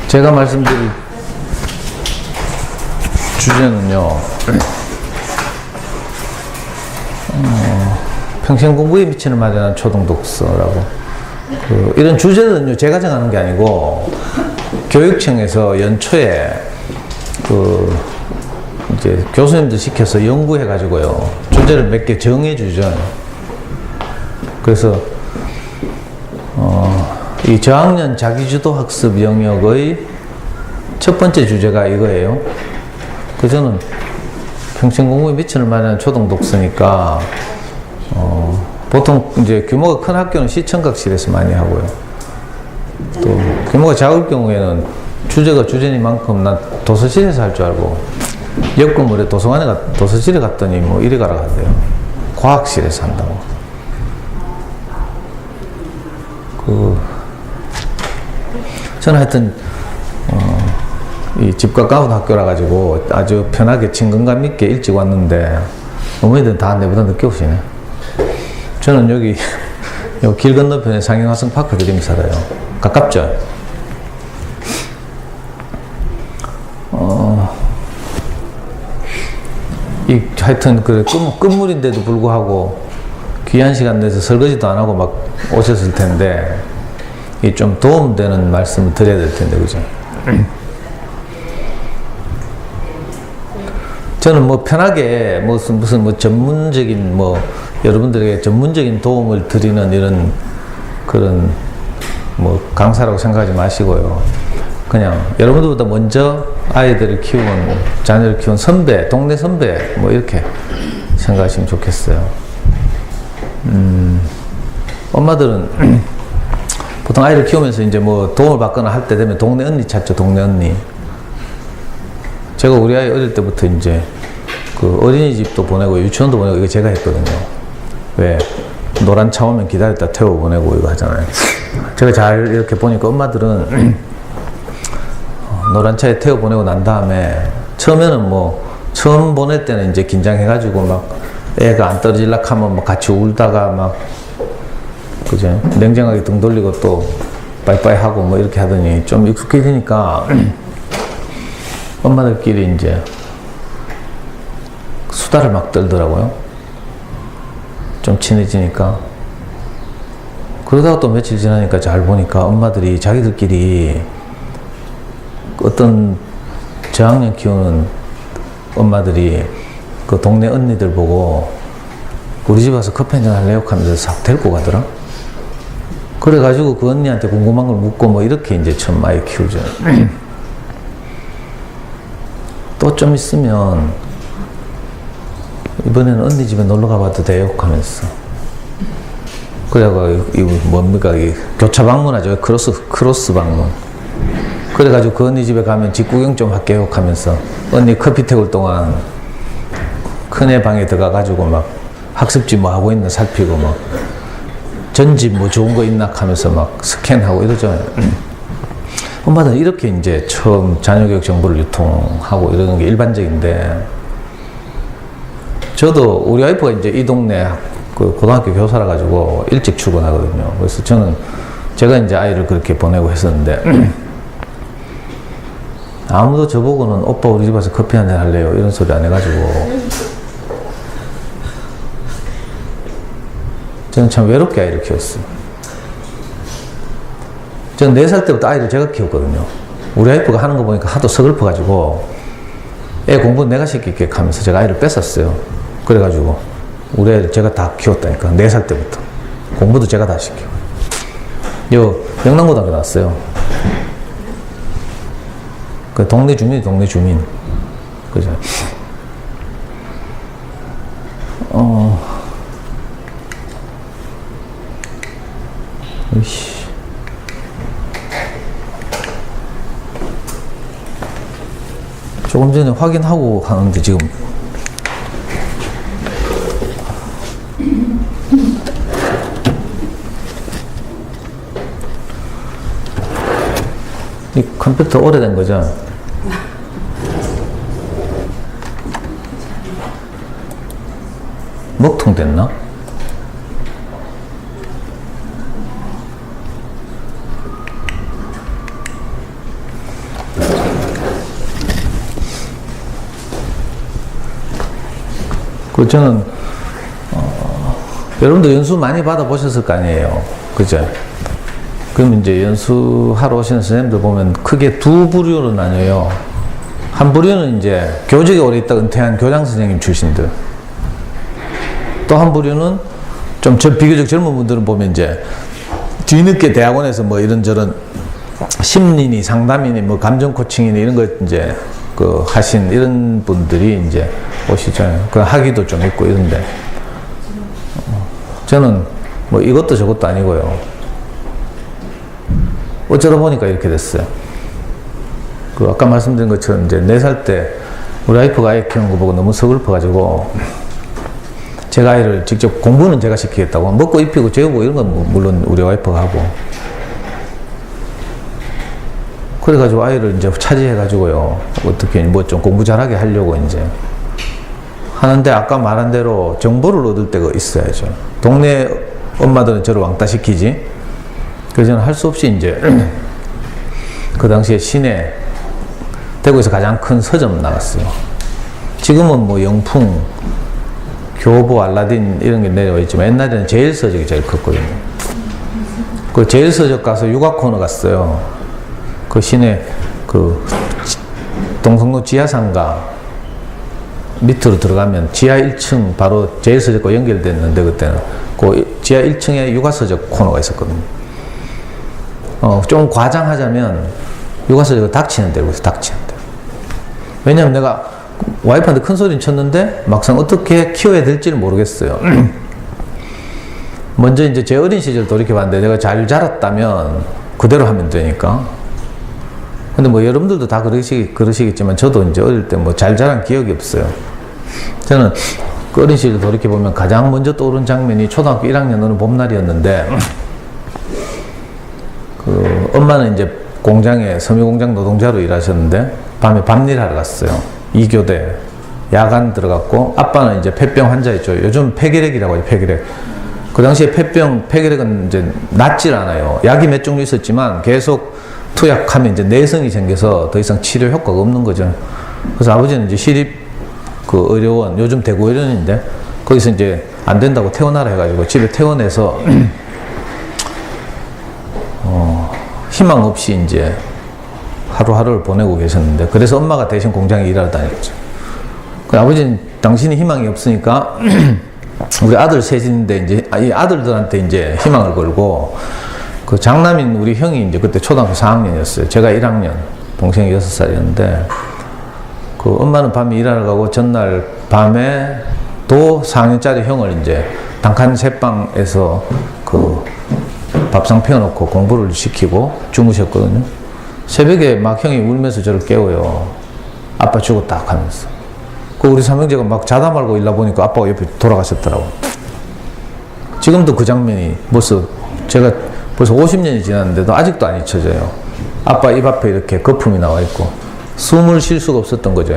제가 말씀드릴 주제는요, 평생 공부에 미치는 막연한 초등 독서라고. 이런 주제는요, 제가 정하는 게 아니고, 교육청에서 연초에, 이제 교수님들 시켜서 연구해가지고요, 주제를 몇 개 정해주죠. 그래서, 이 저학년 자기주도 학습 영역의 첫 번째 주제가 이거예요. 그래서 저는 평생 공부에 미치는 만한 초등 독서니까, 보통 이제 규모가 큰 학교는 시청각실에서 많이 하고요. 또 규모가 작을 경우에는 주제가 주제니만큼 난 도서실에서 할 줄 알고, 역 건물에 도서실에 갔더니 뭐 이리 가라 간대요. 과학실에서 한다고. 저는 하여튼, 이 집 가까운 학교라 가지고 아주 편하게 친근감 있게 일찍 왔는데, 어머니들은 다 내보다 늦게 오시네. 저는 여기 길 건너편에 상영화성 파크 드림 살아요. 가깝죠? 하여튼 끝물인데도 불구하고 귀한 시간 내서 설거지도 안 하고 막 오셨을 텐데, 이 좀 도움되는 말씀을 드려야 될 텐데, 그죠? 저는 뭐 편하게 무슨 뭐 전문적인 여러분들에게 전문적인 도움을 드리는 이런 그런 뭐 강사라고 생각하지 마시고요. 그냥 여러분들보다 먼저 아이들을 키운, 자녀를 키운 선배, 동네 선배 뭐 이렇게 생각하시면 좋겠어요. 엄마들은 보통 아이를 키우면서 이제 뭐 도움을 받거나 할 때 되면 동네 언니 찾죠, 동네 언니. 제가 우리 아이 어릴 때부터 이제 그 어린이집도 보내고 유치원도 보내고 이거 제가 했거든요. 왜? 노란 차 오면 기다렸다 태워 보내고 이거 하잖아요. 제가 잘 이렇게 보니까 엄마들은 노란 차에 태워 보내고 난 다음에 처음에는 처음 보낼 때는 이제 긴장해가지고 막 애가 안 떨어질라 하면 막 같이 울다가 막 그죠? 냉정하게 등 돌리고 또 빠이빠이 하고 뭐 이렇게 하더니 좀 익숙해지니까 엄마들끼리 이제 수다를 막 떨더라고요. 좀 친해지니까. 그러다가 또 며칠 지나니까 잘 보니까 엄마들이 자기들끼리 어떤 저학년 키우는 엄마들이 그 동네 언니들 보고 우리 집 와서 커피 한잔 할래요? 하면서 싹 데리고 가더라. 그래가지고 그 언니한테 궁금한 걸 묻고 뭐 이렇게 이제 처음 아이 키우죠. 또 좀 있으면 이번에는 언니 집에 놀러 가봐도 돼요? 하면서. 그래가 이거 뭡니까? 이 교차 방문하죠. 크로스 방문. 그래가지고 그 언니 집에 가면 집 구경 좀 할게요? 하면서 언니 커피 태울 동안 큰애 방에 들어가가지고 막 학습지 뭐 하고 있나 살피고 막 전집 뭐 좋은 거 있나 하면서 막 스캔하고 이러죠. 엄마는 이렇게 이제 처음 자녀교육 정보를 유통하고 이러는 게 일반적인데, 저도 우리 와이프가 이제 이 동네 그 고등학교 교사라 가지고 일찍 출근하거든요. 그래서 제가 이제 아이를 그렇게 보내고 했었는데, 아무도 저보고는 오빠 우리 집 와서 커피 한잔 할래요? 이런 소리 안 해가지고, 저는 참 외롭게 아이를 키웠어요. 저는 4살 때부터 아이를 제가 키웠거든요. 우리 와이프가 하는 거 보니까 하도 서글퍼가지고, 애 공부는 내가 시킬게 하면서 제가 아이를 뺐었어요. 그래가지고, 우리 애를 제가 다 키웠다니까. 4살 때부터. 공부도 제가 다 시키고. 영남고등학교 나왔어요. 그 동네 주민. 그죠? 으이씨. 조금 전에 확인하고 가는데 지금 이 컴퓨터 오래된 거죠? 먹통 됐나? 그 저는 여러분도 연수 많이 받아보셨을 거 아니에요. 그죠? 그럼 이제 연수하러 오시는 선생님들 보면 크게 두 부류로 나뉘어요. 한 부류는 이제 교직에 오래 있다 은퇴한 교장 선생님 출신들. 또 한 부류는 좀 비교적 젊은 분들은 보면 이제 뒤늦게 대학원에서 뭐 이런저런 심리니 상담이니 뭐 감정 코칭이니 이런 거 이제 그 하신 이런 분들이 이제 오시죠. 그 학위도 좀 있고 이런데 저는 뭐 이것도 저것도 아니고요. 어쩌다 보니까 이렇게 됐어요. 그 아까 말씀드린 것처럼 이제 4살 때 우리 와이프가 아이 키우는 거 보고 너무 서글퍼가지고 제가 아이를 직접 공부는 제가 시키겠다고 먹고 입히고 재우고 이런 건 물론 우리 와이프가 하고 그래가지고 아이를 이제 차지해가지고요 어떻게 뭐 좀 공부 잘하게 하려고 이제 하는데 아까 말한 대로 정보를 얻을 때가 있어야죠. 동네 엄마들은 저를 왕따 시키지. 그래서 저는 할 수 없이 이제 그 당시에 시내 대구에서 가장 큰 서점 나갔어요. 지금은 뭐 영풍, 교보, 알라딘 이런 게 내려와 있지만 옛날에는 제일서적이 제일 컸거든요. 그 제일서적 가서 육아 코너 갔어요. 그 시내 그 동성로 지하상가 밑으로 들어가면 지하 1층 바로 제일서적과 연결됐는데 그때는 그 지하 1층에 육아서적 코너가 있었거든요. 좀 과장하자면 육아서적을 닥치는 데고 있어요. 닥치는 데. 왜냐면 내가 와이프한테 큰 소리는 쳤는데 막상 어떻게 키워야 될지를 모르겠어요. 먼저 이제 제 어린 시절 돌이켜봤는데 내가 잘 자랐다면 그대로 하면 되니까. 근데 뭐 여러분들도 다 그러시겠지만 저도 이제 어릴 때 뭐 잘 자란 기억이 없어요. 저는 그 어린 시절 돌이켜보면 가장 먼저 떠오른 장면이 초등학교 1학년 어느 봄날이었는데 그 엄마는 이제 공장에 섬유공장 노동자로 일하셨는데 밤에 밤일하러 갔어요. 2교대 야간 들어갔고 아빠는 이제 폐병 환자였죠. 요즘 폐결핵이라고 해요. 폐결핵. 그 당시에 폐결핵은 이제 낫질 않아요. 약이 몇 종류 있었지만 계속 투약하면 이제 내성이 생겨서 더 이상 치료 효과가 없는 거죠. 그래서 아버지는 이제 시립 그 의료원, 요즘 대구의료원인데 거기서 이제 안 된다고 퇴원하라 해가지고 집에 퇴원해서 희망 없이 이제 하루하루를 보내고 계셨는데 그래서 엄마가 대신 공장에 일하러 다녔죠. 그 아버지는 당신이 희망이 없으니까 우리 아들 셋인데 이제 이 아들들한테 이제 희망을 걸고 그 장남인 우리 형이 이제 그때 초등학교 4학년이었어요. 제가 1학년, 동생이 6살이었는데 그 엄마는 밤에 일하러 가고 전날 밤에 또 4학년짜리 형을 이제 단칸 새방에서 그 밥상 펴놓고 공부를 시키고 주무셨거든요. 새벽에 막 형이 울면서 저를 깨워요. 아빠 죽었다 하면서. 그 우리 삼형제가 막 자다 말고 일나 보니까 아빠가 옆에 돌아가셨더라고. 지금도 그 장면이 제가 벌써 50년이 지났는데도 아직도 안 잊혀져요. 아빠 입 앞에 이렇게 거품이 나와 있고 숨을 쉴 수가 없었던 거죠.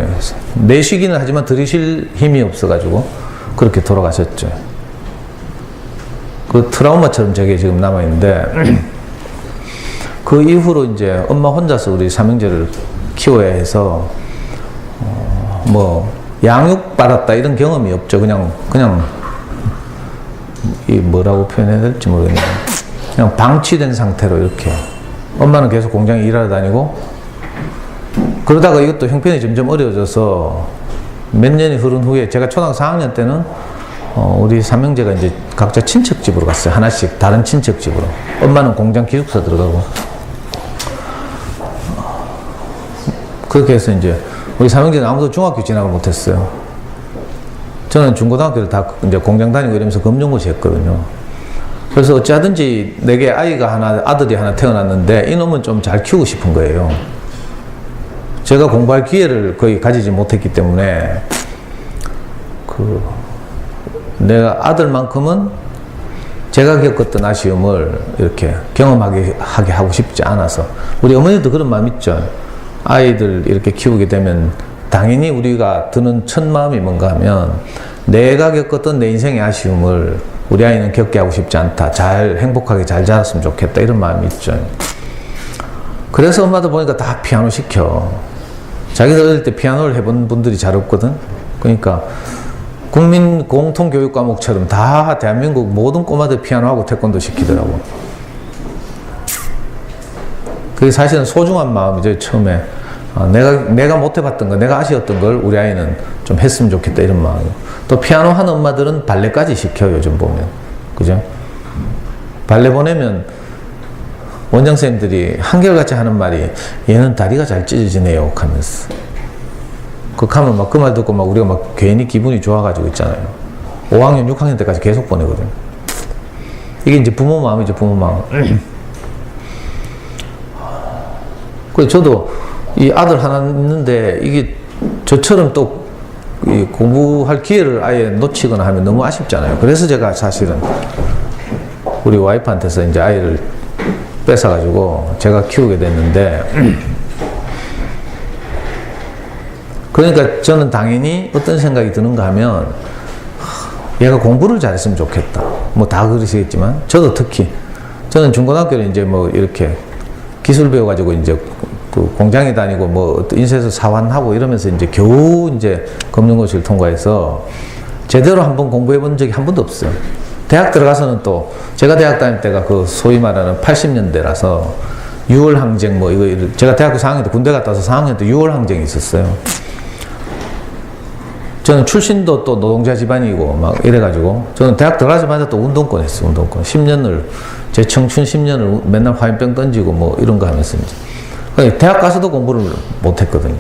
내쉬기는 하지만 들이쉴 힘이 없어가지고 그렇게 돌아가셨죠. 그 트라우마처럼 저게 지금 남아있는데 그 이후로 이제 엄마 혼자서 우리 삼형제를 키워야 해서 뭐 양육받았다 이런 경험이 없죠. 그냥 이 뭐라고 표현해야 될지 모르겠네요. 그냥 방치된 상태로 이렇게 엄마는 계속 공장에 일하러 다니고 그러다가 이것도 형편이 점점 어려워져서 몇 년이 흐른 후에 제가 초등학교 4학년 때는 우리 삼형제가 이제 각자 친척집으로 갔어요. 하나씩 다른 친척집으로. 엄마는 공장 기숙사 들어가고 그렇게 해서 이제 우리 삼형제는 아무도 중학교 진학을 못했어요. 저는 중고등학교를 다 이제 공장 다니고 이러면서 검정고시 했거든요. 그래서 어찌하든지 내게 아들이 하나 태어났는데 이놈은 좀 잘 키우고 싶은 거예요. 제가 공부할 기회를 거의 가지지 못했기 때문에 내가 아들만큼은 제가 겪었던 아쉬움을 이렇게 경험하게 하고 싶지 않아서 우리 어머니도 그런 마음 있죠. 아이들 이렇게 키우게 되면 당연히 우리가 드는 첫 마음이 뭔가 하면 내가 겪었던 내 인생의 아쉬움을 우리 아이는 겪게 하고 싶지 않다. 행복하게 잘 자랐으면 좋겠다. 이런 마음이 있죠. 그래서 엄마도 보니까 다 피아노 시켜. 자기들 어릴 때 피아노를 해본 분들이 잘 없거든. 그러니까 국민 공통 교육 과목처럼 다 대한민국 모든 꼬마들 피아노하고 태권도 시키더라고. 그게 사실은 소중한 마음이죠. 처음에 내가 못 해봤던 거, 내가 아쉬웠던 걸 우리 아이는 좀 했으면 좋겠다 이런 마음. 또 피아노 하는 엄마들은 발레까지 시켜요. 요즘 보면, 그죠? 발레 보내면 원장 선생님들이 한결같이 하는 말이 얘는 다리가 잘 찢어지네요 하면서. 그렇게 하면 막 그 말 듣고 막 우리가 막 괜히 기분이 좋아가지고 있잖아요. 5학년, 6학년 때까지 계속 보내거든. 이게 이제 부모 마음이죠, 부모 마음. 그래서 저도 이 아들 하나 있는데 이게 저처럼 또 공부할 기회를 아예 놓치거나 하면 너무 아쉽잖아요. 그래서 제가 사실은 우리 와이프한테서 이제 아이를 뺏어가지고 제가 키우게 됐는데, 그러니까 저는 당연히 어떤 생각이 드는가 하면 얘가 공부를 잘했으면 좋겠다. 뭐 다 그러시겠지만 저도 특히 저는 중고등학교를 이제 뭐 이렇게 기술 배워가지고 이제 그 공장에 다니고 뭐 인쇄소 사원하고 이러면서 이제 겨우 이제 검정고시를 통과해서 제대로 한번 공부해 본 적이 한 번도 없어요. 대학 들어가서는 또 제가 대학 다닐 때가 그 소위 말하는 80년대라서 6월 항쟁 뭐 이거 제가 대학교 4학년 때 군대 갔다 와서 4학년 때 6월 항쟁이 있었어요. 저는 출신도 또 노동자 집안이고 막 이래가지고 저는 대학 들어가자마자 또 운동권 했어요. 운동권 10년을 제 청춘 10년을 맨날 화염병 던지고 뭐 이런 거 하면서 이제 대학 가서도 공부를 못 했거든요.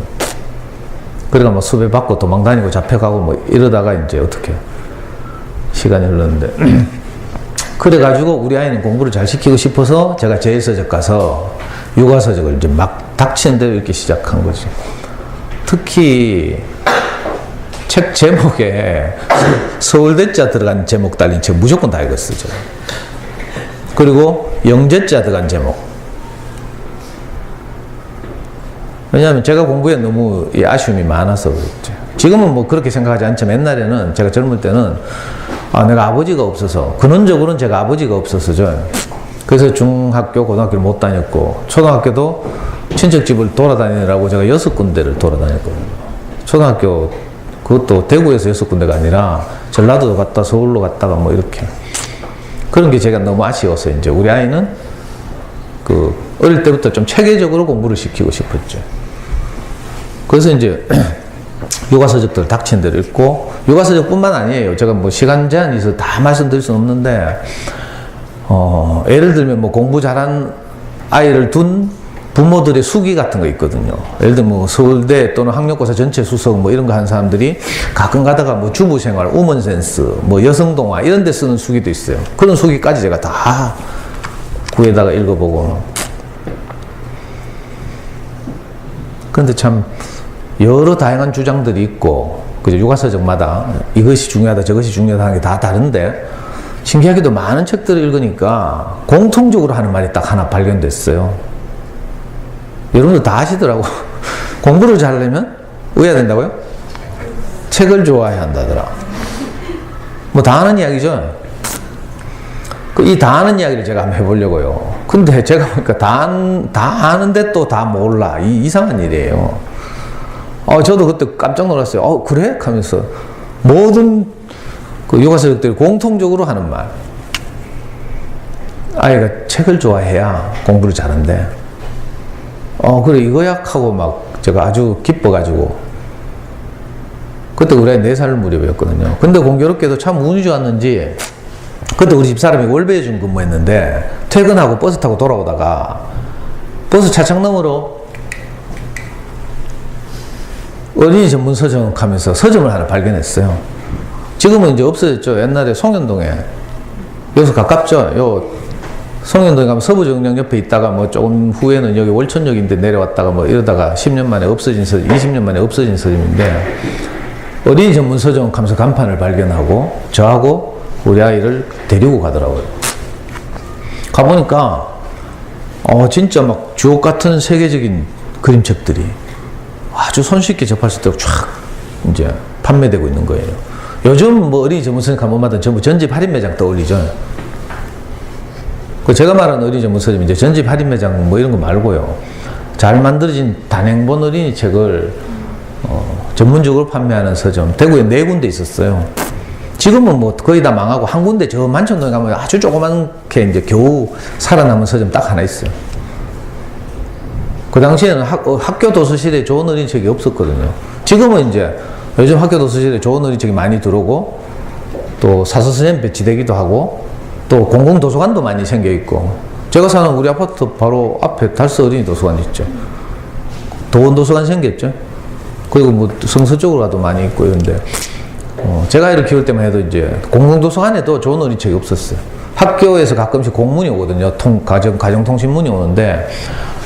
그러니까 뭐 수배 받고 도망 다니고 잡혀가고 뭐 이러다가 이제 어떻게 시간이 흘렀는데 그래가지고 우리 아이는 공부를 잘 시키고 싶어서 제가 제일서적 가서 육아서적을 이제 막 닥치는 대로 읽기 시작한 거죠. 특히 책 제목에 서울대자 들어간 제목 달린 책 무조건 다 읽었어요. 제가. 그리고 영재자 들어간 제목. 왜냐하면 제가 공부에 너무 아쉬움이 많아서 그랬죠. 지금은 뭐 그렇게 생각하지 않지만 옛날에는 제가 젊을 때는 내가 아버지가 없어서, 근원적으로는 제가 아버지가 없었어죠. 그래서 중학교, 고등학교를 못 다녔고 초등학교도 친척집을 돌아다니느라고 제가 6군데를 돌아다녔거든요. 초등학교 그것도 대구에서 6군데가 아니라 전라도도 갔다 서울로 갔다가 뭐 이렇게 그런 게 제가 너무 아쉬워서 이제 우리 아이는 그 어릴 때부터 좀 체계적으로 공부를 시키고 싶었죠. 그래서 이제 육아서적들 닥친 대로 읽고, 육아서적뿐만 아니에요. 제가 뭐 시간 제한이 있어서 다 말씀드릴 수는 없는데 예를 들면 뭐 공부 잘한 아이를 둔 부모들의 수기 같은 거 있거든요. 예를 들면 뭐 서울대 또는 학력고사 전체 수석 뭐 이런 거 하는 사람들이 가끔 가다가 뭐 주부생활, 우먼센스, 뭐 여성동화 이런 데 쓰는 수기도 있어요. 그런 수기까지 제가 다 구해다가 읽어보고. 그런데 참 여러 다양한 주장들이 있고, 그죠? 육아서적마다 이것이 중요하다, 저것이 중요하다 하는 게 다 다른데, 신기하게도 많은 책들을 읽으니까 공통적으로 하는 말이 딱 하나 발견됐어요. 여러분들 다 아시더라고. 공부를 잘하려면 뭐 해야 된다고요? 책을 좋아해야 한다더라. 뭐 다 아는 이야기죠. 이 다 아는 이야기를 제가 한번 해보려고요. 근데 제가 보니까 다 아는데 또 다 몰라. 이상한 일이에요. 저도 그때 깜짝 놀랐어요. 그래? 하면서 모든 그 육아서적들이 공통적으로 하는 말. 아이가 책을 좋아해야 공부를 잘한대. 그래, 이거야? 하고 막 제가 아주 기뻐가지고. 그때 우리 아이 4살 무렵이었거든요. 근데 공교롭게도 참 운이 좋았는지, 그때 우리 집사람이 월배준 근무했는데, 퇴근하고 버스 타고 돌아오다가, 버스 차창 너머로 어린이 전문 서점 하면서 서점을 하나 발견했어요. 지금은 이제 없어졌죠. 옛날에 송현동에, 여기서 가깝죠. 송현동에 가면 서부정령 옆에 있다가 뭐 조금 후에는 여기 월천역인데 내려왔다가 뭐 이러다가 10년 만에 없어진 서점, 20년 만에 없어진 서점인데, 어린이 전문 서점 하면서 간판을 발견하고 저하고 우리 아이를 데리고 가더라고요. 가보니까 진짜 막 주옥 같은 세계적인 그림책들이 아주 손쉽게 접할 수 있도록 쫙 이제 판매되고 있는 거예요. 요즘 뭐 어린이 전문 서점 가보면 전부 전집 할인 매장 떠올리죠. 제가 말하는 어린이 전문 서점 이제 전집 할인 매장 뭐 이런 거 말고요. 잘 만들어진 단행본 어린이 책을 전문적으로 판매하는 서점. 대구에 4군데 있었어요. 지금은 뭐 거의 다 망하고 한 군데 저 만천동에 가면 아주 조그맣게 이제 겨우 살아남은 서점 딱 하나 있어요. 그 당시에는 학교 도서실에 좋은 어린이책이 없었거든요. 지금은 이제 요즘 학교 도서실에 좋은 어린이책이 많이 들어오고 또 사서선생님 배치되기도 하고 또 공공도서관도 많이 생겨 있고 제가 사는 우리 아파트 바로 앞에 달서 어린이 도서관 있죠. 도원 도서관 생겼죠. 그리고 뭐 성서 쪽으로 가도 많이 있고 이런데 제가 아이를 키울 때만 해도 이제 공공도서관에도 좋은 어린이책이 없었어요. 학교에서 가끔씩 공문이 오거든요. 가정통신문이 오는데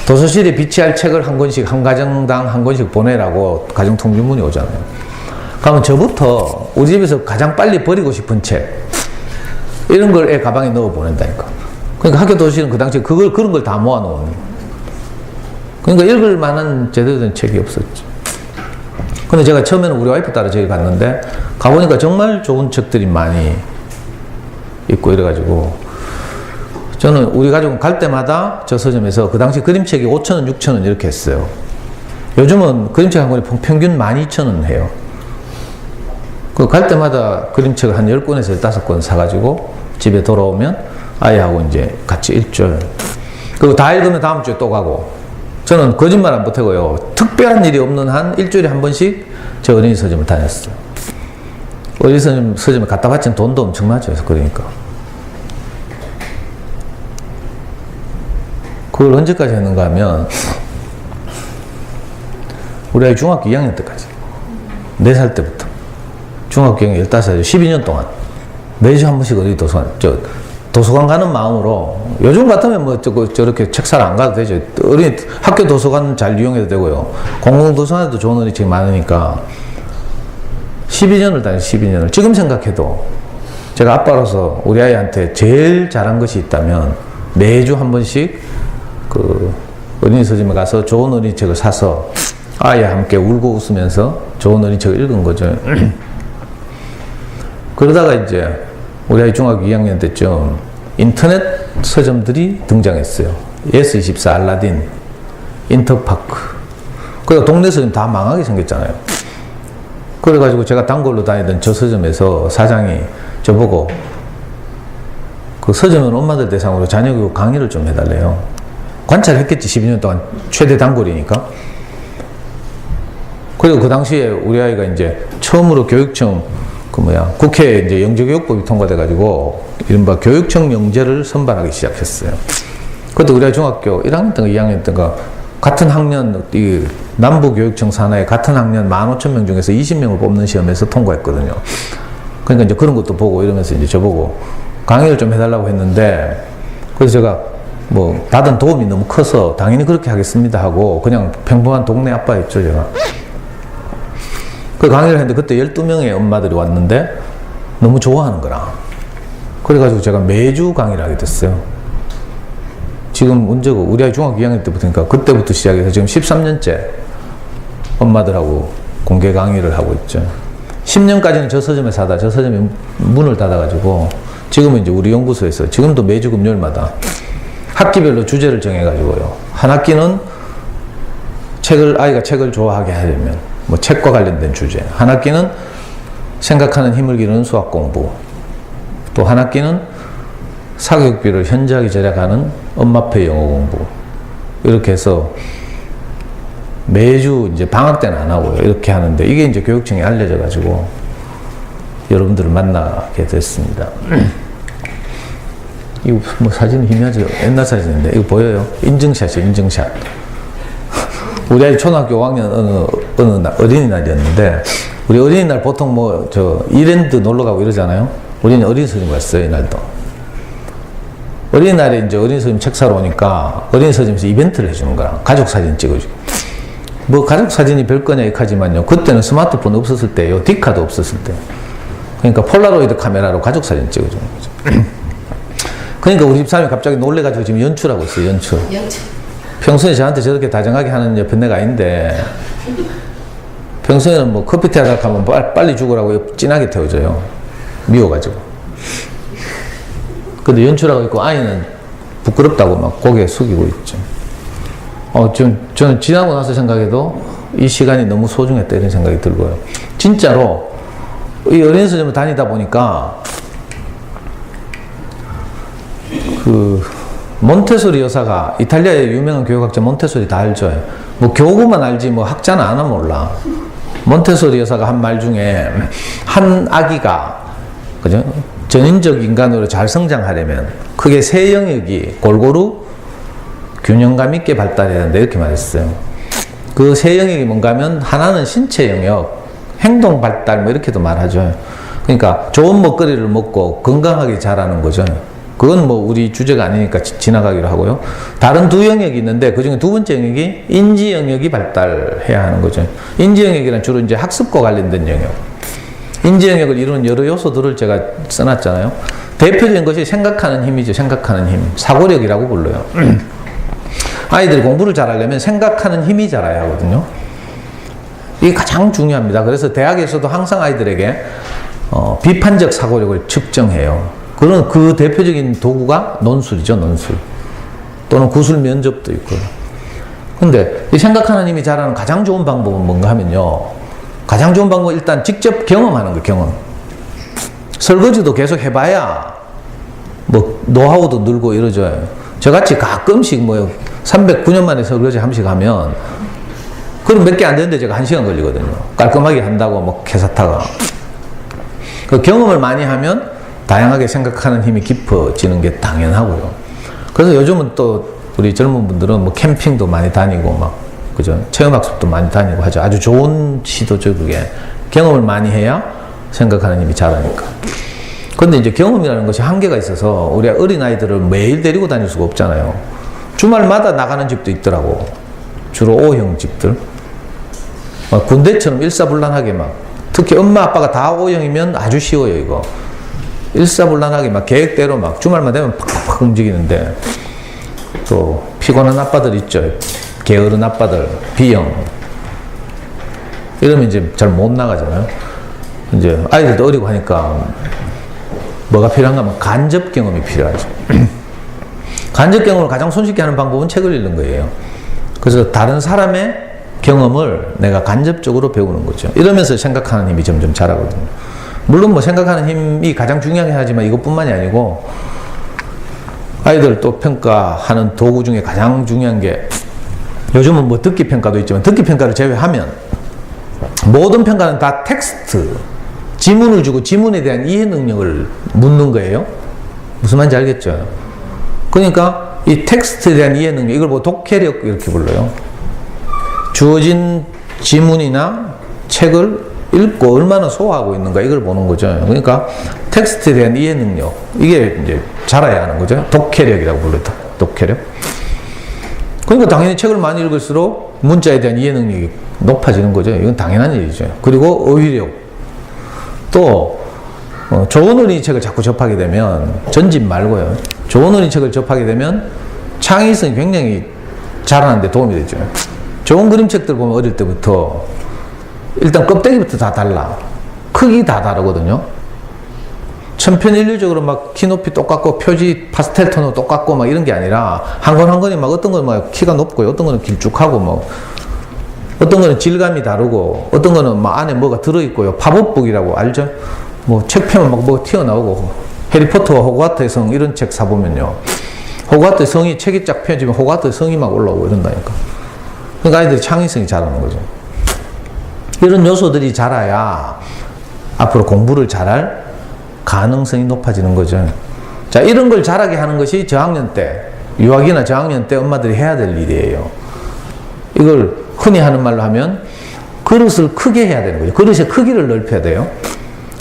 도서실에 비치할 책을 한 권씩 한 가정당 한 권씩 보내라고 가정통신문이 오잖아요. 그러면 저부터 우리 집에서 가장 빨리 버리고 싶은 책 이런 걸 애 가방에 넣어 보낸다니까. 그러니까 학교 도서실은 그 당시에 그런 걸 다 모아놓은. 그러니까 읽을 만한 제대로 된 책이 없었죠. 근데 제가 처음에는 우리 와이프 따라 저기 갔는데 가보니까 정말 좋은 책들이 많이 있고 이래가지고 저는 우리 가족은 갈 때마다 저 서점에서 그 당시 그림책이 5,000원, 6,000원 이렇게 했어요. 요즘은 그림책 한 권에 평균 12,000원 해요. 그 갈 때마다 그림책을 한 10권에서 15권 사가지고 집에 돌아오면 아이하고 이제 같이 읽죠. 그리고 다 읽으면 다음 주에 또 가고. 저는 거짓말 안 보태고요. 특별한 일이 없는 한 일주일에 한 번씩 저 어린이 서점을 다녔어요. 어린이 서점에 갖다 바치는 돈도 엄청나죠. 그러니까. 그걸 언제까지 했는가 하면 우리 아이 중학교 2학년 때까지 4살 때부터 중학교 2학년 15살 12년 동안 매주 한 번씩 어린이 도서관 가는 마음으로 요즘 같으면 뭐 저렇게 책 사러 안 가도 되죠. 어린이 학교 도서관 잘 이용해도 되고요. 공공도서관에도 좋은 어린이책이 많으니까 12년을 다녔어요. 12년을. 지금 생각해도 제가 아빠로서 우리 아이한테 제일 잘한 것이 있다면 매주 한 번씩 그 어린이 서점에 가서 좋은 어린이책을 사서 아이와 함께 울고 웃으면서 좋은 어린이책을 읽은 거죠. 그러다가 이제 우리 아이 중학교 2학년 때쯤 인터넷 서점들이 등장했어요. 예스24, 알라딘, 인터파크. 그래서 동네 서점 다 망하게 생겼잖아요. 그래가지고 제가 단골로 다니던 저 서점에서 사장이 저보고 그 서점은 엄마들 대상으로 자녀교육 강의를 좀 해달래요. 관찰했겠지. 12년 동안 최대 단골이니까. 그리고 그 당시에 우리 아이가 이제 처음으로 교육청 국회에 이제 영재교육법이 통과돼가지고 이른바 교육청 영재를 선발하기 시작했어요. 그것도 우리 아이 중학교 1학년 때인가 2학년 때인가 같은 학년 이 남부교육청 산하의 같은 학년 15,000명 중에서 20명을 뽑는 시험에서 통과했거든요. 그러니까 이제 그런 것도 보고 이러면서 이제 저보고 강의를 좀 해달라고 했는데 그래서 제가 뭐 받은 도움이 너무 커서 당연히 그렇게 하겠습니다 하고 그냥 평범한 동네 아빠였죠 제가. 그 강의를 했는데 그때 12명의 엄마들이 왔는데 너무 좋아하는 거라. 그래가지고 제가 매주 강의를 하게 됐어요. 지금 언제고 우리 아이 중학교 2학년 때부터니까 그때부터 시작해서 지금 13년째 엄마들하고 공개 강의를 하고 있죠. 10년까지는 저 서점에 사다 저 서점에 문을 닫아가지고 지금은 이제 우리 연구소에서 지금도 매주 금요일마다 학기별로 주제를 정해가지고요. 한 학기는 아이가 책을 좋아하게 하려면 뭐 책과 관련된 주제. 한 학기는 생각하는 힘을 기르는 수학 공부. 또 한 학기는 사교육비를 현저하게 절약하는 엄마표 영어 공부. 이렇게 해서 매주 이제 방학 때는 안 하고요. 이렇게 하는데 이게 이제 교육청에 알려져 가지고 여러분들을 만나게 됐습니다. 이거 뭐 사진은 희미하죠. 옛날 사진인데 이거 보여요? 인증샷이요, 인증샷. 우리 아이 초등학교 5학년 어느 날 어린이날이었는데 우리 어린이날 보통 뭐 이랜드 놀러 가고 이러잖아요. 우리는 어린이 서점 갔어요 이날도. 어린이날에 이제 어린이 서점 책 사러 오니까 어린이 서점에서 이벤트를 해주는 거야. 가족 사진 찍어주고. 뭐 가족 사진이 별거냐 이카지만요. 그때는 스마트폰 없었을 때요. 디카도 없었을 때. 그러니까 폴라로이드 카메라로 가족 사진 찍어주는 거죠. 그러니까 우리 집 사람이 갑자기 놀래가지고 지금 연출하고 있어요. 연출. 평소에 저한테 저렇게 다정하게 하는 옆에 내가 아닌데 평소에는 뭐 커피 태워달라 하면 빨리 죽으라고 진하게 태워줘요. 미워가지고. 근데 연출하고 있고 아이는 부끄럽다고 막 고개 숙이고 있죠. 저는 지나고 나서 생각해도 이 시간이 너무 소중했다 이런 생각이 들고요. 진짜로 이 어린이 서점을 다니다 보니까 그 몬테소리 여사가 이탈리아의 유명한 교육학자 몬테소리 다 알죠. 뭐 교구만 알지 뭐 학자는 아나 몰라. 몬테소리 여사가 한 말 중에 한 아기가 그죠? 전인적 인간으로 잘 성장하려면 크게 세 영역이 골고루 균형감 있게 발달해야 된다 이렇게 말했어요. 그 세 영역이 뭔가 하면 하나는 신체 영역, 행동 발달 뭐 이렇게도 말하죠. 그러니까 좋은 먹거리를 먹고 건강하게 자라는 거죠. 그건 뭐 우리 주제가 아니니까 지나가기로 하고요. 다른 두 영역이 있는데 그 중에 두 번째 영역이 인지 영역이 발달해야 하는 거죠. 인지 영역이란 주로 이제 학습과 관련된 영역. 인지 영역을 이루는 여러 요소들을 제가 써놨잖아요. 대표적인 것이 생각하는 힘이죠. 생각하는 힘. 사고력이라고 불러요. 아이들이 공부를 잘하려면 생각하는 힘이 자라야 하거든요. 이게 가장 중요합니다. 그래서 대학에서도 항상 아이들에게 비판적 사고력을 측정해요. 그런 그 대표적인 도구가 논술이죠, 논술. 또는 구술 면접도 있고요. 근데 이 생각하는 힘이 자라는 가장 좋은 방법은 뭔가 하면요. 가장 좋은 방법은 일단 직접 경험하는 거예요, 경험. 설거지도 계속 해봐야 뭐 노하우도 늘고 이러죠. 저같이 가끔씩 뭐 309년 만에 설거지 한 번씩 하면 그럼 몇 개 안 되는데 제가 1시간 걸리거든요. 깔끔하게 한다고 뭐 캐사타가. 그 경험을 많이 하면 다양하게 생각하는 힘이 깊어지는 게 당연하고요. 그래서 요즘은 또 우리 젊은 분들은 뭐 캠핑도 많이 다니고 막 그죠? 체험학습도 많이 다니고 하죠. 아주 좋은 시도죠, 그게. 경험을 많이 해야 생각하는 힘이 자라니까. 근데 이제 경험이라는 것이 한계가 있어서 우리 어린아이들을 매일 데리고 다닐 수가 없잖아요. 주말마다 나가는 집도 있더라고. 주로 O형 집들. 막 군대처럼 일사불란하게 막. 특히 엄마 아빠가 다 O형이면 아주 쉬워요, 이거. 일사불란하게 막 계획대로 막 주말만 되면 팍팍팍 움직이는데 또 피곤한 아빠들 있죠. 게으른 아빠들, B형. 이러면 이제 잘 못 나가잖아요. 이제 아이들도 어리고 하니까 뭐가 필요한가 하면 간접 경험이 필요하죠. 간접 경험을 가장 손쉽게 하는 방법은 책을 읽는 거예요. 그래서 다른 사람의 경험을 내가 간접적으로 배우는 거죠. 이러면서 생각하는 힘이 점점 자라거든요. 물론 뭐 생각하는 힘이 가장 중요하긴 하지만 이것뿐만이 아니고 아이들 또 평가하는 도구 중에 가장 중요한 게 요즘은 뭐 듣기 평가도 있지만 듣기 평가를 제외하면 모든 평가는 다 텍스트, 지문을 주고 지문에 대한 이해 능력을 묻는 거예요. 무슨 말인지 알겠죠? 그러니까 이 텍스트에 대한 이해 능력, 이걸 뭐 독해력 이렇게 불러요. 주어진 지문이나 책을 읽고 얼마나 소화하고 있는가 이걸 보는 거죠. 그러니까 텍스트에 대한 이해 능력, 이게 이제 자라야 하는 거죠. 독해력이라고 불렀다. 독해력. 그러니까 당연히 책을 많이 읽을수록 문자에 대한 이해 능력이 높아지는 거죠. 이건 당연한 일이죠. 그리고 어휘력. 또 좋은 어린이 책을 자꾸 접하게 되면 전집 말고요. 좋은 어린이 책을 접하게 되면 창의성이 굉장히 자라는 데 도움이 되죠. 좋은 그림책들 보면 어릴 때부터 일단 껍데기부터 다 달라. 크기 다 다르거든요. 천편일률적으로 막 키높이 똑같고 표지 파스텔 톤도 똑같고 막 이런 게 아니라 한 권 한 권이 막 어떤 건 막 키가 높고 어떤 거는 길쭉하고 뭐 어떤 거는 질감이 다르고 어떤 거는 막 안에 뭐가 들어있고요. 팝업북이라고 알죠? 뭐 책 펴면 막 뭐 튀어나오고 해리포터와 호그와트의 성 이런 책 사보면요. 호그와트의 성이 책이 쫙 펴지면 호그와트의 성이 막 올라오고 이런다니까. 그러니까 아이들이 창의성이 자라는 거죠. 이런 요소들이 자라야 앞으로 공부를 잘할 가능성이 높아지는 거죠. 자, 이런 걸 자라게 하는 것이 저학년 때, 유아기나 저학년 때 엄마들이 해야 될 일이에요. 이걸 흔히 하는 말로 하면 그릇을 크게 해야 되는 거죠. 그릇의 크기를 넓혀야 돼요.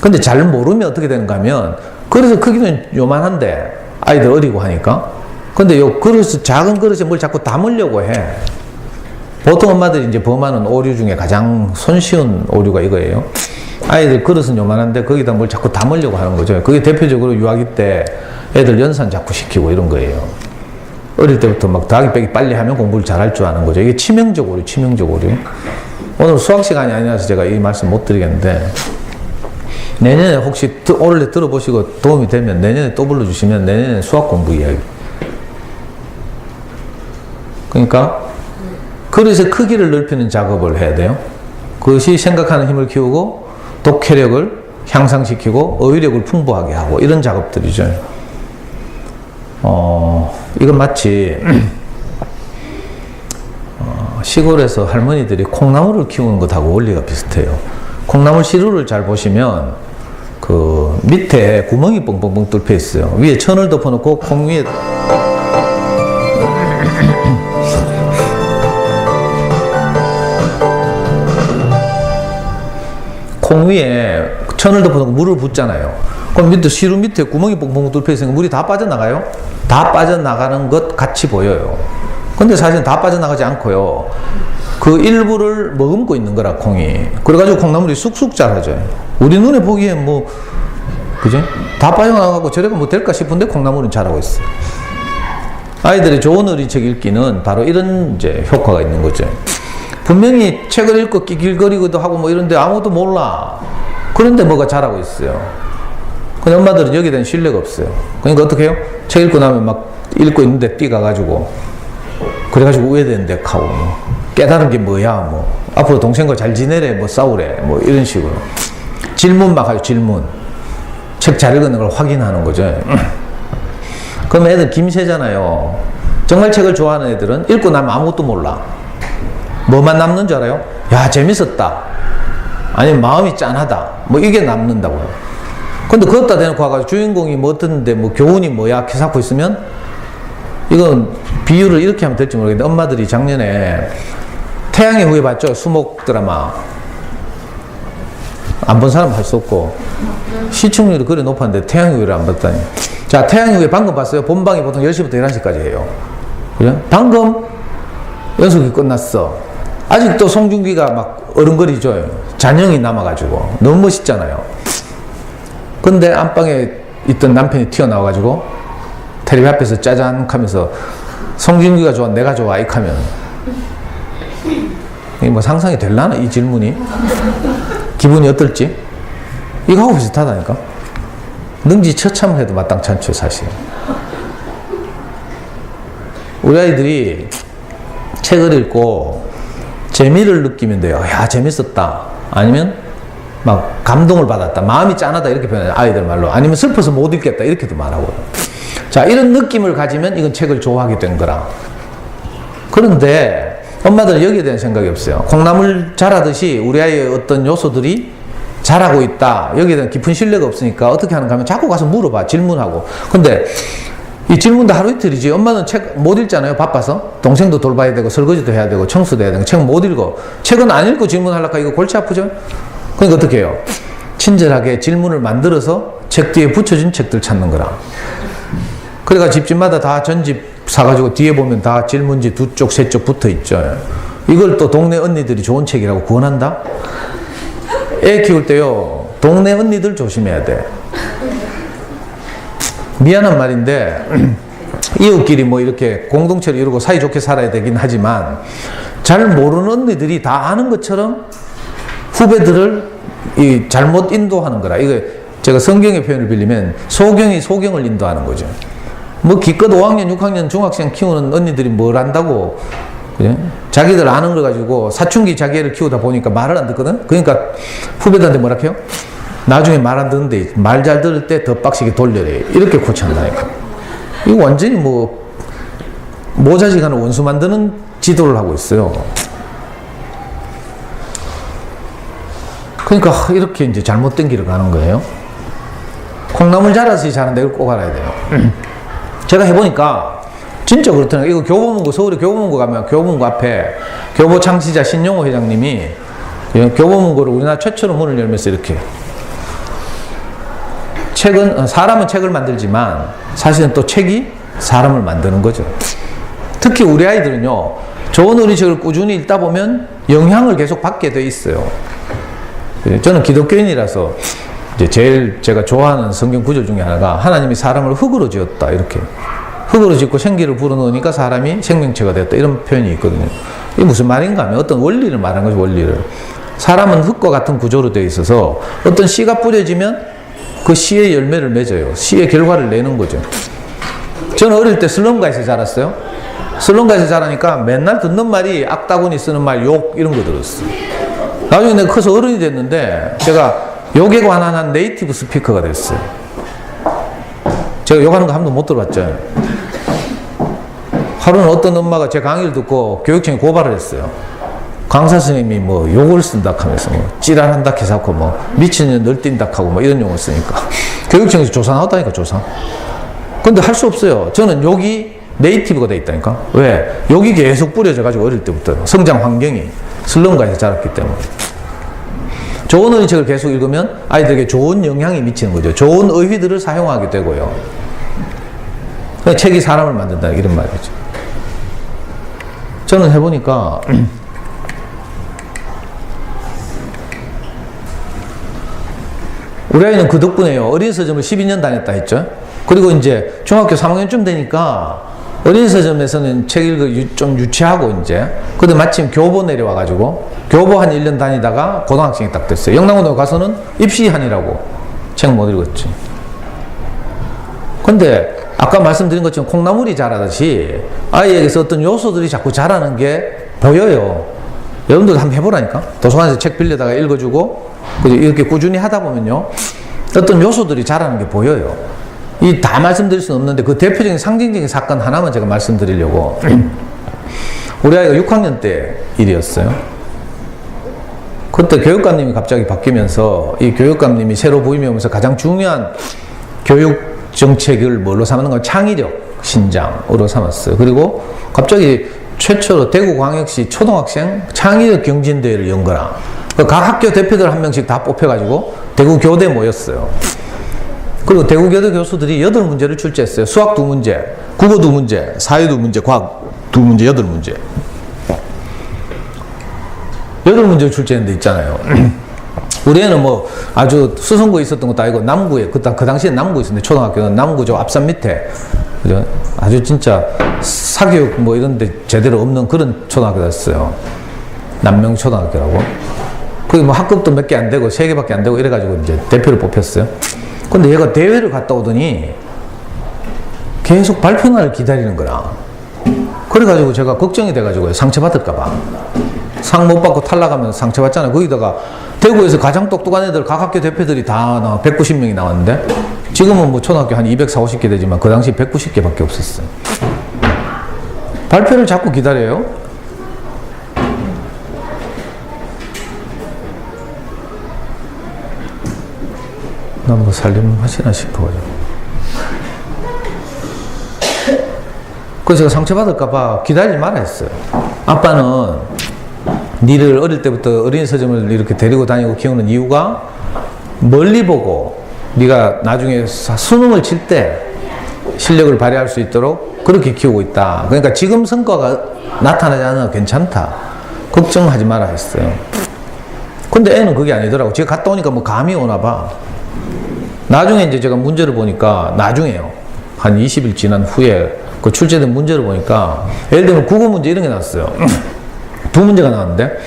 근데 잘 모르면 어떻게 되는가 하면 그릇의 크기는 요만한데 아이들 어리고 하니까 근데 요 그릇, 작은 그릇에 뭘 자꾸 담으려고 해. 보통 엄마들이 이제 범하는 오류 중에 가장 손쉬운 오류가 이거예요. 아이들 그릇은 요만한데 거기다 뭘 자꾸 담으려고 하는 거죠. 그게 대표적으로 유아기 때 애들 연산 자꾸 시키고 이런 거예요. 어릴 때부터 막 더하기 빼기 빨리 하면 공부를 잘할 줄 아는 거죠. 이게 치명적 오류, 치명적 오류. 오늘 수학 시간이 아니라서 제가 이 말씀 못 드리겠는데 내년에 혹시 오늘 들어보시고 도움이 되면 내년에 또 불러주시면 내년에 수학 공부 이야기. 그러니까 그래서 크기를 넓히는 작업을 해야 돼요. 그것이 생각하는 힘을 키우고 독해력을 향상시키고 어휘력을 풍부하게 하고 이런 작업들이죠. 이건 마치 시골에서 할머니들이 콩나물을 키우는 것하고 원리가 비슷해요. 콩나물 시루를 잘 보시면 그 밑에 구멍이 뻥뻥뻥 뚫려 있어요. 위에 천을 덮어놓고 콩 위에 콩 위에 천을 덮어놓고 물을 붓잖아요. 그럼 밑에 시루 밑에 구멍이 뻥뻥 뚫려 있으니까 물이 다 빠져나가요? 다 빠져나가는 것 같이 보여요. 근데 사실은 다 빠져나가지 않고요. 그 일부를 머금고 있는 거라, 콩이. 그래가지고 콩나물이 쑥쑥 자라죠. 우리 눈에 보기엔 뭐, 그지? 다 빠져나가고 저래가 뭐 될까 싶은데 콩나물은 자라고 있어요. 아이들이 좋은 어린이책 읽기는 바로 이런 이제 효과가 있는 거죠. 분명히 책을 읽고 끼낄거리기도 하고 뭐 이런데 아무도 몰라. 그런데 뭐가 자라고 있어요. 근데 엄마들은 여기에 대한 신뢰가 없어요. 그러니까 어떻게 해요? 책 읽고 나면 막 읽고 있는데 뛰가가지고 그래가지고 우회되는데 하고 뭐 깨달은 게 뭐야 뭐 앞으로 동생과 잘 지내래 뭐 싸우래 뭐 이런 식으로 질문 막 하죠. 질문. 책 잘 읽는 걸 확인하는 거죠. 그럼 애들 김새잖아요. 정말 책을 좋아하는 애들은 읽고 나면 아무것도 몰라. 뭐만 남는 줄 알아요? 야 재밌었다. 아니면 마음이 짠하다. 뭐 이게 남는다고요. 근데 그것다 대놓고 와가지고 주인공이 뭐 어떤데 뭐 교훈이 뭐야 이렇게 쌓고 있으면 이건 비유를 이렇게 하면 될지 모르겠는데 엄마들이 작년에 태양의 후예 봤죠? 수목 드라마. 안 본 사람 할 수 없고 시청률이 그래 높았는데 태양의 후예를 안 봤다니. 자, 태양의 후예 방금 봤어요? 본방이 보통 10시부터 11시까지 해요. 그죠? 방금 연속이 끝났어. 아직도 송중기가 막 어른거리죠. 잔영이 남아가지고 너무 멋있잖아요. 근데 안방에 있던 남편이 튀어나와가지고 텔레비 앞에서 짜잔 하면서 송중기가 좋아 내가 좋아 이렇게 하면 이게 뭐 상상이 될라나 이 질문이 기분이 어떨지 이거하고 비슷하다니까. 능지처참을 해도 마땅찮죠 사실. 우리 아이들이 책을 읽고 재미를 느끼면 돼요. 야 재밌었다. 아니면 막 감동을 받았다. 마음이 짠하다 이렇게 표현해요. 아이들 말로. 아니면 슬퍼서 못 읽겠다 이렇게도 말하고요. 자 이런 느낌을 가지면 이건 책을 좋아하게 된 거라. 그런데 엄마들은 여기에 대한 생각이 없어요. 콩나물 자라듯이 우리 아이의 어떤 요소들이 자라고 있다. 여기에 대한 깊은 신뢰가 없으니까 어떻게 하는가 하면 자꾸 가서 물어봐. 질문하고. 근데 이 질문도 하루 이틀이지. 엄마는 책 못 읽잖아요. 바빠서. 동생도 돌봐야 되고 설거지도 해야 되고 청소도 해야 되고 책 못 읽어. 책은 안 읽고 질문하려니까 이거 골치 아프죠? 그러니까 어떻게 해요? 친절하게 질문을 만들어서 책 뒤에 붙여진 책들 찾는 거라. 그래가 집집마다 다 전집 사가지고 뒤에 보면 다 질문지 2쪽, 3쪽 붙어 있죠. 이걸 또 동네 언니들이 좋은 책이라고 구원한다? 애 키울 때요, 동네 언니들 조심해야 돼. 미안한 말인데, 이웃끼리 뭐 이렇게 공동체를 이루고 사이좋게 살아야 되긴 하지만, 잘 모르는 언니들이 다 아는 것처럼 후배들을 잘못 인도하는 거라. 이거 제가 성경의 표현을 빌리면 소경이 소경을 인도하는 거죠. 뭐 기껏 5학년, 6학년 중학생 키우는 언니들이 뭘 안다고. 그래? 자기들 아는 걸 가지고 사춘기 자기 애를 키우다 보니까 말을 안 듣거든. 그러니까 후배들한테 뭐라 해요? 나중에 말 안 듣는데 말 잘 들을 때 더 빡시게 돌려래. 이렇게 고친다니까. 이거 완전히 뭐 모자지간을 원수 만드는 지도를 하고 있어요. 그러니까 이렇게 이제 잘못된 길을 가는 거예요. 콩나물 자라서 자는데 이걸 꼭 알아야 돼요. 제가 해보니까 진짜 그렇더라고요. 이거 교보문고, 서울에 교보문고 가면 교보문고 앞에 교보 창시자 신용호 회장님이 교보문고를 우리나라 최초로 문을 열면서 이렇게 사람은 책을 만들지만 사실은 또 책이 사람을 만드는 거죠. 특히 우리 아이들은요, 좋은 어린이책을 꾸준히 읽다 보면 영향을 계속 받게 돼 있어요. 저는 기독교인이라서 이제 제일 제가 좋아하는 성경 구절 중에 하나가 하나님이 사람을 흙으로 지었다. 이렇게. 흙으로 짓고 생기를 불어넣으니까 사람이 생명체가 됐다. 이런 표현이 있거든요. 이게 무슨 말인가 하면 어떤 원리를 말하는 거죠. 원리를. 사람은 흙과 같은 구조로 되어 있어서 어떤 씨가 뿌려지면 그 씨의 열매를 맺어요. 씨의 결과를 내는 거죠. 저는 어릴 때 슬럼가에서 자랐어요. 슬럼가에서 자라니까 맨날 듣는 말이 악다구니 쓰는 말, 욕 이런 거 들었어. 나중에 내가 커서 어른이 됐는데 제가 욕에 관한 네이티브 스피커가 됐어요. 제가 욕하는 거 한 번도 못 들어봤죠. 하루는 어떤 엄마가 제 강의를 듣고 교육청에 고발을 했어요. 강사 선생님이 뭐 욕을 쓴다 하면서 뭐 찌랄한다 해서고 뭐 미친년 널뛴다 하고 뭐 이런 용어를 쓰니까 교육청에서 조사 나왔다니까, 조사. 근데 할 수 없어요. 저는 욕이 네이티브가 돼 있다니까. 왜? 욕이 계속 뿌려져 가지고 어릴 때부터 성장 환경이 슬럼가에서 자랐기 때문에. 좋은 어린이책을 계속 읽으면 아이들에게 좋은 영향이 미치는 거죠. 좋은 어휘들을 사용하게 되고요. 책이 사람을 만든다 이런 말이죠. 저는 해보니까 우리 아이는 그 덕분에요. 어린 서점을 12년 다녔다 했죠. 그리고 이제 중학교 3학년쯤 되니까 어린 서점에서는 책 읽기 좀 유치하고 이제 근데 마침 교보 내려와가지고 교보 한 1년 다니다가 고등학생이 딱 됐어요. 영남고등학교 가서는 입시하니라고 책 못 읽었지. 근데 아까 말씀드린 것처럼 콩나물이 자라듯이 아이에게서 어떤 요소들이 자꾸 자라는 게 보여요. 여러분들도 한번 해보라니까. 도서관에서 책 빌려다가 읽어주고 이렇게 꾸준히 하다 보면요 어떤 요소들이 자라는 게 보여요. 이 다 말씀드릴 수는 없는데 그 대표적인 상징적인 사건 하나만 제가 말씀드리려고. 우리 아이가 6학년 때 일이었어요. 그때 교육감님이 갑자기 바뀌면서 이 교육감님이 새로 부임하면서 가장 중요한 교육 정책을 뭘로 삼는 건 창의력 신장으로 삼았어요. 그리고 갑자기 최초로 대구광역시 초등학생 창의력 경진대회를 연 거라. 각 학교 대표들 한 명씩 다 뽑혀가지고 대구교대 모였어요. 그리고 대구교대 교수들이 8문제를 출제했어요. 수학 2문제, 국어 2문제, 사회 2문제, 과학 2문제, 8문제. 8문제를 출제했는데 있잖아요. 우리 애는 뭐 아주 수성구에 있었던 것도 아니고 남구에, 그 당시에 남구에 있었는데 초등학교는 남구 저 앞산 밑에 그죠? 아주 진짜 사교육 뭐 이런 데 제대로 없는 그런 초등학교였어요. 남명초등학교라고. 거기 뭐 학급도 몇 개 안 되고 3개밖에 안 되고 이래가지고 이제 대표를 뽑혔어요. 근데 얘가 대회를 갔다 오더니 계속 발표날을 기다리는 거라. 그래가지고 제가 걱정이 돼가지고 상처받을까봐. 상 못 받고 탈락하면 상처받잖아요. 거기다가 대구에서 가장 똑똑한 애들 각 학교 대표들이 다 나와 190명이 나왔는데 지금은 뭐 초등학교 한 240, 250개 되지만 그 당시 190개밖에 없었어요. 발표를 자꾸 기다려요. 난 뭐 살림하시나 싶어가지고. 그래서 제가 상처받을까봐 기다리지 말아 했어요. 아빠는 니를 어릴 때부터 어린이 서점을 이렇게 데리고 다니고 키우는 이유가 멀리 보고 네가 나중에 수능을 칠 때 실력을 발휘할 수 있도록 그렇게 키우고 있다. 그러니까 지금 성과가 나타나지 않아도 괜찮다. 걱정하지 마라 했어요. 근데 애는 그게 아니더라고. 제가 갔다 오니까 뭐 감이 오나 봐. 나중에 이제 제가 문제를 보니까 나중에요. 한 20일 지난 후에 그 출제된 문제를 보니까 예를 들면 국어 문제 이런 게 나왔어요. 2문제가 나왔는데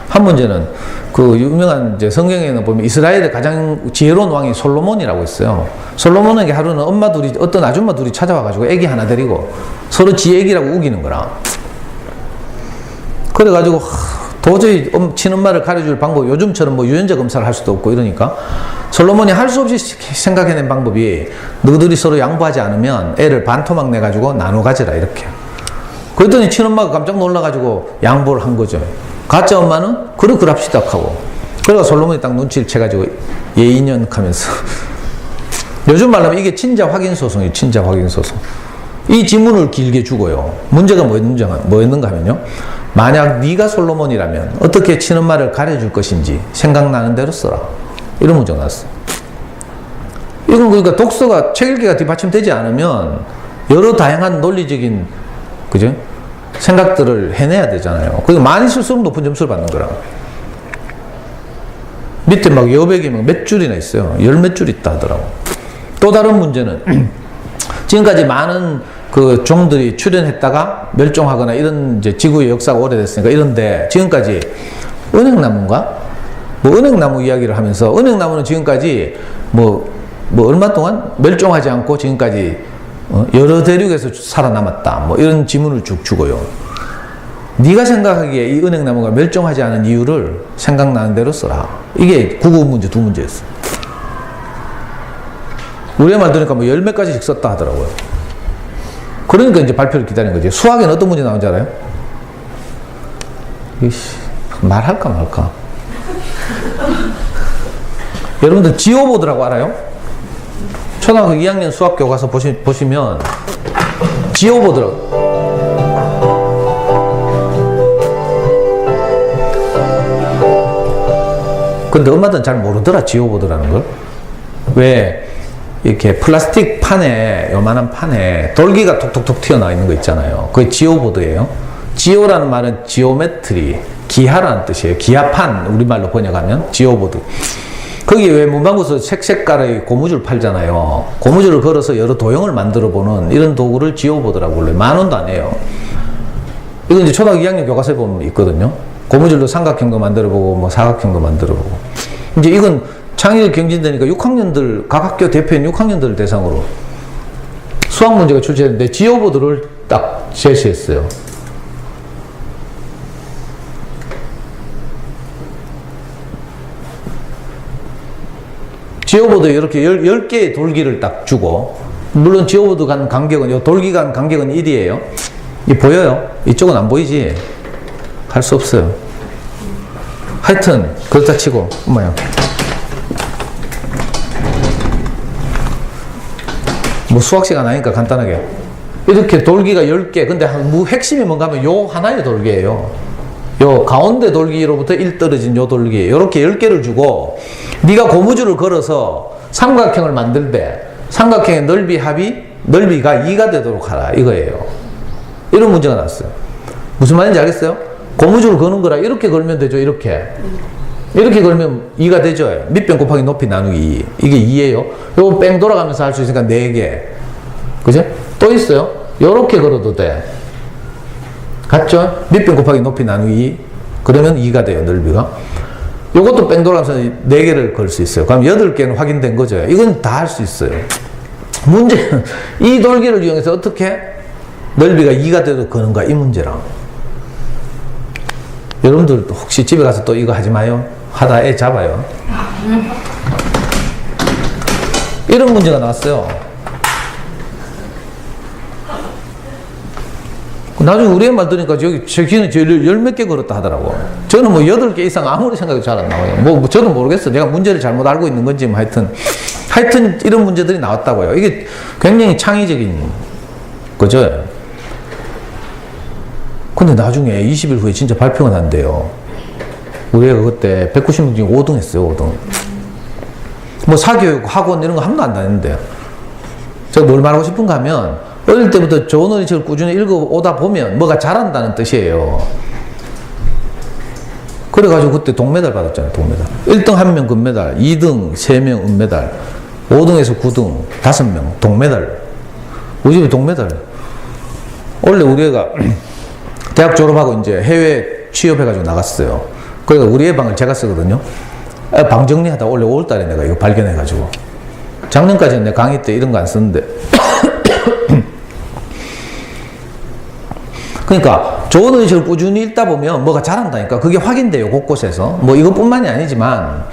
한 문제는 그 유명한 이제 성경에는 보면 이스라엘의 가장 지혜로운 왕이 솔로몬이라고 있어요. 솔로몬에게 하루는 엄마 둘이 어떤 아줌마 둘이 찾아와가지고 애기 하나 데리고 서로 지 애기라고 우기는 거라. 그래가지고 도저히 친엄마를 가려줄 방법 요즘처럼 뭐 유전자 검사를 할 수도 없고 이러니까 솔로몬이 할 수 없이 생각해낸 방법이 너희들이 서로 양보하지 않으면 애를 반토막 내가지고 나눠 가지라 이렇게. 그랬더니 친엄마가 깜짝 놀라가지고 양보를 한 거죠. 가짜 엄마는 그럽시다 하고. 그래서 솔로몬이 딱 눈치를 채가지고 예인연 하면서 요즘 말로 하면 이게 친자 확인 소송이에요. 친자 확인 소송. 이 지문을 길게 주고요. 문제가 뭐였는가 하면요. 만약 네가 솔로몬이라면 어떻게 친엄마를 가려줄 것인지 생각나는 대로 써라. 이런 문제가 나왔어요. 이건 그러니까 독서가 책 읽기가 뒷받침되지 않으면 여러 다양한 논리적인 그죠? 생각들을 해내야 되잖아요. 그리고 많이 쓸수록 높은 점수를 받는 거라. 밑에 막 여백이 막 몇 줄이나 있어요. 몇 줄 있다 하더라고. 또 다른 문제는 지금까지 많은 그 종들이 출현했다가 멸종하거나 이런 이제 지구의 역사가 오래됐으니까 이런데 지금까지 은행나무인가? 뭐 은행나무 이야기를 하면서 은행나무는 지금까지 뭐 얼마 동안 멸종하지 않고 지금까지 여러 대륙에서 살아남았다. 뭐 이런 지문을 쭉 주고요. 네가 생각하기에 이 은행나무가 멸종하지 않은 이유를 생각나는 대로 써라. 이게 국어 문제 두 문제였어. 우리의 말 들으니까 뭐 10몇 가지씩 썼다 하더라고요. 그러니까 이제 발표를 기다리는 거지. 수학에는 어떤 문제 나오는지 알아요? 이씨, 말할까 말까. 여러분들 지오보드라고 알아요? 초등학교 2학년 수학 교과서 보시면 지오보드라고. 근데 엄마들은 잘 모르더라, 지오보드라는 걸. 왜 이렇게 플라스틱 판에, 요만한 판에 돌기가 톡톡톡 튀어나와 있는 거 있잖아요. 그게 지오보드예요. 지오라는 말은 지오메트리, 기하라는 뜻이에요. 기하판, 우리말로 번역하면 지오보드. 거기 왜 문방구에서 색깔의 고무줄 팔잖아요. 고무줄을 걸어서 여러 도형을 만들어 보는 이런 도구를 지오보드라고 불러요. 10,000원도 안 해요. 이거 이제 초등학교 2학년 교과서에 보면 있거든요. 고무줄로 삼각형도 만들어 보고 뭐 사각형도 만들어 보고. 이제 이건 창의력 경진되니까 6학년들, 각 학교 대표인 6학년들을 대상으로 수학 문제가 출제됐는데 지오보드를 딱 제시했어요. 지오보드 이렇게 10개의 돌기를 딱 주고, 물론 지오보드 간 간격은, 요 돌기 간 간격은 1이에요. 이 보여요? 이쪽은 안 보이지? 할 수 없어요. 하여튼, 그렇다 치고, 뭐야. 뭐 수학 시간 아니니까 간단하게. 이렇게 돌기가 10개. 근데 핵심이 뭔가 하면 요 하나의 돌기예요. 요 가운데 돌기로부터 1 떨어진 요 돌기. 요렇게 10개를 주고, 네가 고무줄을 걸어서 삼각형을 만들되, 삼각형의 넓이 합이, 넓이가 2가 되도록 하라. 이거예요. 이런 문제가 나왔어요. 무슨 말인지 알겠어요? 고무줄을 거는 거라 이렇게 걸면 되죠. 이렇게 걸면 2가 되죠. 밑변 곱하기 높이 나누기 2. 이게 2예요. 요거 뺑 돌아가면서 할 수 있으니까 4개. 그죠? 또 있어요. 요렇게 걸어도 돼. 같죠? 밑변 곱하기 높이 나누기 2. 그러면 2가 돼요. 넓이가. 요것도 뺑 돌아가면서 4개를 걸 수 있어요. 그럼 8개는 확인된 거죠. 이건 다 할 수 있어요. 문제는 이 돌기를 이용해서 어떻게 넓이가 2가 돼도 거는가, 이 문제랑. 여러분들 혹시 집에 가서 또 이거 하지 마요. 하다 애 잡아요. 이런 문제가 나왔어요. 나중에 우리 애 말 들으니까 여기 저기는 10몇 개 걸었다 하더라고. 저는 뭐 8개 이상 아무리 생각해도 잘 안 나와요. 뭐 저도 모르겠어. 내가 문제를 잘못 알고 있는 건지 뭐 하여튼 이런 문제들이 나왔다고요. 이게 굉장히 창의적인 거죠. 근데 나중에 20일 후에 진짜 발표가 난대요. 우리 애가 그때 190명 중에 5등 했어요. 5등. 뭐 사교육, 학원 이런 거 한 번도 안 다녔는데요. 제가 뭘 말하고 싶은가 하면 어릴 때부터 좋은 어린이책을 꾸준히 읽어오다 보면 뭐가 잘한다는 뜻이에요. 그래가지고 그때 동메달 받았잖아요. 동메달. 1등 1명 금메달, 2등 3명 은메달, 5등에서 9등 5명 동메달. 우리 집에 동메달. 원래 우리 애가 대학 졸업하고 이제 해외 취업해가지고 나갔어요. 그러니까 우리 애 방을 제가 쓰거든요. 방 정리하다 원래 5월달에 내가 이거 발견해가지고. 작년까지는 내 강의 때 이런 거 안 썼는데. 그러니까 좋은 의식을 꾸준히 읽다 보면 뭐가 잘한다니까. 그게 확인돼요. 곳곳에서. 뭐 이것뿐만이 아니지만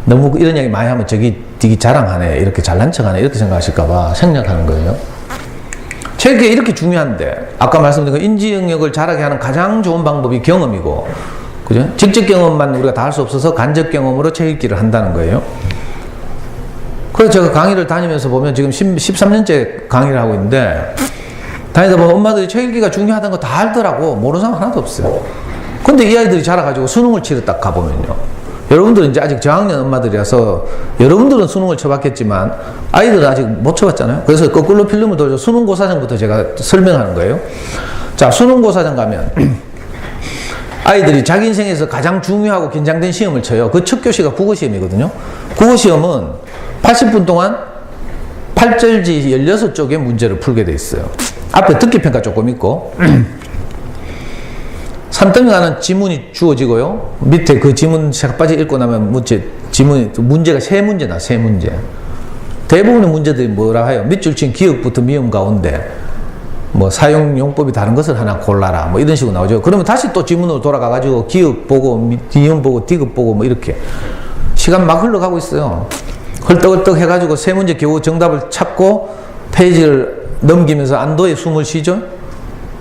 너무 이런 이야기 많이 하면 저기 되게 자랑하네. 이렇게 잘난 척하네. 이렇게 생각하실까봐 생략하는 거예요. 책이 이렇게 중요한데 아까 말씀드린 그 인지 영역을 자라게 하는 가장 좋은 방법이 경험이고, 그죠? 직접 경험만 우리가 다 할 수 없어서 간접 경험으로 책 읽기를 한다는 거예요. 그래서 제가 강의를 다니면서 보면 지금 13년째 강의를 하고 있는데 다니다 보면 엄마들이 책 읽기가 중요하다는 거 다 알더라고. 모르는 사람 하나도 없어요. 근데 이 아이들이 자라가지고 수능을 치러 딱 가보면요. 여러분들은 이제 아직 저학년 엄마들이라서 여러분들은 수능을 쳐봤겠지만 아이들은 아직 못 쳐봤잖아요. 그래서 거꾸로 필름을 돌려 수능고사전부터 제가 설명하는 거예요. 자, 수능고사전 가면 아이들이 자기 인생에서 가장 중요하고 긴장된 시험을 쳐요. 그 첫 교시가 국어시험이거든요. 국어시험은 80분 동안 8절지 16쪽의 문제를 풀게 돼 있어요. 앞에 듣기평가 조금 있고 3등이 가는 지문이 주어지고요. 밑에 그 지문 색까지 읽고 나면 문제가 3문제 나, 3문제. 대부분의 문제들이 뭐라 해요? 밑줄 친 기억부터 미음 가운데 뭐 사용용법이 다른 것을 하나 골라라 뭐 이런 식으로 나오죠. 그러면 다시 또 지문으로 돌아가 가지고 기억 보고 미음 보고 디귿 보고 뭐 이렇게 시간 막 흘러가고 있어요. 헐떡헐떡 해가지고 세 문제 겨우 정답을 찾고 페이지를 넘기면서 안도의 숨을 쉬죠.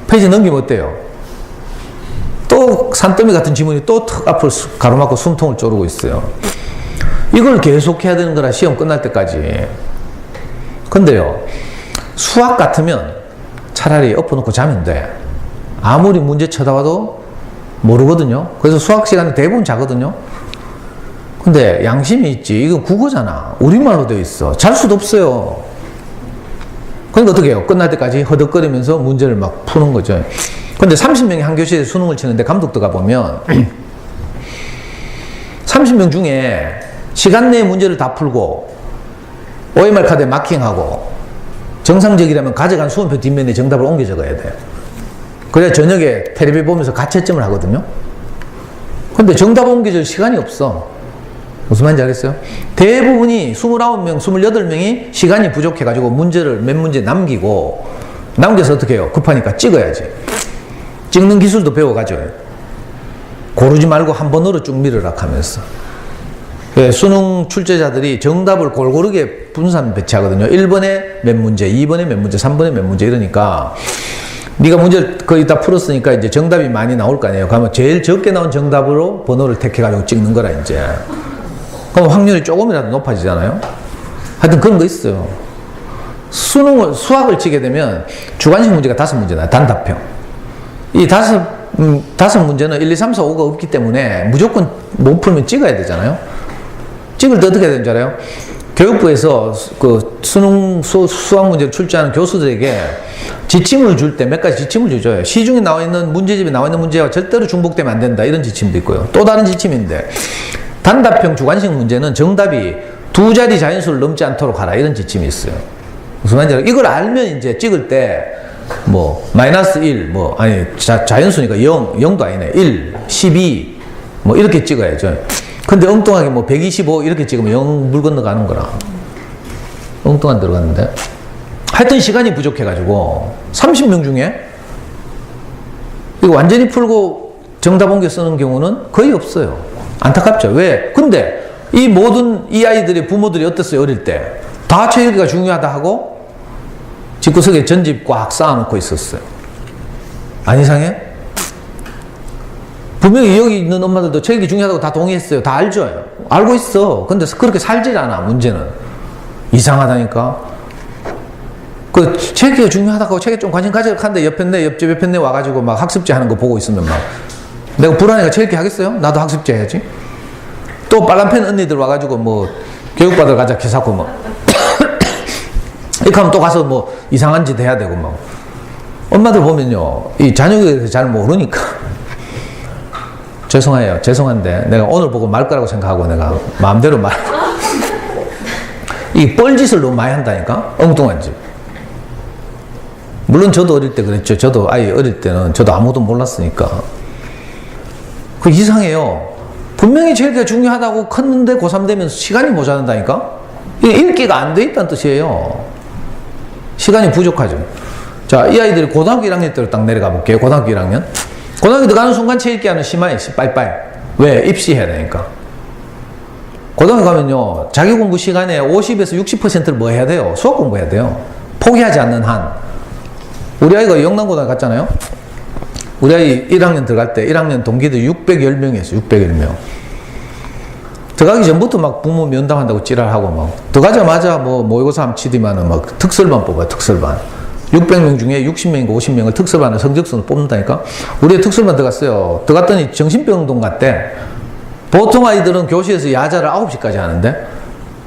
페이지 넘기면 어때요? 또 산더미 같은 지문이 또 턱 앞을 가로막고 숨통을 쪼르고 있어요. 이걸 계속 해야 되는 거라 시험 끝날 때까지. 근데요, 수학 같으면 차라리 엎어놓고 자면 돼. 아무리 문제 쳐다봐도 모르거든요. 그래서 수학 시간에 대부분 자거든요. 근데 양심이 있지. 이건 국어잖아. 우리말로 되어 있어. 잘 수도 없어요. 그러니까 어떻게 해요? 끝날 때까지 허덕거리면서 문제를 막 푸는 거죠. 근데 30명이 한 교실에 수능을 치는데 감독도 가보면 30명 중에 시간 내에 문제를 다 풀고 OMR 카드에 마킹하고 정상적이라면 가져간 수험표 뒷면에 정답을 옮겨 적어야 돼. 그래야 저녁에 텔레비 보면서 가채점을 하거든요. 근데 정답 옮겨줄 시간이 없어. 무슨 말인지 알겠어요? 대부분이 29명, 28명이 시간이 부족해가지고 문제를 몇 문제 남겨서 어떻게 해요? 급하니까 찍어야지. 찍는 기술도 배워가죠. 고르지 말고 한 번으로 쭉 밀으라 하면서. 수능 출제자들이 정답을 골고루게 분산 배치하거든요. 1번에 몇 문제, 2번에 몇 문제, 3번에 몇 문제 이러니까 네가 문제를 거의 다 풀었으니까 이제 정답이 많이 나올 거 아니에요. 그러면 제일 적게 나온 정답으로 번호를 택해가지고 찍는 거라 이제. 그럼 확률이 조금이라도 높아지잖아요. 하여튼 그런 거 있어요. 수학을 치게 되면 주관식 문제가 5문제나 단답형. 이 다섯 문제는 1, 2, 3, 4, 5가 없기 때문에 무조건 못 풀면 찍어야 되잖아요. 찍을 때 어떻게 해야 되는 줄 알아요? 교육부에서 그 수학 문제를 출제하는 교수들에게 지침을 줄 때 몇 가지 지침을 주죠. 시중에 나와 있는 문제집에 나와 있는 문제와 절대로 중복되면 안 된다. 이런 지침도 있고요. 또 다른 지침인데 단답형 주관식 문제는 정답이 2자리 자연수를 넘지 않도록 하라. 이런 지침이 있어요. 무슨 말인지 알아요? 이걸 알면 이제 찍을 때 뭐 마이너스 1, 뭐 아니 자연수니까 0도 아니네. 1, 12 뭐 이렇게 찍어야죠. 근데 엉뚱하게 뭐 125 이렇게 찍으면 0 물 건너가는 거라. 엉뚱한 들어갔는데. 하여튼 시간이 부족해가지고 30명 중에 이거 완전히 풀고 정답 옮겨 쓰는 경우는 거의 없어요. 안타깝죠. 왜? 근데 이 아이들의 부모들이 어땠어요? 어릴 때. 다 체육이가 중요하다 하고 집구석에 전집 꽉 쌓아놓고 있었어요. 안 이상해? 분명히 여기 있는 엄마들도 체육이 중요하다고 다 동의했어요. 다 알죠? 알고 있어. 근데 그렇게 살질 않아, 문제는. 이상하다니까. 그 체육이 중요하다고 체육에 좀 관심 가지고 하는데 옆집 옆에 내 와가지고 막 학습제 하는 거 보고 있으면 막 내가 불안해가 체육이 하겠어요? 나도 학습제 해야지. 또 빨간펜 언니들 와가지고 뭐 교육받으러 가자 기사고 뭐 이렇게 하면 또 가서 뭐 이상한 짓 해야 되고 뭐. 엄마들 보면요 이 자녀에 대해서 잘 모르니까 죄송한데 내가 오늘 보고 말 거라고 생각하고 내가 마음대로 이 뻘짓을 너무 많이 한다니까. 엉뚱한 짓. 물론 저도 어릴 때 그랬죠. 저도 아이 어릴 때는 저도 아무도 몰랐으니까. 그 이상해요. 분명히 체육이 중요하다고 컸는데 고3 되면 시간이 모자란다니까? 이게 읽기가 안 돼 있다는 뜻이에요. 시간이 부족하죠. 자, 이 아이들이 고등학교 1학년 때로 딱 내려가 볼게요. 고등학교 1학년. 고등학교 들어가는 순간 체육기 하는 심하게 빠이빠이. 왜? 입시해야 되니까. 고등학교 가면요, 자기 공부 시간에 50에서 60%를 뭐 해야 돼요? 수학 공부해야 돼요. 포기하지 않는 한. 우리 아이가 영남고등학교 갔잖아요? 우리 아이 1학년 들어갈 때 1학년 동기들 610명이었어요. 610명. 들어가기 전부터 막 부모 면담한다고 지랄하고 막 들어가자마자 뭐 모의고사 함 치디만은 막 특설반 뽑아요. 특설반. 600명 중에 60명인가 50명을 특설반을 성적순을 뽑는다니까. 우리 특설반 들어갔어요. 들어갔더니 정신병동 갔대. 보통 아이들은 교실에서 야자를 9시까지 하는데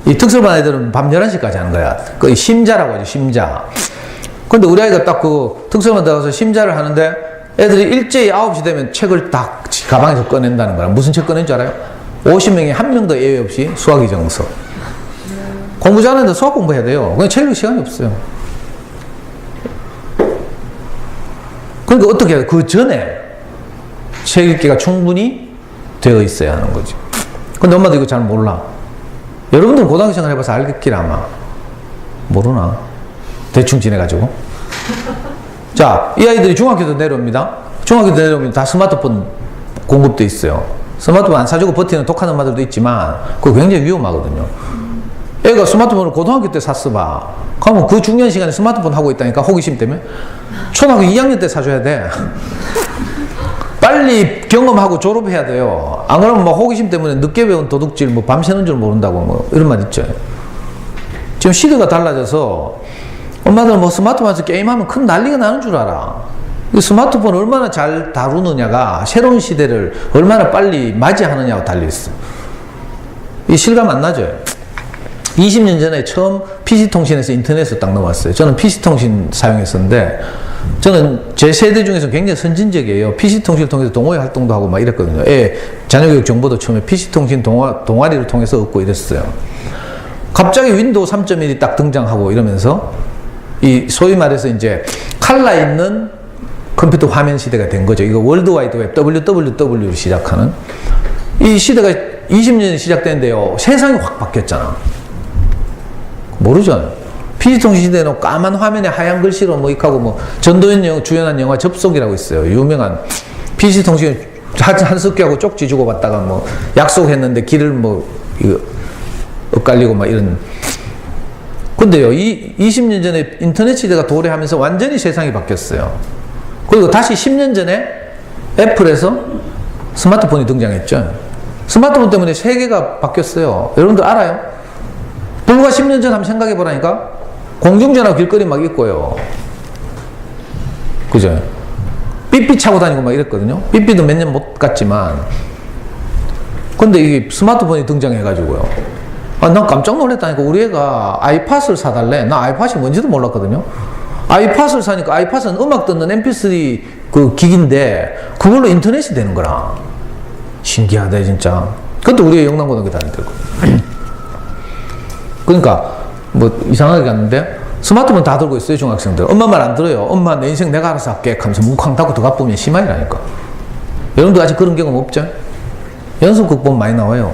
이 특설반 아이들은 밤 11시까지 하는 거야. 그 심자라고 하죠. 심자. 근데 우리 아이가 딱 그 특설반 들어가서 심자를 하는데 애들이 일제히 9시 되면 책을 딱 가방에서 꺼낸다는 거야. 무슨 책 꺼낸 줄 알아요? 50명에 한 명도 예외 없이 수학 이정서. 공부 잘하는데 수학 공부해야 돼요. 그냥 책 읽을 시간이 없어요. 그러니까 어떻게 해야 돼? 그 전에 책 읽기가 충분히 되어 있어야 하는 거지. 근데 엄마도 이거 잘 몰라. 여러분들은 고등학교 생활 해봐서 알겠길 아마. 모르나? 대충 지내가지고. 자, 이 아이들이 중학교도 내려옵니다. 중학교도 내려오면 다 스마트폰 공급돼 있어요. 스마트폰 안 사주고 버티는 독한 엄마들도 있지만 그거 굉장히 위험하거든요. 애가 스마트폰을 고등학교 때 샀어 봐. 그러면 그 중요한 시간에 스마트폰 하고 있다니까, 호기심 때문에. 초등학교 2학년 때 사줘야 돼. 빨리 경험하고 졸업해야 돼요. 안 그러면 뭐 호기심 때문에 늦게 배운 도둑질, 뭐 밤새는 줄 모른다고 뭐 이런 말 있죠. 지금 시대가 달라져서 엄마들 뭐 스마트폰에서 게임하면 큰 난리가 나는 줄 알아. 스마트폰을 얼마나 잘 다루느냐가 새로운 시대를 얼마나 빨리 맞이하느냐가 달려있어. 이 실감 안 나죠? 20년 전에 처음 PC통신에서 인터넷으로 딱 넘어왔어요. 저는 PC통신 사용했었는데, 저는 제 세대 중에서 굉장히 선진적이에요. PC통신을 통해서 동호회 활동도 하고 막 이랬거든요. 자녀교육 정보도 처음에 PC통신 동아리를 통해서 얻고 이랬어요. 갑자기 윈도우 3.1이 딱 등장하고 이러면서, 이 소위 말해서 이제 칼라 있는 컴퓨터 화면 시대가 된 거죠. 이거 월드와이드웹, WWW로 시작하는. 이 시대가 20년이 시작됐는데요. 세상이 확 바뀌었잖아. 모르죠? PC통신 시대는 까만 화면에 하얀 글씨로 뭐 이하고 뭐 전도연 주연한 영화 접속이라고 있어요. 유명한 PC통신 한석기하고 쪽지 주고받다가 뭐 약속했는데 길을 뭐 이거 엇갈리고 막 이런. 근데요, 이 20년 전에 인터넷 시대가 도래하면서 완전히 세상이 바뀌었어요. 그리고 다시 10년 전에 애플에서 스마트폰이 등장했죠. 스마트폰 때문에 세계가 바뀌었어요. 여러분들 알아요? 불과 10년 전 한번 생각해 보라니까. 공중전화 길거리 막 있고요. 그죠? 삐삐 차고 다니고 막 이랬거든요. 삐삐도 몇 년 못 갔지만. 근데 이게 스마트폰이 등장해가지고요. 난 깜짝 놀랐다니까. 우리 애가 아이팟을 사달래. 나 아이팟이 뭔지도 몰랐거든요. 아이팟을 사니까, 아이팟은 음악 듣는 mp3 그 기기인데 그걸로 인터넷이 되는 거라. 신기하다 진짜. 그것도 우리 애 영남고등학교 다니더라고. 그러니까 뭐 이상하게 갔는데 스마트폰 다 들고 있어요. 중학생들. 엄마 말 안 들어요. 엄마 내 인생 내가 알아서 할게 하면서 뭉쾅 닫고 들어가 보면 심하이라니까. 여러분도 아직 그런 경험 없죠? 연속극 보면 많이 나와요.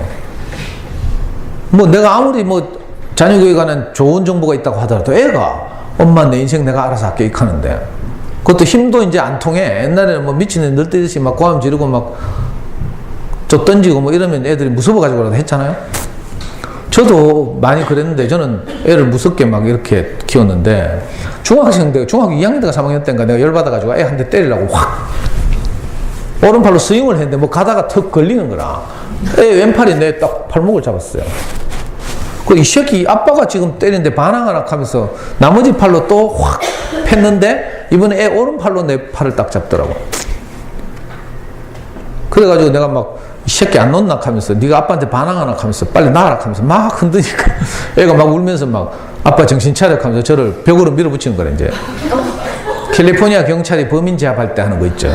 뭐 내가 아무리 뭐 자녀교육하는 좋은 정보가 있다고 하더라도 애가 엄마 내 인생 내가 알아서 할게 이렇게 하는데, 그것도 힘도 이제 안 통해. 옛날에는 뭐 미친애 늘뛰듯이 막 고함 지르고 막 저 던지고 뭐 이러면 애들이 무서워가지고라도 했잖아요. 저도 많이 그랬는데, 저는 애를 무섭게 막 이렇게 키웠는데, 중학교 2학년 때가 3학년 때인가 내가 열받아가지고 애 한 대 때리려고 확 오른팔로 스윙을 했는데 뭐 가다가 턱 걸리는 거라. 애 왼팔이 내 딱 팔목을 잡았어요. 이 새끼 아빠가 지금 때리는데 반항하나 하면서 나머지 팔로 또 확 팼는데 이번에 애 오른팔로 내 팔을 딱 잡더라고. 그래가지고 내가 막 이 새끼 안 놓나 하면서 네가 아빠한테 반항하나 하면서 빨리 나가라 하면서 막 흔드니까 애가 막 울면서 막 아빠 정신 차려 하면서 저를 벽으로 밀어붙이는 거래. 이제 캘리포니아 경찰이 범인 제압할 때 하는 거 있죠.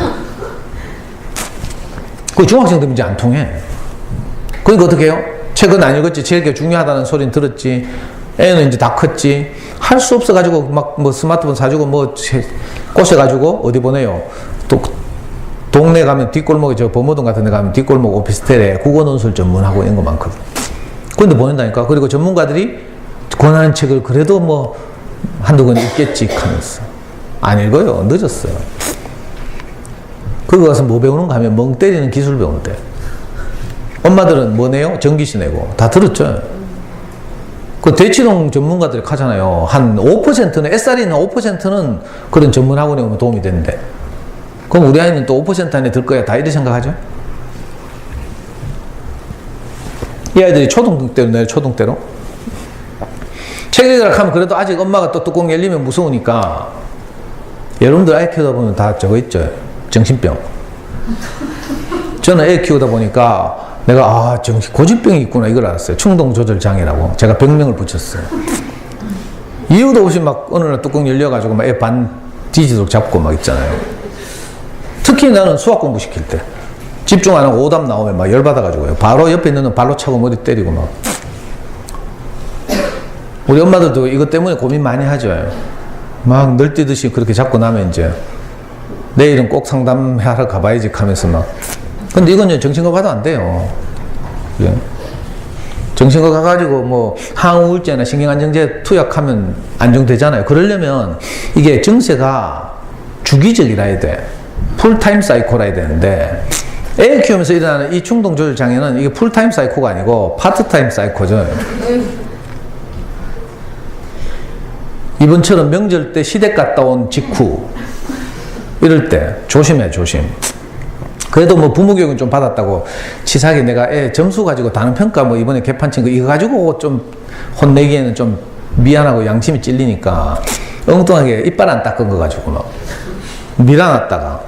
그 중학생들 이제 안 통해. 그러니까 어떻게 해요? 책은 안 읽었지. 제일 중요하다는 소리는 들었지. 애는 이제 다 컸지. 할 수 없어가지고 막 뭐 스마트폰 사주고 뭐 꼬셔가지고 어디 보내요? 또 동네 가면 뒷골목에 저 범어동 같은 데 가면 뒷골목 오피스텔에 국어논술 전문하고 이런 거 많거든. 그런데 보낸다니까. 그리고 전문가들이 권하는 책을 그래도 뭐 한두 권 읽겠지 하면서 안 읽어요. 늦었어요. 그거 가서 뭐 배우는가 하면 멍 때리는 기술 배운대. 엄마들은 뭐 내요? 전기세 내고. 다 들었죠? 그 대치동 전문가들이 하잖아요. 한 5%는, SR이 있는 5%는 그런 전문 학원에 오면 도움이 되는데. 그럼 우리 아이는 또 5% 안에 들 거야. 다 이렇게 생각하죠? 이 아이들이 초등 때로 내요, 초등 때로. 책 읽으라 하면 그래도 아직 엄마가 또 뚜껑 열리면 무서우니까. 여러분들 아이 키우다 보면 다 저거 있죠? 정신병. 저는 애 키우다 보니까 내가 고집병이 있구나 이걸 알았어요. 충동조절장애라고. 제가 병명을 붙였어요. 이유도 없이 막 어느 날 뚜껑 열려가지고 막 애 반 뒤지도록 잡고 막 있잖아요. 특히 나는 수학 공부 시킬 때 집중 안 하고 오답 나오면 막 열받아가지고요. 바로 옆에 있는 놈 발로 차고 머리 때리고 막. 우리 엄마들도 이것 때문에 고민 많이 하죠. 막 널뛰듯이 그렇게 잡고 나면 이제 내일은 꼭 상담하러 가봐야지 하면서 막. 근데 이건 정신과 봐도 안 돼요. 예. 정신과 가가지고 뭐 항우울제나 신경안정제 투약하면 안정되잖아요. 그러려면 이게 증세가 주기적이라 해야 돼. 풀타임 사이코라 해야 되는데, 애 키우면서 일어나는 이 충동 조절 장애는 이게 풀타임 사이코가 아니고 파트타임 사이코죠. 이번처럼 명절 때 시댁 갔다 온 직후 이럴 때 조심해, 조심. 그래도 뭐 부모 교육은 좀 받았다고 치사하게 내가 애 점수 가지고 단원 평가 뭐 이번에 개판 친 거 이거 가지고 좀 혼내기에는 좀 미안하고 양심이 찔리니까 엉뚱하게 이빨 안 닦은 거 가지고 막 밀어놨다가,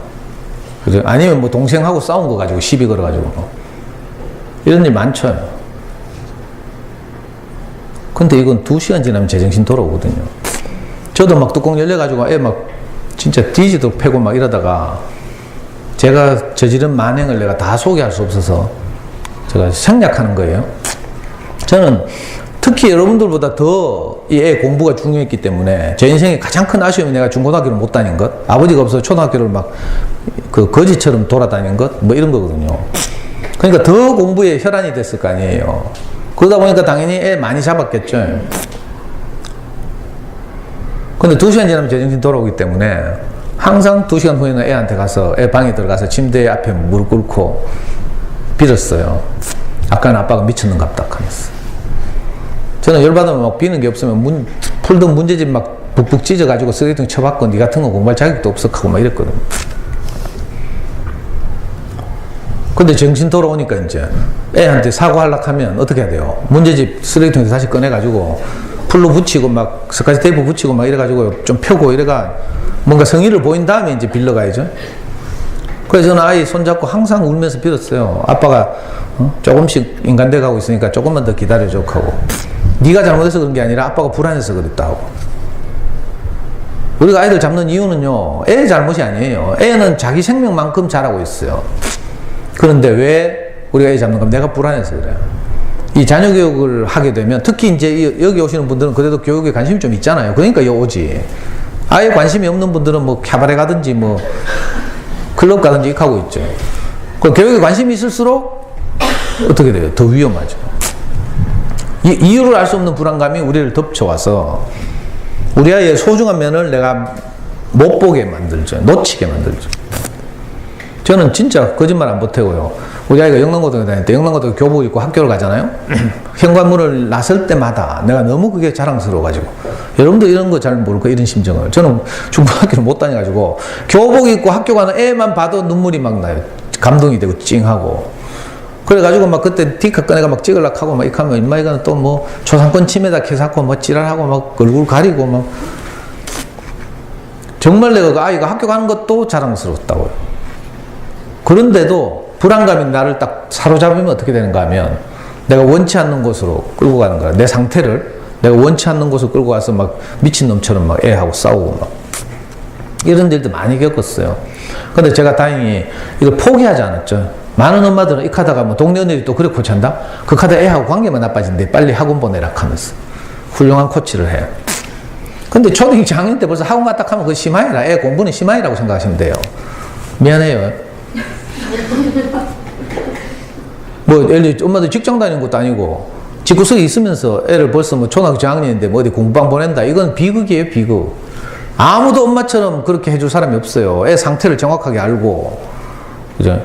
그죠? 아니면 뭐 동생하고 싸운 거 가지고 시비 걸어가지고 뭐 이런 일 많죠. 근데 이건 2시간 지나면 제정신 돌아오거든요. 저도 막 뚜껑 열려가지고 애 막 진짜 뒤지도 패고 막 이러다가 제가 저지른 만행을 내가 다 소개할 수 없어서 제가 생략하는 거예요. 저는 특히 여러분들보다 더 이 애 공부가 중요했기 때문에 제 인생의 가장 큰 아쉬움이 내가 중고등학교를 못 다닌 것, 아버지가 없어서 초등학교를 막 그 거지처럼 돌아다닌 것, 뭐 이런 거거든요. 그러니까 더 공부에 혈안이 됐을 거 아니에요. 그러다 보니까 당연히 애 많이 잡았겠죠. 근데 2시간 지나면 제정신 돌아오기 때문에 항상 2시간 후에는 애한테 가서 애 방에 들어가서 침대 앞에 무릎 꿇고 빌었어요. 아까는 아빠가 미쳤는갑다 하면서. 저는 열받으면 막 비는 게 없으면 풀던 문제집 막 북북 찢어가지고 쓰레기통 쳐박고 니 같은 거 공부할 자격도 없었고 막 이랬거든. 근데 정신 돌아오니까 이제 애한테 사과하려고 하면 어떻게 해야 돼요? 문제집 쓰레기통에서 다시 꺼내가지고 풀로 붙이고 막 스카치 테이프 붙이고 막 이래가지고 좀 펴고 이래가 뭔가 성의를 보인 다음에 이제 빌려가야죠. 그래서 저는 아이 손잡고 항상 울면서 빌었어요. 아빠가 조금씩 인간돼 가고 있으니까 조금만 더 기다려줘 하고. 네가 잘못해서 그런 게 아니라 아빠가 불안해서 그랬다 하고. 우리가 아이들 잡는 이유는요, 애 잘못이 아니에요. 애는 자기 생명만큼 잘하고 있어요. 그런데 왜 우리가 애 잡는 건 내가 불안해서 그래요. 이 자녀 교육을 하게 되면 특히 이제 여기 오시는 분들은 그래도 교육에 관심이 좀 있잖아요. 그러니까 여기 오지. 아예 관심이 없는 분들은 뭐 캬바레 가든지 뭐 클럽 가든지 이렇게 하고 있죠. 그 교육에 관심이 있을수록 어떻게 돼요? 더 위험하죠. 이유를 알 수 없는 불안감이 우리를 덮쳐와서 우리 아이의 소중한 면을 내가 못 보게 만들죠. 놓치게 만들죠. 저는 진짜 거짓말 안 보태고요. 우리 아이가 영남고등학교 다닐 때 영남고등학교 교복 입고 학교를 가잖아요. 현관문을 나설 때마다 내가 너무 그게 자랑스러워가지고, 여러분도 이런 거 잘 모르고 이런 심정을. 저는 중고등학교를 못 다녀가지고 교복 입고 학교 가는 애만 봐도 눈물이 막 나요. 감동이 되고 찡하고. 그래가지고 막 그때 디카 꺼내가 막 찍으려고 하고 막 이렇게 하면 인마 이거는 또 뭐 초상권 침해다 캐사고 뭐 지랄하고 막 얼굴 가리고 막. 정말 내가 그 아이가 학교 가는 것도 자랑스러웠다고요. 그런데도 불안감이 나를 딱 사로잡으면 어떻게 되는가 하면 내가 원치 않는 곳으로 끌고 가는 거야. 내 상태를 내가 원치 않는 곳으로 끌고 가서 막 미친놈처럼 막 애하고 싸우고 막 이런 일도 많이 겪었어요. 근데 제가 다행히 이걸 포기하지 않았죠. 많은 엄마들은 이 카드 가면 동네 언니들이 또 그래 코치한다? 그 카드 애하고 관계만 나빠진대. 빨리 학원 보내라 하면서 훌륭한 코치를 해요. 근데 초등학교 학년 때 벌써 학원 갔다 하면 그거 심하이라. 애 공부는 심하이라고 생각하시면 돼요. 미안해요. 뭐 예를 들어 엄마도 직장 다니는 것도 아니고 집구석에 있으면서 애를 벌써 뭐 초등학교 저학년인데 뭐 어디 공부방 보낸다. 이건 비극이에요, 비극. 아무도 엄마처럼 그렇게 해줄 사람이 없어요. 애 상태를 정확하게 알고. 그죠?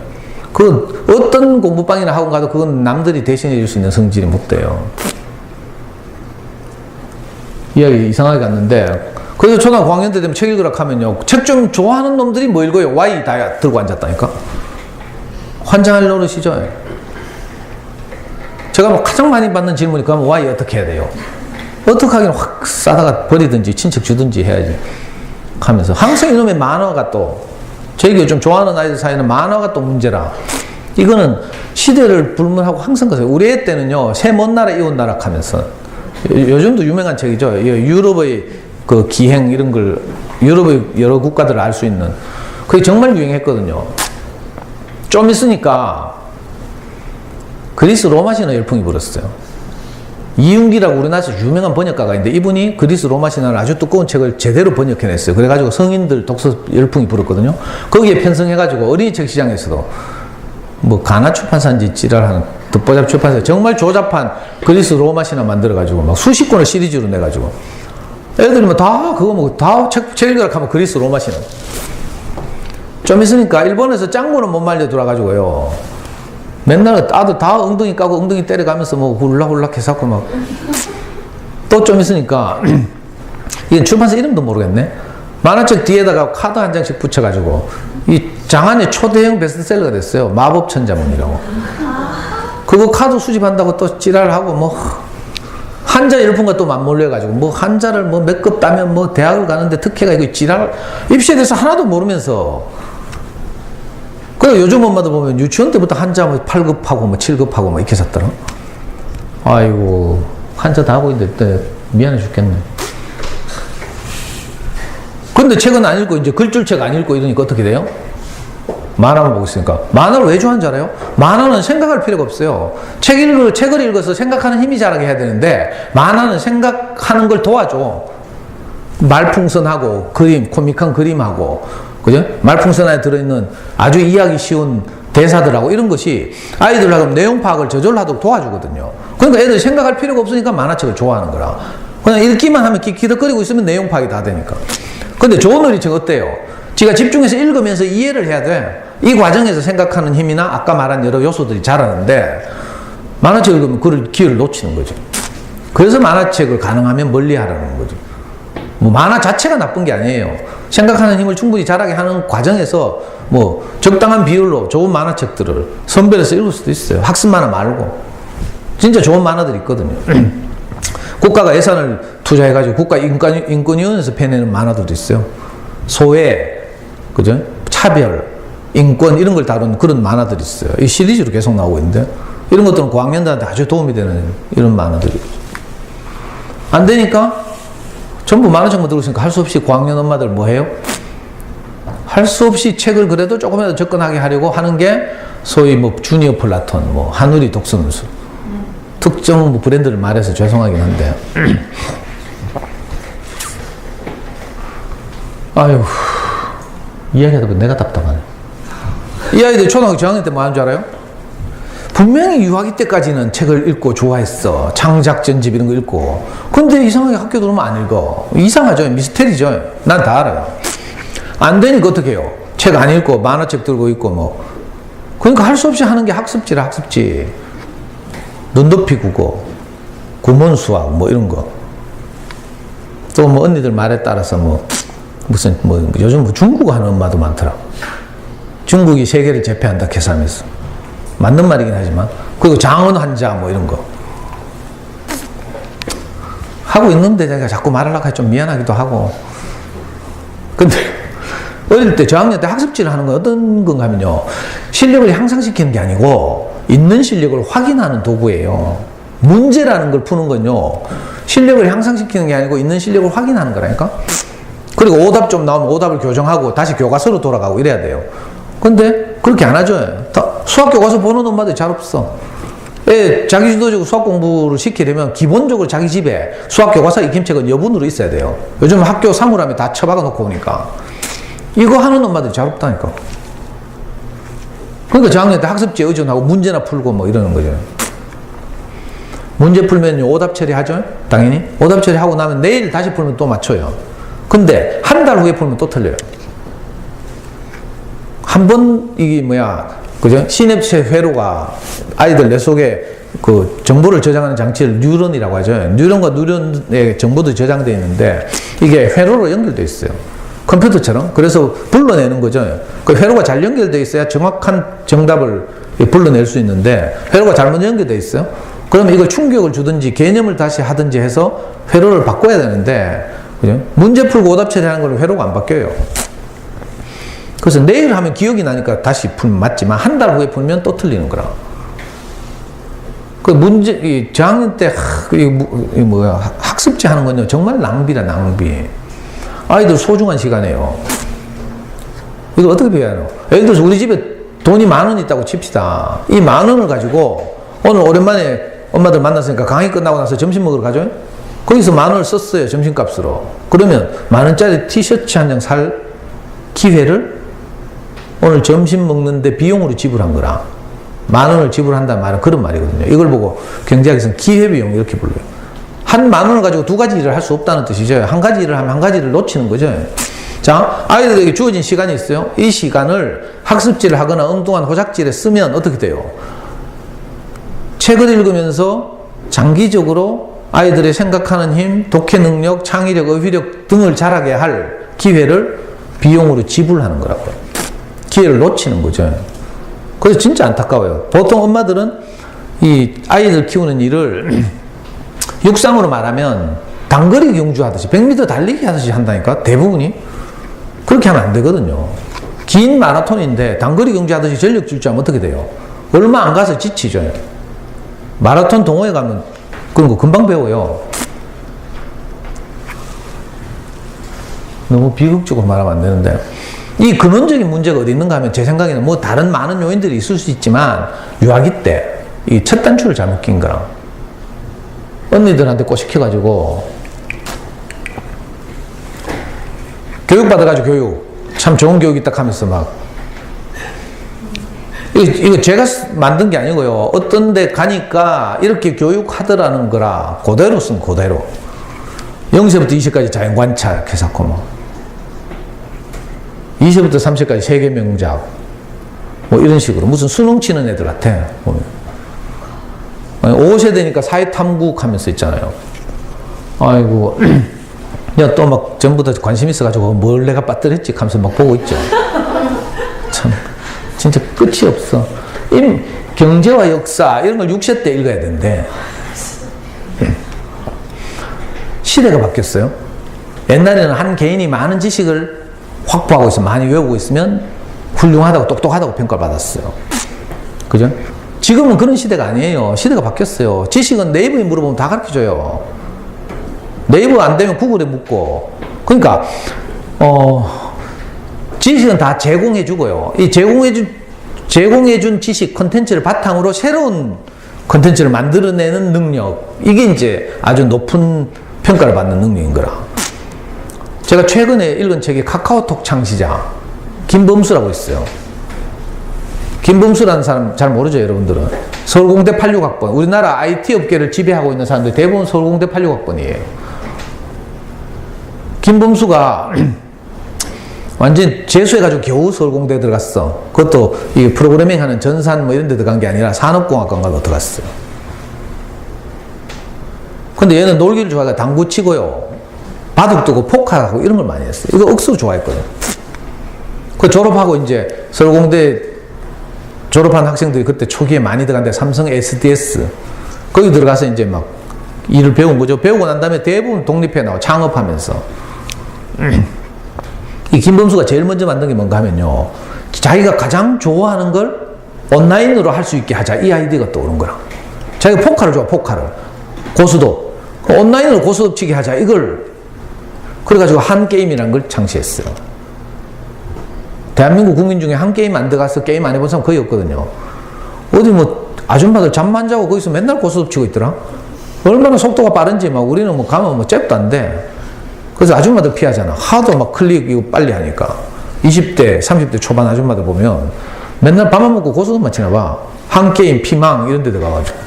그 어떤 공부방이나 학원 가도 그건 남들이 대신해 줄 수 있는 성질이 못 돼요. 이야기 이상하게 갔는데, 그래서 초등학교 5학년 때 되면 책 읽으라 하면요, 책 좀 좋아하는 놈들이 뭐 읽어요? Y 다 들고 앉았다니까. 환장할 노릇이죠. 제가 뭐 가장 많이 받는 질문이 그러면 Y 어떻게 해야 돼요? 어떻게 하긴 확 싸다가 버리든지 친척 주든지 해야지 하면서, 항상 이놈의 만화가 또 저희가 좀 좋아하는 아이들 사이에는 만화가 또 문제라. 이거는 시대를 불문하고 항상 그래요. 우리 애 때는요, 새 먼 나라 이웃 나라 하면서, 요즘도 유명한 책이죠. 유럽의 그 기행 이런 걸, 유럽의 여러 국가들을 알 수 있는, 그게 정말 유행했거든요. 좀 있으니까 그리스 로마 신화 열풍이 불었어요. 이윤기라고 우리나라에서 유명한 번역가가 있는데, 이분이 그리스 로마 신화를 아주 두꺼운 책을 제대로 번역해냈어요. 그래가지고 성인들 독서 열풍이 불었거든요. 거기에 편성해가지고 어린이 책 시장에서도 뭐 가나 출판사인지 지랄하는 듣보잡 출판사 정말 조잡한 그리스 로마 신화 만들어가지고 막 수십 권을 시리즈로 내가지고 애들이 뭐 다 그거 뭐 다 책 읽으라 하면 그리스 로마 신화. 좀 있으니까 일본에서 짱구는 못 말려 돌아가지고요. 맨날 아들 다 엉덩이 까고 엉덩이 때려가면서 뭐 훌락훌락 해서 막 또 좀 있으니까 이건 출판사 이름도 모르겠네. 만화책 뒤에다가 카드 한 장씩 붙여가지고 이 장안의 초대형 베스트셀러가 됐어요. 마법천자문이라고. 그거 카드 수집한다고 또 지랄하고 뭐 한자 열풍과 또 맞물려가지고 뭐 한자를 뭐 몇 급 따면 뭐 대학을 가는데 특혜가 이거 지랄 입시에 대해서 하나도 모르면서 그래 요즘 엄마들 보면 유치원 때부터 한자 뭐 8급하고 뭐 7급하고 뭐 이렇게 샀더라. 아이고 한자 다 하고 있는데 미안해 죽겠네. 근데 책은 안 읽고 이제 글줄책 안 읽고 이러니까 어떻게 돼요? 만화만 보고 있으니까. 만화를 왜 좋아하는 줄 알아요? 만화는 생각할 필요가 없어요. 책을 읽어서 생각하는 힘이 자라게 해야 되는데 만화는 생각하는 걸 도와줘. 말풍선하고 그림, 코믹한 그림하고 그죠? 말풍선 안에 들어있는 아주 이해하기 쉬운 대사들하고 이런 것이 아이들하고 내용 파악을 저절로 하도록 도와주거든요. 그러니까 애들이 생각할 필요가 없으니까 만화책을 좋아하는 거라. 그냥 읽기만 하면 기득거리고 있으면 내용 파악이 다 되니까. 근데 좋은 어린이책 어때요? 지가 집중해서 읽으면서 이해를 해야 돼. 이 과정에서 생각하는 힘이나 아까 말한 여러 요소들이 자라는데 만화책 읽으면 그걸 기회를 놓치는 거죠. 그래서 만화책을 가능하면 멀리 하라는 거죠. 뭐 만화 자체가 나쁜 게 아니에요. 생각하는 힘을 충분히 자라게 하는 과정에서 뭐 적당한 비율로 좋은 만화책들을 선별해서 읽을 수도 있어요. 학습 만화 말고. 진짜 좋은 만화들이 있거든요. 국가가 예산을 투자해가지고 국가인권위원회에서 펴내는 만화들도 있어요. 소외, 그죠? 차별, 인권 이런 걸 다룬 그런 만화들이 있어요. 이 시리즈로 계속 나오고 있는데 이런 것들은 고학년들한테 아주 도움이 되는 이런 만화들이 안 되니까 전부 만화책만 들고 있으니까 할 수 없이 고학년 엄마들 뭐 해요? 할 수 없이 책을 그래도 조금이라도 접근하게 하려고 하는 게 소위 뭐 주니어 플라톤, 뭐 한우리 독서문수 특정 뭐 브랜드를 말해서 죄송하긴 한데 아유 이야기하다 보니 내가 답답하네. 이 아이들 초등학교 저학년 때 뭐 하는 줄 알아요? 분명히 유아기 때까지는 책을 읽고 좋아했어. 창작 전집 이런 거 읽고. 근데 이상하게 학교 들어오면 안 읽어. 이상하죠. 미스테리죠. 난 다 알아요. 안 되니까 어떻게 해요? 책 안 읽고 만화책 들고 있고 뭐. 그러니까 할 수 없이 하는 게 학습지라 학습지. 눈높이 국어, 구문수학 뭐 이런 거. 또 뭐 언니들 말에 따라서 뭐 무슨 뭐 요즘 뭐 중국어 하는 엄마도 많더라. 중국이 세계를 제패한다 계산해서. 맞는 말이긴 하지만 그리고 장언 한자 뭐 이런 거 하고 있는데 내가 자꾸 말하려고 하니 좀 미안하기도 하고. 근데 어릴 때 저학년 때 학습지를 하는 건 어떤 건가 하면요, 실력을 향상시키는 게 아니고 있는 실력을 확인하는 도구예요. 문제라는 걸 푸는 건요 실력을 향상시키는 게 아니고 있는 실력을 확인하는 거라니까. 그리고 오답 좀 나오면 오답을 교정하고 다시 교과서로 돌아가고 이래야 돼요. 근데 그렇게 안 하죠. 수학 교과서 보는 엄마들 잘 없어. 자기주도적으로 수학 공부를 시키려면 기본적으로 자기 집에 수학 교과서 익힘책은 여분으로 있어야 돼요. 요즘 학교 사물함에 다 처박아 놓고 오니까 이거 하는 엄마들 잘 없다니까. 그러니까 저학년 때 학습지에 의존하고 문제나 풀고 뭐 이러는 거죠. 문제 풀면 오답 처리하죠. 당연히 오답 처리하고 나면 내일 다시 풀면 또 맞춰요. 근데 한 달 후에 풀면 또 틀려요. 한 번 이게 그죠? 시냅체 회로가 아이들 뇌 속에 그 정보를 저장하는 장치를 뉴런이라고 하죠. 뉴런과 뉴런의 정보도 저장되어 있는데 이게 회로로 연결되어 있어요. 컴퓨터처럼. 그래서 불러내는 거죠. 그 회로가 잘 연결되어 있어야 정확한 정답을 불러낼 수 있는데 회로가 잘못 연결되어 있어요. 그러면 이걸 충격을 주든지 개념을 다시 하든지 해서 회로를 바꿔야 되는데, 그죠? 문제 풀고 오답 처리하는 걸 회로가 안 바뀌어요. 그래서 내일 하면 기억이 나니까 다시 풀면 맞지만 한 달 후에 풀면 또 틀리는 거라. 그 문제, 저학년 때 학습지 하는 건요 정말 낭비라 낭비. 아이들 소중한 시간이에요. 이거 어떻게 배워야 하노? 예를 들어서 우리 집에 돈이 10,000원 있다고 칩시다. 이 10,000원을 가지고 오늘 오랜만에 엄마들 만났으니까 강의 끝나고 나서 점심 먹으러 가죠? 거기서 10,000원을 썼어요, 점심값으로. 그러면 10,000원짜리 티셔츠 한 장 살 기회를 오늘 점심 먹는데 비용으로 지불한 거라. 10,000원을 지불한다는 말은 그런 말이거든요. 이걸 보고 경제학에서는 기회비용 이렇게 불러요. 한 10,000원을 가지고 두 가지 일을 할 수 없다는 뜻이죠. 한 가지 일을 하면 한 가지를 놓치는 거죠. 자, 아이들에게 주어진 시간이 있어요. 이 시간을 학습지를 하거나 엉뚱한 호작질에 쓰면 어떻게 돼요? 책을 읽으면서 장기적으로 아이들의 생각하는 힘, 독해 능력, 창의력, 어휘력 등을 자라게 할 기회를 비용으로 지불하는 거라고요. 기회를 놓치는 거죠. 그래서 진짜 안타까워요. 보통 엄마들은 이 아이들 키우는 일을 육상으로 말하면 단거리 경주하듯이 100m 달리기 하듯이 한다니까. 대부분이 그렇게 하면 안 되거든요. 긴 마라톤인데 단거리 경주하듯이 전력 질주하면 어떻게 돼요? 얼마 안 가서 지치죠. 마라톤 동호회 가면 그런 거 금방 배워요. 너무 비극적으로 말하면 안 되는데, 이 근원적인 문제가 어디 있는가 하면 제 생각에는 뭐 다른 많은 요인들이 있을 수 있지만 유아기 때 이 첫 단추를 잘못 낀 거라. 언니들한테 꼬시켜가지고 교육받아가지고 교육 참 좋은 교육 있다 하면서 막 이거 제가 만든 게 아니고요. 어떤 데 가니까 이렇게 교육하더라는 거라 그대로 쓴 그대로 0세부터 20까지 자연관찰 이렇게 해서 뭐 20부터 30까지 세계 명작 뭐 이런 식으로 무슨 수능 치는 애들 같아. 5세 되니까 사회탐구 하면서 있잖아요. 아이고 야 또 막 전부 다 관심 있어가지고 뭘 내가 빠뜨렸지 하면서 막 보고 있죠. 참 진짜 끝이 없어. 경제와 역사 이런 걸 6세 때 읽어야 되는데 시대가 바뀌었어요. 옛날에는 한 개인이 많은 지식을 확보하고 있으면 많이 외우고 있으면 훌륭하다고 똑똑하다고 평가를 받았어요. 그죠? 지금은 그런 시대가 아니에요. 시대가 바뀌었어요. 지식은 네이버에 물어보면 다 가르쳐줘요. 네이버 안 되면 구글에 묻고. 그러니까 지식은 다 제공해 주고요. 이 제공해 준 지식 컨텐츠를 바탕으로 새로운 컨텐츠를 만들어내는 능력, 이게 이제 아주 높은 평가를 받는 능력인 거라. 제가 최근에 읽은 책이 카카오톡 창시자 김범수라고 있어요. 김범수라는 사람 잘 모르죠, 여러분들은. 서울공대 86학번. 우리나라 IT 업계를 지배하고 있는 사람들 대부분 서울공대 86학번이에요. 김범수가 완전 재수해가지고 겨우 서울공대 들어갔어. 그것도 이 프로그래밍 하는 전산 뭐 이런 데 들어간 게 아니라 산업공학과인가 들어갔어요. 근데 얘는 놀기를 좋아해서 당구 치고요. 바둑 두고 포카하고 이런 걸 많이 했어요. 이거 억수로 좋아했거든요. 그 졸업하고 이제 서울공대 졸업한 학생들이 그때 초기에 많이 들어간데 삼성 SDS 거기 들어가서 이제 막 일을 배운 거죠. 배우고 난 다음에 대부분 독립해 나와 창업하면서 이 김범수가 제일 먼저 만든 게 뭔가 하면요, 자기가 가장 좋아하는 걸 온라인으로 할 수 있게 하자, 이 아이디어가 떠오른 거라. 자기가 포카를 좋아, 포카를 고수도 온라인으로 고수도 치게 하자, 이걸 그래가지고 한 게임이라는 걸 창시했어요. 대한민국 국민 중에 한 게임 안 들어가서 게임 안 해본 사람 거의 없거든요. 어디 뭐 아줌마들 잠만 자고 거기서 맨날 고스톱 치고 있더라. 얼마나 속도가 빠른지 막 우리는 뭐 가면 뭐 잽도 안 돼. 그래서 아줌마들 피하잖아. 하도 막 클릭 이거 빨리 하니까. 20대, 30대 초반 아줌마들 보면 맨날 밥만 먹고 고스톱만 치나 봐. 한 게임, 피망 이런 데 들어가가지고.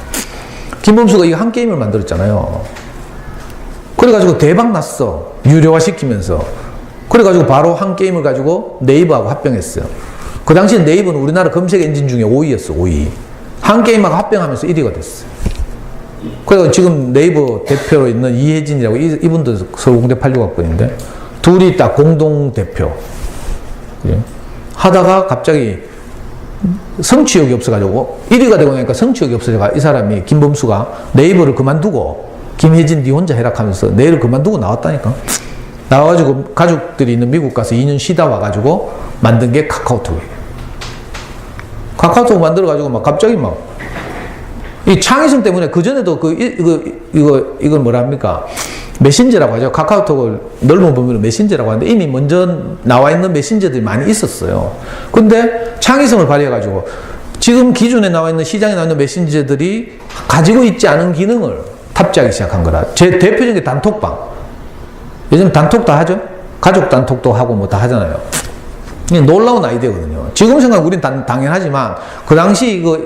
김범수가 이 한 게임을 만들었잖아요. 그래가지고 대박 났어. 유료화 시키면서. 그래가지고 바로 한 게임을 가지고 네이버하고 합병했어요. 그 당시에 네이버는 우리나라 검색 엔진 중에 5위였어, 5위. 한 게임하고 합병하면서 1위가 됐어요. 그래서 지금 네이버 대표로 있는 이혜진이라고, 이분도 서울공대 86학번인데, 둘이 딱 공동 대표. 그래? 하다가 갑자기 성취욕이 없어가지고, 1위가 되고 나니까 성취욕이 없어져가, 이 사람이, 김범수가 네이버를 그만두고, 김혜진 니 혼자 해라 하면서 네이버를 그만두고 나왔다니까. 나와가지고 가족들이 있는 미국 가서 2년 쉬다 와가지고 만든 게 카카오톡이에요. 카카오톡 만들어가지고 막 갑자기 막 이 창의성 때문에 그전에도 이걸 뭐라 합니까? 메신저라고 하죠. 카카오톡을 넓은 범위로 메신저라고 하는데 이미 먼저 나와 있는 메신저들이 많이 있었어요. 근데 창의성을 발휘해가지고 지금 기존에 나와 있는 시장에 나와 있는 메신저들이 가지고 있지 않은 기능을 탑재하기 시작한 거라. 제 대표적인 게 단톡방. 요즘 단톡 다 하죠? 가족 단톡도 하고 뭐 다 하잖아요. 이게 놀라운 아이디어거든요. 지금 생각하면 우린 당연하지만 그 당시 이거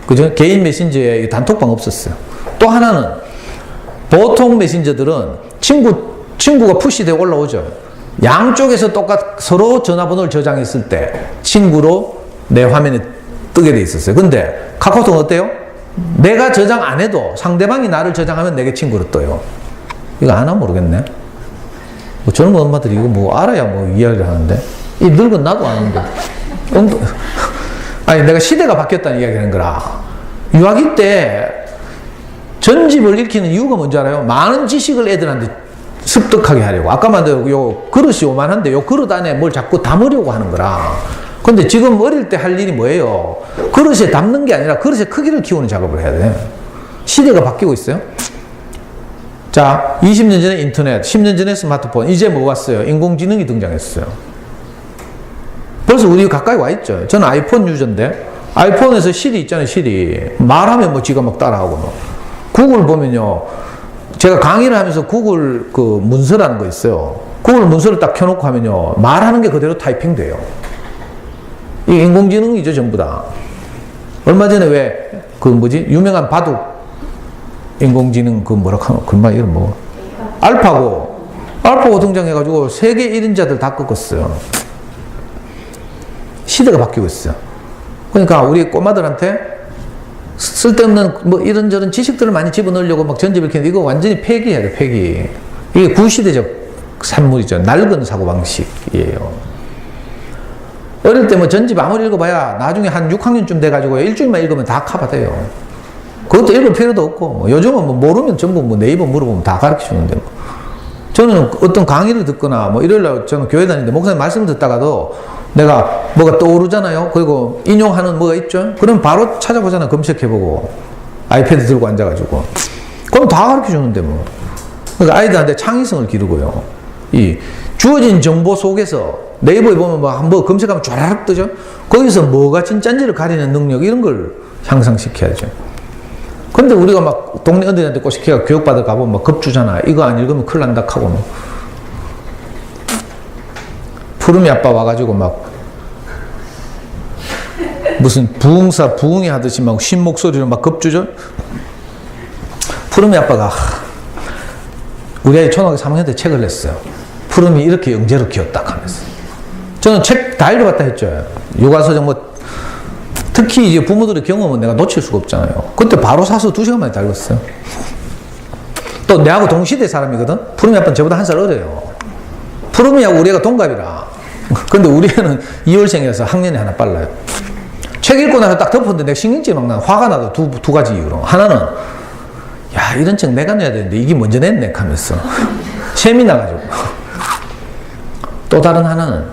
그죠? 개인 메신저에 단톡방 없었어요. 또 하나는 보통 메신저들은 친구가 푸시되어 올라오죠. 양쪽에서 서로 전화번호를 저장했을 때 친구로 내 화면에 뜨게 돼 있었어요. 근데 카카오톡은 어때요? 내가 저장 안 해도 상대방이 나를 저장하면 내게 친구로 떠요. 이거 아나 모르겠네. 뭐 젊은 엄마들이 이거 뭐 알아야 뭐 이야기를 하는데, 이 늙은 나도 아는데. 아니, 내가 시대가 바뀌었다는 이야기를 하는 거라. 유아기 때 전집을 일으키는 이유가 뭔지 알아요? 많은 지식을 애들한테 습득하게 하려고. 아까 말한 요 그릇이 요만한데 요 그릇 안에 뭘 자꾸 담으려고 하는 거라. 근데 지금 어릴 때 할 일이 뭐예요? 그릇에 담는 게 아니라 그릇의 크기를 키우는 작업을 해야 돼. 시대가 바뀌고 있어요. 자, 20년 전에 인터넷, 10년 전에 스마트폰, 이제 뭐 왔어요? 인공지능이 등장했어요. 벌써 우리 가까이 와 있죠. 저는 아이폰 유저인데, 아이폰에서 시리 있잖아요, 시리. 말하면 뭐 지가 막 따라하고 뭐. 구글 보면요, 제가 강의를 하면서 구글 그 문서라는 거 있어요. 구글 문서를 딱 켜놓고 하면요, 말하는 게 그대로 타이핑 돼요. 이 인공지능이죠, 전부 다. 얼마 전에 왜, 그 뭐지, 유명한 바둑 인공지능 그 뭐라 하노, 그말 이름 뭐. 알파고 등장해가지고 세계 1인자들 다 꺾었어요. 시대가 바뀌고 있어요. 그러니까 우리 꼬마들한테 쓸데없는 뭐 이런저런 지식들을 많이 집어넣으려고 막 전집을 켜는데 이거 완전히 폐기해야 돼, 폐기. 이게 구시대적 산물이죠. 낡은 사고방식이에요. 어릴 때 뭐 전집 아무리 읽어봐야 나중에 한 6학년쯤 돼가지고 일주일만 읽으면 다 커버돼요. 그것도 읽을 필요도 없고, 뭐 요즘은 뭐 모르면 전부 뭐 네이버 물어보면 다 가르쳐 주는데, 뭐. 저는 어떤 강의를 듣거나 뭐 일요일날 저는 교회 다니는데 목사님 말씀을 듣다가도 내가 뭐가 떠오르잖아요. 그리고 인용하는 뭐가 있죠. 그럼 바로 찾아보잖아. 검색해보고. 아이패드 들고 앉아가지고. 그럼 다 가르쳐 주는데 뭐. 그러니까 아이들한테 창의성을 기르고요. 이 주어진 정보 속에서 네이버에 보면 뭐 검색하면 쫙 뜨죠. 거기서 뭐가 진짜인지를 가리는 능력 이런 걸 향상시켜야죠. 근데 우리가 막 동네 어린이한테 꼬시켜가 교육받을 가보면 막 겁주잖아. 이거 안 읽으면 큰일 난다 하고 뭐. 푸름이 아빠 와가지고 막 무슨 부흥사 부흥이 하듯이 막 쉰 목소리로 막 겁주죠. 푸름이 아빠가 우리 아이 초등학교 3학년 때 책을 냈어요. 푸름이 이렇게 영재로 키웠다 하면서. 저는 책 다 읽어봤다 했죠. 육아서적 뭐 특히 이제 부모들의 경험은 내가 놓칠 수가 없잖아요. 그때 바로 사서 2시간 만에 다 읽었어요. 또 내하고 동시대 사람이거든. 푸름이 아빠는 저보다 1살 어려요. 푸름이하고 우리 애가 동갑이라. 근데 우리 애는 2월생이라서 학년이 하나 빨라요. 책 읽고 나서 딱 덮었는데 내가 신경질이 막 나. 화가 나도 두 가지 이유로. 하나는 야 이런 책 내가 내야 되는데 이게 먼저 냈네 하면서 셈이 나가지고. 또 다른 하나는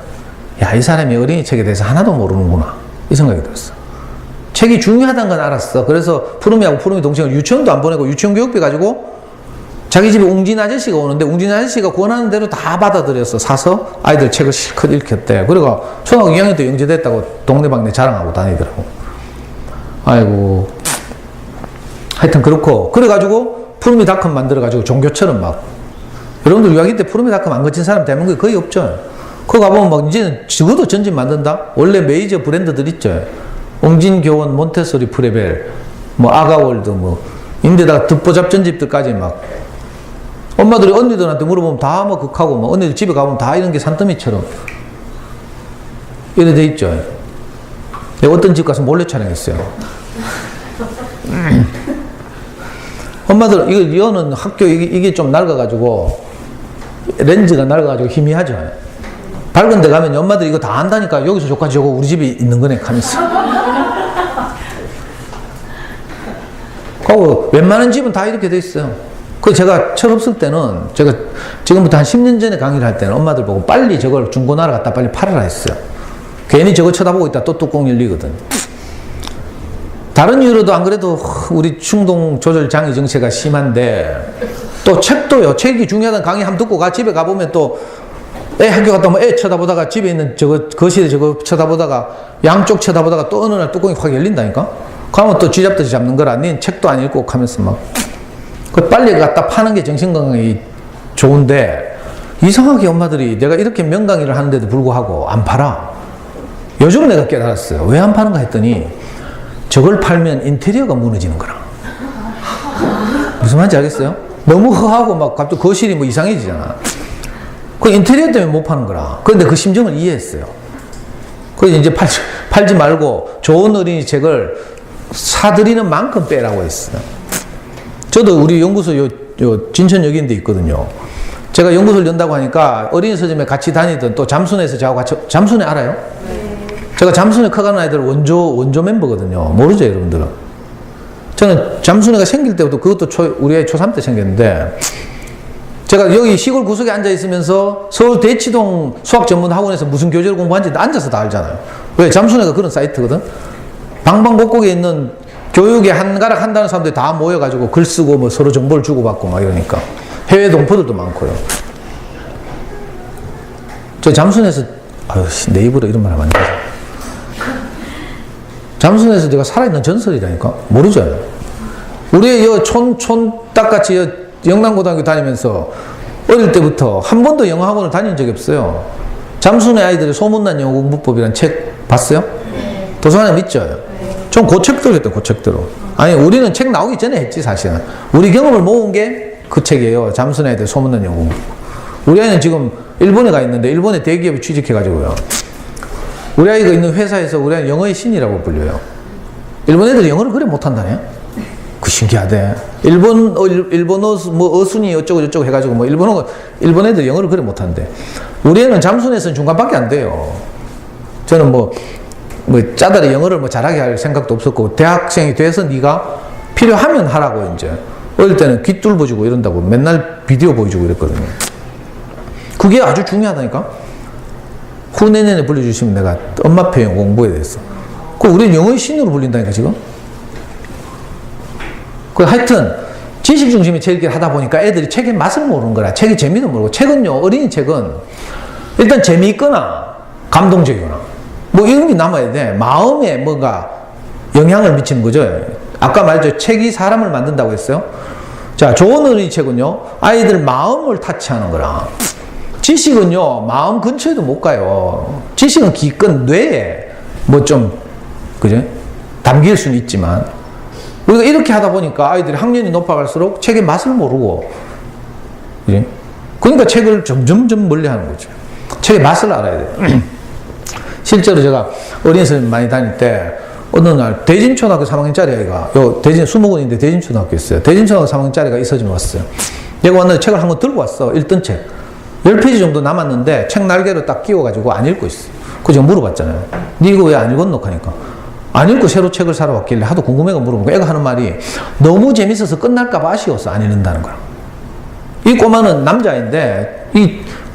야 이 사람이 어린이 책에 대해서 하나도 모르는구나 이 생각이 들었어. 책이 중요하다는 건 알았어. 그래서 푸름이하고 푸름이 동생을 유치원도 안 보내고 유치원 교육비 가지고 자기 집에 웅진 아저씨가 오는데 웅진 아저씨가 권하는 대로 다 받아들여서 사서 아이들 책을 실컷 읽혔대. 그리고 초등학교 2학년 때 영재됐다고 동네방네 자랑하고 다니더라고. 아이고. 하여튼 그렇고. 그래가지고 푸르미닷컴 만들어가지고 종교처럼 막. 여러분들 유아기 때 푸르미닷컴 안 거친 사람 대한민국에 거의 없죠. 그거 가보면 막 이제는 적어도 전집 만든다? 원래 메이저 브랜드들 있죠. 웅진교원, 몬테소리, 프레벨, 뭐 아가월드, 뭐. 인데다가 듣보잡 전집들까지 막. 엄마들이 언니들한테 물어보면 다 뭐 극하고, 뭐 언니들 집에 가보면 다 이런 게 산더미처럼 이래 돼 있죠. 내가 어떤 집 가서 몰래 촬영했어요. 엄마들, 이거는 학교, 이게 좀 낡아가지고, 렌즈가 낡아가지고 희미하죠. 밝은 데 가면 엄마들이 이거 다 안다니까 여기서 저까지 저거 우리 집에 있는 거네 하면서. 그리고 웬만한 집은 다 이렇게 돼 있어요. 그 제가 철없을 때는 제가 지금부터 한 10년 전에 강의를 할 때는 엄마들 보고 빨리 저걸 중고나라 갖다 빨리 팔아라 했어요. 괜히 저거 쳐다보고 있다 또 뚜껑 열리거든. 다른 이유로도 안 그래도 우리 충동 조절 장애 정체가 심한데 또 책도요. 책이 중요하다는 강의 한번 듣고 가 집에 가보면 또 애 학교 갔다 오면 애 쳐다보다가 집에 있는 저거 거실에 저거 쳐다보다가 양쪽 쳐다보다가 또 어느 날 뚜껑이 확 열린다니까. 그러면 또 쥐잡듯이 잡는 거라. 닌 책도 안 읽고 하면서 막 그 빨리 갖다 파는 게 정신건강에 좋은데 이상하게 엄마들이 내가 이렇게 명강의를 하는데도 불구하고 안 팔아. 요즘 내가 깨달았어요. 왜 안 파는가 했더니 저걸 팔면 인테리어가 무너지는 거라. 무슨 말인지 알겠어요? 너무 허하고 막 갑자기 거실이 뭐 이상해지잖아. 그 인테리어 때문에 못 파는 거라. 그런데 그 심정을 이해했어요. 그래서 이제 팔지 말고 좋은 어린이 책을 사들이는 만큼 빼라고 했어요. 저도 우리 연구소 요 진천역에 있는 데 있거든요. 제가 연구소를 연다고 하니까 어린이 서점에 같이 다니던 또 잠순에서 저하고 같이, 잠순에 알아요? 네. 제가 잠순에 커가는 아이들 원조 멤버거든요. 모르죠, 여러분들은? 저는 잠순회가 생길 때부터 그것도 우리 아이 초3 때 생겼는데, 제가 여기 시골 구석에 앉아 있으면서 서울 대치동 수학 전문 학원에서 무슨 교재를 공부하는지 앉아서 다 알잖아요. 왜? 잠순회가 그런 사이트거든? 방방곡곡에 있는 교육에 한가락 한다는 사람들이 다 모여가지고 글 쓰고 뭐 서로 정보를 주고받고 막 이러니까. 해외 동포들도 많고요. 저 잠순에서, 내 입으로 이런 말 하면 안 되죠. 잠순에서 제가 살아있는 전설이라니까? 모르죠? 우리 촌 딱같이 영남고등학교 다니면서 어릴 때부터 한 번도 영어 학원을 다닌 적이 없어요. 잠순의 아이들의 소문난 영어 공부법이라는 책 봤어요? 네. 도서관에 있죠? 네. 전 그 책들 했던 그 책대로. 아니, 우리는 책 나오기 전에 했지, 사실은. 우리 경험을 모은 게 그 책이에요. 잠순의 아이들 소문난 영어 공부. 우리 아이는 지금 일본에 가 있는데, 일본의 대기업에 취직해가지고요. 우리 아이가 있는 회사에서 우리 아이는 영어의 신이라고 불려요. 일본 애들이 영어를 그래 못한다네? 그 신기하대. 일본어, 뭐, 어순이 어쩌고 해가지고, 뭐, 일본 애들 영어를 그래 못한대. 우리 애는 잠순에서는 중간밖에 안 돼요. 저는 뭐 짜다리 영어를 뭐 잘하게 할 생각도 없었고, 대학생이 돼서 네가 필요하면 하라고 이제. 어릴 때는 귀 뚫어주고 이런다고 맨날 비디오 보여주고 이랬거든요. 그게 아주 중요하다니까? 후내년에 불러주시면 내가 엄마 표현 공부에 대해서. 우리는 영어의 신으로 불린다니까, 지금? 하여튼, 지식 중심의 책을 하다 보니까 애들이 책의 맛을 모르는 거라. 책의 재미도 모르고. 책은요, 어린이 책은 일단 재미있거나 감동적이거나 뭐 이런 게 남아야 돼. 마음에 뭔가 영향을 미치는 거죠. 아까 말했죠. 책이 사람을 만든다고 했어요. 자, 좋은 어린이 책은요, 아이들 마음을 타치하는 거라. 지식은요, 마음 근처에도 못 가요. 지식은 기껏 뇌에 뭐 좀, 그죠? 담길 수는 있지만, 우리가 이렇게 하다 보니까 아이들이 학년이 높아갈수록 책의 맛을 모르고, 그죠? 그러니까 책을 점점 멀리 하는 거죠. 책의 맛을 알아야 돼요. 실제로 제가 어린이 선생님 많이 다닐 때, 어느 날 대진초등학교 3학년짜리 아이가, 대진 수목원인데 대진초등학교 있어요. 대진초등학교 3학년짜리가 이 서점에 왔어요. 얘가 왔는데 책을 한 권 들고 왔어. 읽던 책. 10페이지 정도 남았는데 책 날개로 딱 끼워가지고 안 읽고 있어. 그래서 제가 물어봤잖아요. 니 이거 왜 안 읽었노? 하니까. 안 읽고 새로 책을 사러 왔길래 하도 궁금해가 물어보니까 애가 하는 말이 너무 재밌어서 끝날까봐 아쉬워서 안 읽는다는 거야. 이 꼬마는 남자인데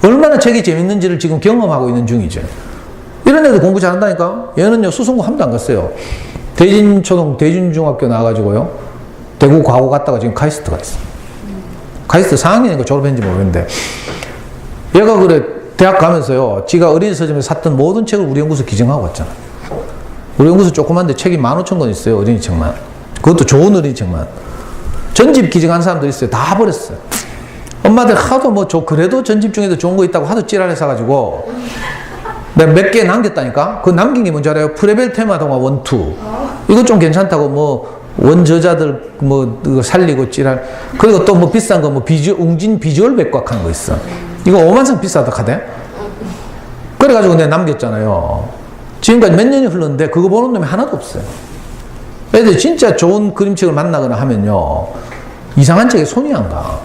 얼마나 책이 재밌는지를 지금 경험하고 있는 중이죠. 이런 애들 공부 잘한다니까? 얘는요, 수성고 한 번도 안 갔어요. 대진중학교 나와가지고요, 대구 과고 갔다가 지금 카이스트 갔어. 카이스트 4학년인가 졸업했는지 모르겠는데, 얘가 그래, 대학 가면서요, 지가 어린이 서점에서 샀던 모든 책을 우리 연구소 기증하고 왔잖아. 우리 연구소 조그만데 책이 15,000권 있어요, 어린이 책만. 그것도 좋은 어린이 책만. 전집 기증한 사람들 있어요. 다 버렸어요. 엄마들 하도 그래도 전집 중에도 좋은 거 있다고 하도 찌랄해 사가지고, 내가 몇 개 남겼다니까? 그 남긴 게 뭔지 알아요? 프레벨 테마 동화 1, 2. 이거 좀 괜찮다고 원저자들 살리고 찌랄. 그리고 또 비싼 거 웅진 비주얼 백과하는 거 있어. 이거 50,000원 비싸다 카대? 그래가지고 내가 남겼잖아요. 지금까지 몇 년이 흘렀는데 그거 보는 놈이 하나도 없어요. 애들 진짜 좋은 그림책을 만나거나 하면요, 이상한 책에 손이 안 가.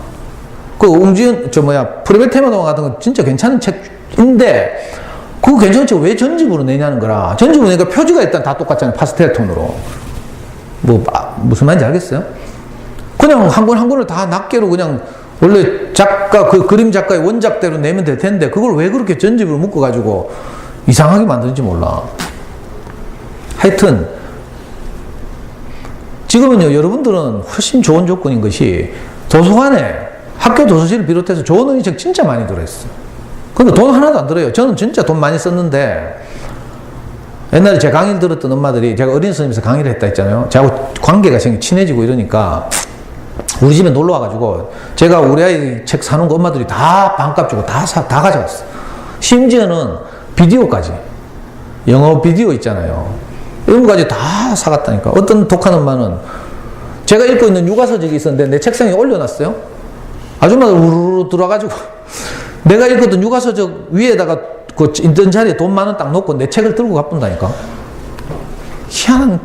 프레벨 테마 동화 같은 거 진짜 괜찮은 책인데, 그거 괜찮은 책 왜 전집으로 내냐는 거라. 전집으로 내니까 표지가 일단 다 똑같잖아요. 파스텔 톤으로. 무슨 말인지 알겠어요? 그냥 한 권 한 권을 다 낱개로 그냥 원래 그림 작가의 원작대로 내면 될 텐데, 그걸 왜 그렇게 전집으로 묶어가지고 이상하게 만드는지 몰라. 하여튼, 지금은요, 여러분들은 훨씬 좋은 조건인 것이 도서관에 학교 도서실을 비롯해서 좋은 어린이 책 진짜 많이 들어있어요. 근데 돈 하나도 안 들어요. 저는 진짜 돈 많이 썼는데, 옛날에 제 강의를 들었던 엄마들이, 제가 어린 선생님에서 강의를 했다 했잖아요. 저하고 관계가 친해지고 이러니까 우리 집에 놀러 와가지고 제가 우리 아이 책 사놓은 거 엄마들이 다 반값 주고 다 가져갔어. 심지어는 비디오까지. 영어 비디오 있잖아요. 이런 거까지 다 사갔다니까. 어떤 독한 엄마는 제가 읽고 있는 육아서적이 있었는데 내 책상에 올려놨어요. 아줌마들 우르르 들어와가지고 내가 읽었던 육아서적 위에다가 그 있던 자리에 돈 10,000원 딱 놓고 내 책을 들고 가본다니까. 희한한.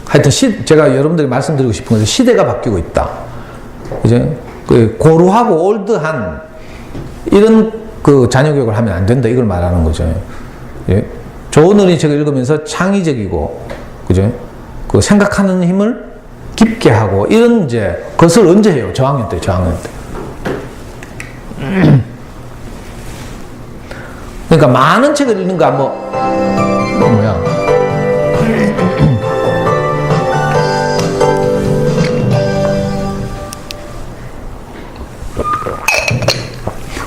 하여튼 제가 여러분들이 말씀드리고 싶은 것은 시대가 바뀌고 있다. 이제 그 고루하고 올드한 이런 그 자녀교육을 하면 안 된다. 이걸 말하는 거죠. 예? 좋은 어린이 책을 읽으면서 창의적이고, 그죠? 그 생각하는 힘을 깊게 하고, 이런 이제 것을 언제 해요? 저학년 때. 그러니까 많은 책을 읽는 거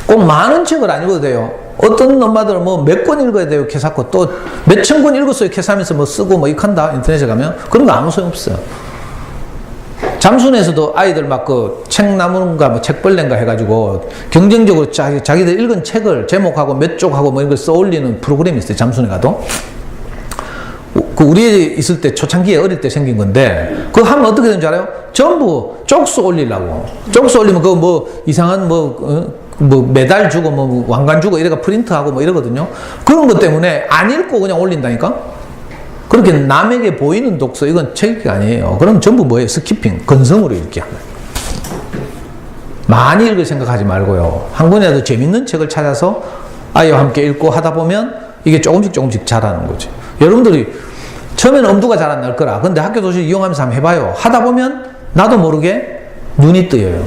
꼭 많은 책을 안 읽어도 돼요. 어떤 엄마들은 뭐 몇 권 읽어야 돼요, 캐사코. 또 몇천 권 읽었어요, 캐사하면서 뭐 쓰고 뭐 익한다, 인터넷에 가면. 그런 거 아무 소용 없어요. 잠수내에서도 아이들 막 그 책 나무는가 뭐 책벌레인가 해가지고 경쟁적으로 자기들 읽은 책을 제목하고 몇 쪽하고 뭐 이런 걸 써 올리는 프로그램이 있어요, 잠수내 가도. 그 우리 있을 때 초창기에 어릴 때 생긴 건데, 그거 하면 어떻게 되는 줄 알아요? 전부 쪽수 올리려고. 쪽수 올리면 그거 뭐 이상한 뭐 메달 주고 뭐 왕관 주고 이래가 프린트하고 뭐 이러거든요. 그런 것 때문에 안 읽고 그냥 올린다니까. 그렇게 남에게 보이는 독서, 이건 책 읽기가 아니에요. 그럼 전부 뭐예요? 스키핑, 건성으로 읽기 하는 거예요. 많이 읽을 생각하지 말고요. 한 권이라도 재밌는 책을 찾아서 아이와 함께 읽고 하다 보면 이게 조금씩 자라는 거죠. 여러분들이 처음에는 엄두가 잘 안 날 거라. 근데 학교 도시를 이용하면서 한번 해봐요. 하다 보면 나도 모르게 눈이 뜨여요.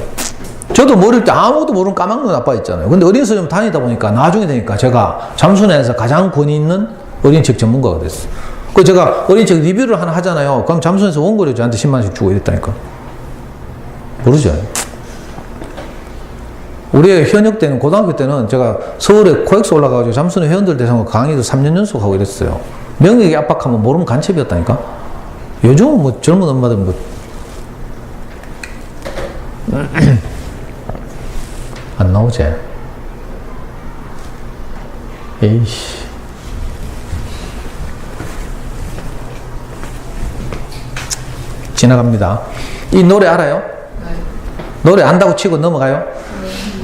저도 모를 때 아무것도 모르는 까막눈 아빠 있잖아요. 근데 어린이집을 다니다 보니까 나중에 되니까 제가 잠수내에서 가장 권위 있는 어린이책 전문가가 됐어요. 그 제가 어린이책 리뷰를 하나 하잖아요. 그럼 잠수내에서 원고료 저한테 10만원씩 주고 이랬다니까. 모르죠. 우리 현역 때는, 고등학교 때는 제가 서울에 코엑스 올라가가지고 잠수내 회원들 대상으로 강의도 3년 연속하고 이랬어요. 명예에 압박하면 모르면 간첩이었다니까. 요즘은 뭐 젊은 엄마들은 뭐 안 나오지? 에이씨. 지나갑니다. 이 노래 알아요? 네. 노래 안다고 치고 넘어가요?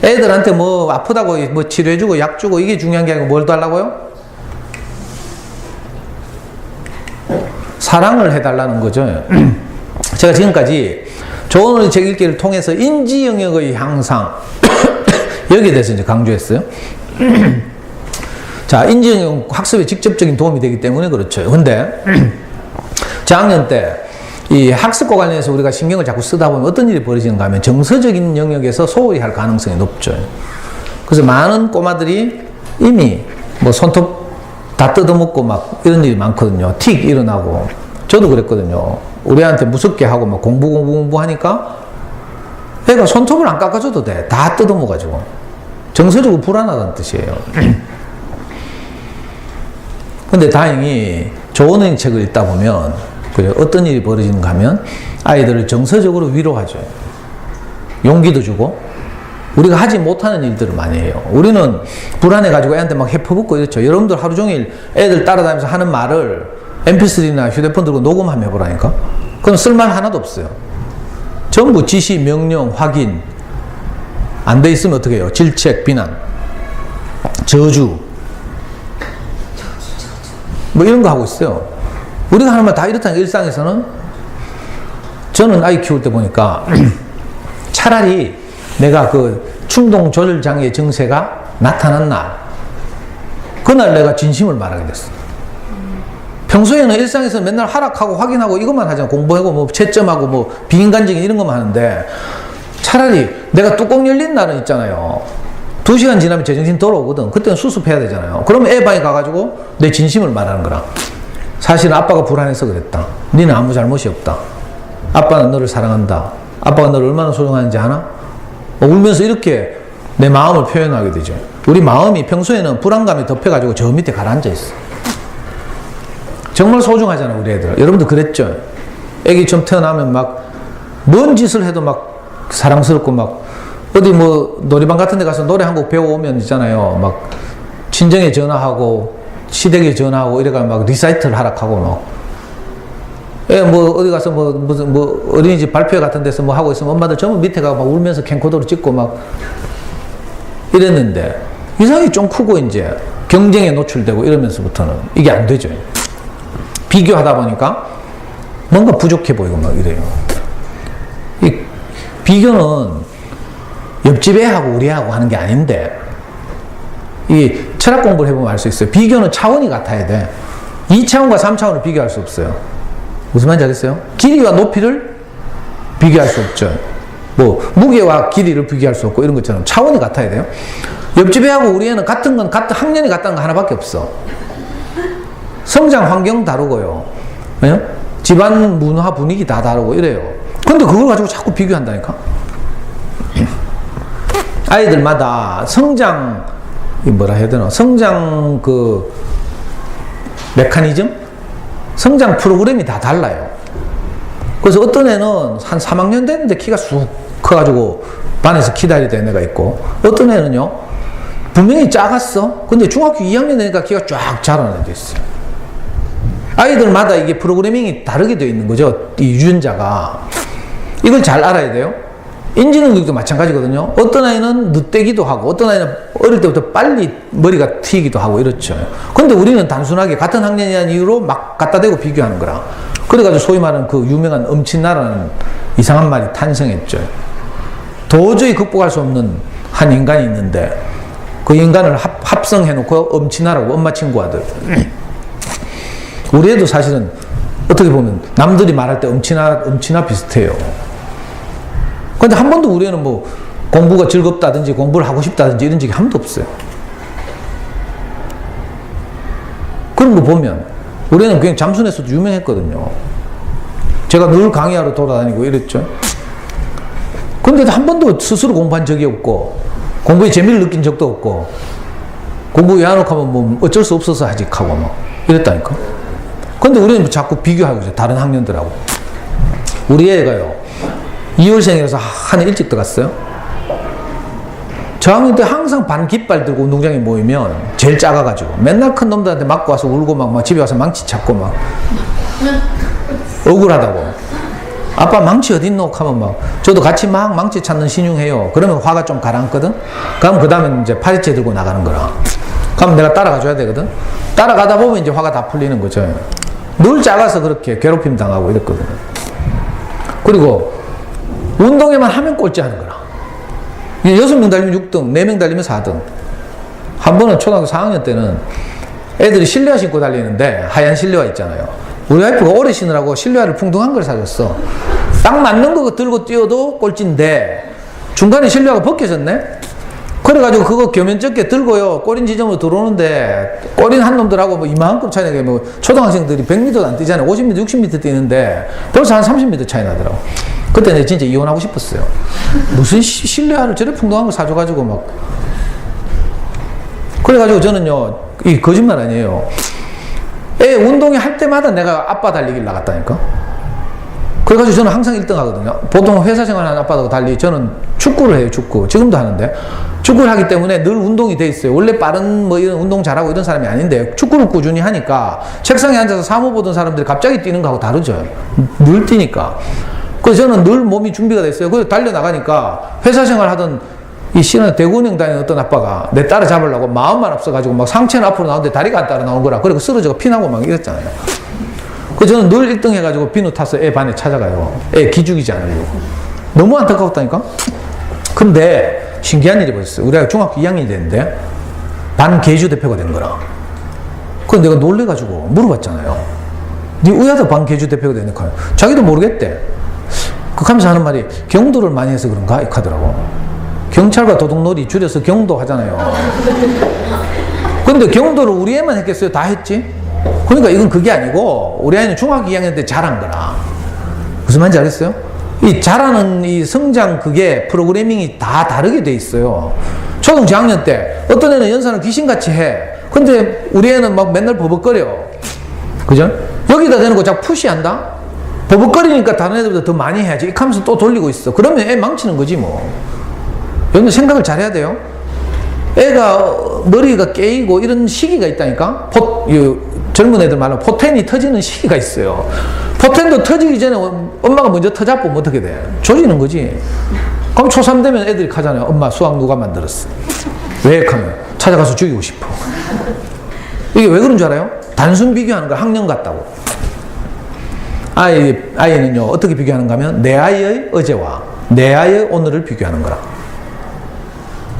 네. 애들한테 뭐 아프다고 뭐 치료해주고 약 주고 이게 중요한 게 아니고 뭘 달라고요? 사랑을 해달라는 거죠. 제가 지금까지 좋은 어린이 책 읽기를 통해서 인지 영역의 향상 여기에 대해서 이제 강조했어요. 자, 인지 영역 학습에 직접적인 도움이 되기 때문에 그렇죠. 근데 저학년 때 이 학습과 관련해서 우리가 신경을 자꾸 쓰다 보면 어떤 일이 벌어지는가 하면 정서적인 영역에서 소홀히 할 가능성이 높죠. 그래서 많은 꼬마들이 이미 뭐 손톱 다 뜯어먹고 막 이런 일이 많거든요. 틱 일어나고. 저도 그랬거든요. 우리 애한테 무섭게 하고 막 공부 하니까 애가 손톱을 안 깎아줘도 돼. 다 뜯어먹어가지고. 정서적으로 불안하다는 뜻이에요. 근데 다행히 좋은 어린이 책을 읽다 보면 그래, 어떤 일이 벌어지는가 하면 아이들을 정서적으로 위로하죠. 용기도 주고. 우리가 하지 못하는 일들을 많이 해요. 우리는 불안해가지고 애한테 막 해퍼붓고 이렇죠. 여러분들 하루 종일 애들 따라다니면서 하는 말을 mp3나 휴대폰 들고 녹음하면 해보라니까. 그럼 쓸말 하나도 없어요. 전부 지시, 명령, 확인. 안 돼 있으면 어떻게 해요? 질책, 비난, 저주. 뭐 이런 거 하고 있어요. 우리가 하는 말 다 이렇다는 일상에서는. 저는 아이 키울 때 보니까 차라리 내가 그 충동 조절 장애 증세가 나타난 날, 그날 내가 진심을 말하게 됐어. 평소에는 일상에서 맨날 하락하고 확인하고 이것만 하잖아. 공부하고 뭐 채점하고 뭐 비인간적인 이런 것만 하는데, 차라리 내가 뚜껑 열린 날은 있잖아요. 2시간 지나면 제정신 돌아오거든. 그때는 수습해야 되잖아요. 그러면 애 방에 가가지고 내 진심을 말하는 거라. 사실은 아빠가 불안해서 그랬다. 니는 아무 잘못이 없다. 아빠는 너를 사랑한다. 아빠가 너를 얼마나 소중한지 아나? 울면서 이렇게 내 마음을 표현하게 되죠. 우리 마음이 평소에는 불안감이 덮여가지고 저 밑에 가라앉아 있어. 정말 소중하잖아, 우리 애들. 여러분도 그랬죠? 애기 좀 태어나면 막 뭔 짓을 해도 막 사랑스럽고 막 어디 뭐 놀이방 같은 데 가서 노래 한 곡 배워오면 있잖아요. 막 친정에 전화하고 시대계 전화하고 이래가 막 리사이트를 하락하고 막. 예, 뭐 어디 가서 무슨 어린이집 발표회 같은 데서 뭐 하고 있으면 엄마들 전부 밑에 가고 막 울면서 캠코더로 찍고 막 이랬는데 이상이 좀 크고 이제 경쟁에 노출되고 이러면서부터는 이게 안 되죠. 비교하다 보니까 뭔가 부족해 보이고 막 이래요. 이 비교는 옆집 애하고 우리 애하고 하는 게 아닌데 이 철학 공부를 해보면 알 수 있어요. 비교는 차원이 같아야 돼. 2차원과 3차원을 비교할 수 없어요. 무슨 말인지 알겠어요? 길이와 높이를 비교할 수 없죠. 뭐 무게와 길이를 비교할 수 없고 이런 것처럼 차원이 같아야 돼요. 옆집 애하고 우리 애는 같은 건 같은 학년이 같다는 거 하나밖에 없어. 성장 환경 다르고요. 예? 집안 문화 분위기 다 다르고 이래요. 근데 그걸 가지고 자꾸 비교한다니까. 아이들마다 성장 뭐라 해야 되나? 성장 그 메커니즘? 성장 프로그램이 다 달라요. 그래서 어떤 애는 한 3학년 됐는데 키가 쑥 커가지고 반에서 기다리던 애가 있고 어떤 애는요 분명히 작았어. 근데 중학교 2학년 되니까 키가 쫙 자라는 애도 있어요. 아이들마다 이게 프로그래밍이 다르게 되어 있는 거죠. 이 유전자가. 이걸 잘 알아야 돼요. 인지능력도 마찬가지거든요. 어떤 아이는 늦대기도 하고 어떤 아이는 어릴 때부터 빨리 머리가 튀기도 하고 이렇죠. 근데 우리는 단순하게 같은 학년이라는 이유로 막 갖다 대고 비교하는 거라. 그래가지고 소위 말하는 그 유명한 엄친아라는 이상한 말이 탄생했죠. 도저히 극복할 수 없는 한 인간이 있는데 그 인간을 합성해놓고 엄친아라고 엄마 친구 아들. 우리 애도 사실은 어떻게 보면 남들이 말할 때 엄친아 비슷해요. 근데 한 번도 우리 애는 뭐 공부가 즐겁다든지 공부를 하고 싶다든지 이런 적이 한 번도 없어요. 그런 거 보면 우리 애는 그냥 잠수에서도 유명했거든요. 제가 늘 강의하러 돌아다니고 이랬죠. 근데도 한 번도 스스로 공부한 적이 없고 공부에 재미를 느낀 적도 없고 공부 왜 안 하고 하면 뭐 어쩔 수 없어서 하지 하고 막 이랬다니까. 근데 우리는 자꾸 비교하고 있어요. 다른 학년들하고. 우리 애가요 2월생이라서 한 해 일찍 들어갔어요. 저학년 때 항상 반 깃발 들고 운동장에 모이면 제일 작아가지고 맨날 큰 놈들한테 맞고 와서 울고 막 집에 와서 망치 찾고 막 억울하다고. 아빠 망치 어딨노? 하면 막 저도 같이 막 망치 찾는 신용해요. 그러면 화가 좀 가라앉거든. 그럼 그 다음에 이제 파리채 들고 나가는 거라. 그럼 내가 따라가 줘야 되거든. 따라가다 보면 이제 화가 다 풀리는 거죠. 늘 작아서 그렇게 괴롭힘 당하고 이랬거든요. 그리고 운동에만 하면 꼴찌 하는 거라. 6명 달리면 6등, 4명 달리면 4등. 한 번은 초등학교 4학년 때는 애들이 실내화 신고 달리는데 하얀 실내화 있잖아요. 우리 와이프가 오래 신으라고 실내화를 풍덩한 걸 사줬어. 딱 맞는 거 들고 뛰어도 꼴찌인데 중간에 실내화가 벗겨졌네? 그래가지고 그거 겸연쩍게 들고요. 꼬린 지점으로 들어오는데 꼬린 한 놈들하고 뭐 이만큼 차이 나게 뭐 초등학생들이 100m도 안 뛰잖아요. 50m, 60m 뛰는데 벌써 한 30m 차이 나더라고. 그때 내가 진짜 이혼하고 싶었어요. 무슨 실내화를 저래 풍덩한 걸 사줘가지고 막. 그래가지고 저는요, 이 거짓말 아니에요. 애 운동회 할 때마다 내가 아빠 달리기를 나갔다니까. 그래가지고 저는 항상 1등 하거든요. 보통 회사 생활하는 아빠하고 달리 저는 축구를 해요, 축구. 지금도 하는데. 축구를 하기 때문에 늘 운동이 돼 있어요. 원래 빠른 뭐 이런 운동 잘하고 이런 사람이 아닌데 축구를 꾸준히 하니까 책상에 앉아서 사무 보던 사람들이 갑자기 뛰는 거하고 다르죠. 늘 뛰니까. 그래서 저는 늘 몸이 준비가 됐어요. 그래서 달려나가니까 회사 생활 하던 이 신은 대구은행 다니는 어떤 아빠가 내 따라 잡으려고 마음만 앞서가지고 막 상체는 앞으로 나오는데 다리가 안 따라 나온 거라. 그리고 쓰러져서 피나고 막 이랬잖아요. 그래서 저는 늘 1등 해가지고 비누 타서 애 반에 찾아가요. 애 기죽이지 않으려고. 너무 안타까웠다니까? 근데 신기한 일이 벌었어요. 우리가 중학교 2학년이 됐는데 반 계주 대표가 된 거라. 그래서 내가 놀래가지고 물어봤잖아요. 네 우야도 반 계주 대표가 되니까 자기도 모르겠대. 그 하면서 하는 말이 경도를 많이 해서 그런가? 이렇게 하더라고. 경찰과 도둑놀이 줄여서 경도 하잖아요. 근데 경도를 우리 애만 했겠어요? 다 했지? 그러니까 이건 그게 아니고 우리 아이는 중학교 2학년 때 잘한 거라. 무슨 말인지 알겠어요? 이 잘하는 이 성장 그게 프로그래밍이 다 다르게 돼 있어요. 초등 저학년 때 어떤 애는 연산을 귀신같이 해. 근데 우리 애는 막 맨날 버벅거려. 그죠? 여기다 대는 거 자꾸 푸시한다? 버벅거리니까 다른 애들보다 더 많이 해야지. 이렇게 하면서 또 돌리고 있어. 그러면 애 망치는 거지 뭐. 여러분 생각을 잘 해야 돼요. 애가 머리가 깨이고 이런 시기가 있다니까. 젊은 애들 말로 포텐이 터지는 시기가 있어요. 포텐도 터지기 전에 엄마가 먼저 터잡으면 어떻게 돼? 조지는 거지. 그럼 초3 되면 애들이 가잖아요. 엄마 수학 누가 만들었어? 왜? 하면 찾아가서 죽이고 싶어. 이게 왜 그런 줄 알아요? 단순 비교하는 거 학년 같다고. 아이는요, 어떻게 비교하는가 하면 내 아이의 어제와 내 아이의 오늘을 비교하는 거라.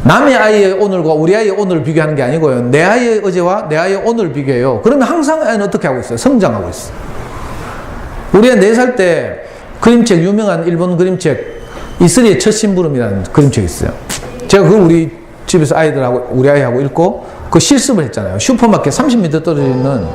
남의 아이의 오늘과 우리 아이의 오늘을 비교하는 게 아니고요. 내 아이의 어제와 내 아이의 오늘을 비교해요. 그러면 항상 아이는 어떻게 하고 있어요? 성장하고 있어요. 우리가 4살 때 그림책, 유명한 일본 그림책, 이슬이의 첫 심부름이라는 그림책이 있어요. 제가 그걸 우리 집에서 아이들하고, 우리 아이하고 읽고 그 실습을 했잖아요. 슈퍼마켓 30m 떨어져 있는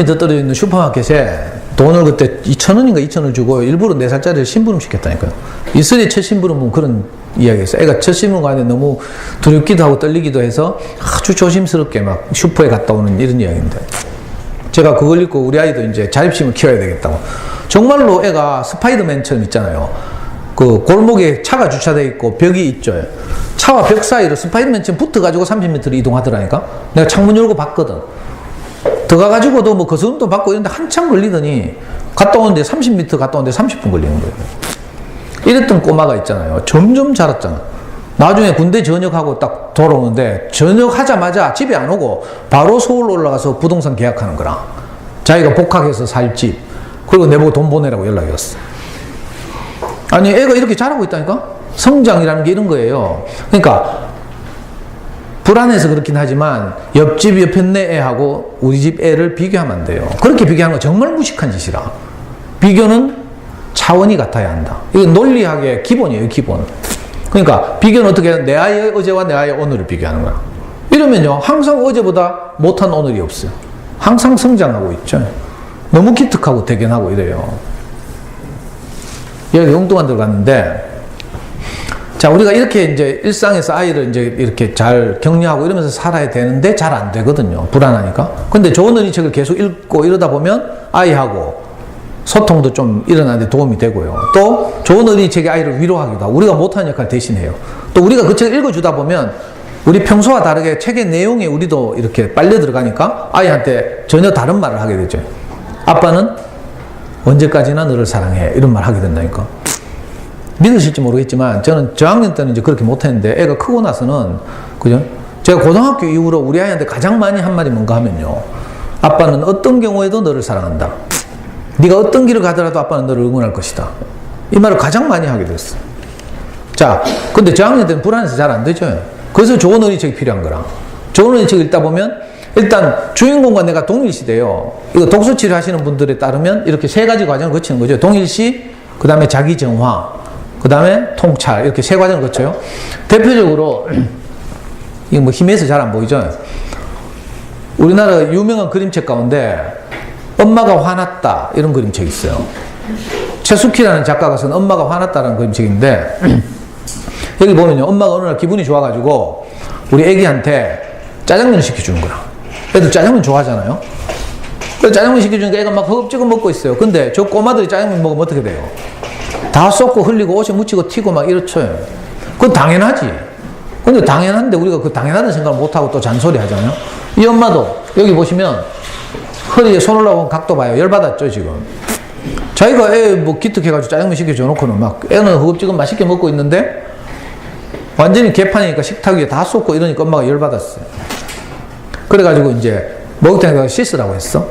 떨어져 있는 슈퍼마켓에 돈을 그때 2,000원인가 2,000원을 주고 일부러 4살짜리를 심부름 시켰다니까요. 이슬이 첫 심부름은 그런 이야기였어요. 애가 첫 심부름 가는데 너무 두렵기도 하고 떨리기도 해서 아주 조심스럽게 막 슈퍼에 갔다 오는 이런 이야기인데, 제가 그걸 읽고 우리 아이도 이제 자립심을 키워야 되겠다고. 정말로 애가 스파이더맨처럼 있잖아요. 그 골목에 차가 주차되어 있고 벽이 있죠. 차와 벽 사이로 스파이더맨처럼 붙어가지고 30m를 이동하더라니까. 내가 창문 열고 봤거든. 들어가가지고도 뭐 거스름도 받고 이런데 한참 걸리더니 갔다 오는데 30m 갔다 오는데 30분 걸리는 거예요. 이랬던 꼬마가 있잖아요. 점점 자랐잖아. 나중에 군대 전역하고 딱 돌아오는데 전역하자마자 집에 안 오고 바로 서울 올라가서 부동산 계약하는 거라. 자기가 복학해서 살 집. 그리고 내보고 돈 보내라고 연락이 왔어. 아니 애가 이렇게 자라고 있다니까? 성장이라는 게 이런 거예요. 그러니까 불안해서 그렇긴 하지만 옆집 옆에 내 애하고 우리 집 애를 비교하면 안 돼요. 그렇게 비교하는 건 정말 무식한 짓이라. 비교는 차원이 같아야 한다. 이건 논리학의 기본이에요. 기본. 그러니까 비교는 어떻게 해요? 내 아이의 어제와 내 아이의 오늘을 비교하는 거야. 이러면요 항상 어제보다 못한 오늘이 없어요. 항상 성장하고 있죠. 너무 기특하고 대견하고 이래요. 여기 용돈만 들어갔는데, 자, 우리가 이렇게 이제 일상에서 아이를 이제 이렇게 잘 격려하고 이러면서 살아야 되는데 잘 안 되거든요. 불안하니까. 근데 좋은 어린이책을 계속 읽고 이러다 보면 아이하고 소통도 좀 일어나는데 도움이 되고요. 또 좋은 어린이책이 아이를 위로하기도 하고 우리가 못하는 역할을 대신해요. 또 우리가 그 책을 읽어주다 보면 우리 평소와 다르게 책의 내용에 우리도 이렇게 빨려 들어가니까 아이한테 전혀 다른 말을 하게 되죠. 아빠는 언제까지나 너를 사랑해. 이런 말 하게 된다니까. 믿으실지 모르겠지만 저는 저학년 때는 이제 그렇게 못했는데 애가 크고 나서는, 그죠? 제가 고등학교 이후로 우리 아이한테 가장 많이 한 말이 뭔가 하면요. 아빠는 어떤 경우에도 너를 사랑한다. 네가 어떤 길을 가더라도 아빠는 너를 응원할 것이다. 이 말을 가장 많이 하게 됐어. 자, 근데 저학년 때는 불안해서 잘 안 되죠. 그래서 좋은 어린이책이 필요한 거라. 좋은 어린이책을 읽다 보면 일단 주인공과 내가 동일시돼요. 이거 독서치료 하시는 분들에 따르면 이렇게 3가지 과정을 거치는 거죠. 동일시, 그 다음에 자기 정화, 그 다음에 통찰, 이렇게 3과정을 거쳐요. 대표적으로 이거 뭐 힘에서 잘 안 보이죠. 우리나라 유명한 그림책 가운데 엄마가 화났다 이런 그림책이 있어요. 최숙희라는 작가가 쓴 엄마가 화났다라는 그림책인데 여기 보면요, 엄마가 어느 날 기분이 좋아가지고 우리 애기한테 짜장면을 시켜주는 거야. 애들 짜장면 좋아하잖아요. 그래서 짜장면 시켜주니까 애가 막 허겁지겁 먹고 있어요. 근데 저 꼬마들이 짜장면 먹으면 어떻게 돼요? 다 쏟고 흘리고 옷에 묻히고 튀고 막 이렇죠. 그건 당연하지. 근데 당연한데 우리가 그 당연하다는 생각을 못하고 또 잔소리 하잖아요. 이 엄마도 여기 보시면 허리에 손 올라온 각도 봐요. 열받았죠 지금. 자기가 애 뭐 기특해가지고 짜장면 시켜줘 놓고는 막 애는 허겁지겁 맛있게 먹고 있는데 완전히 개판이니까 식탁 위에 다 쏟고 이러니까 엄마가 열받았어요. 그래가지고 이제 목욕탕에서 씻으라고 했어.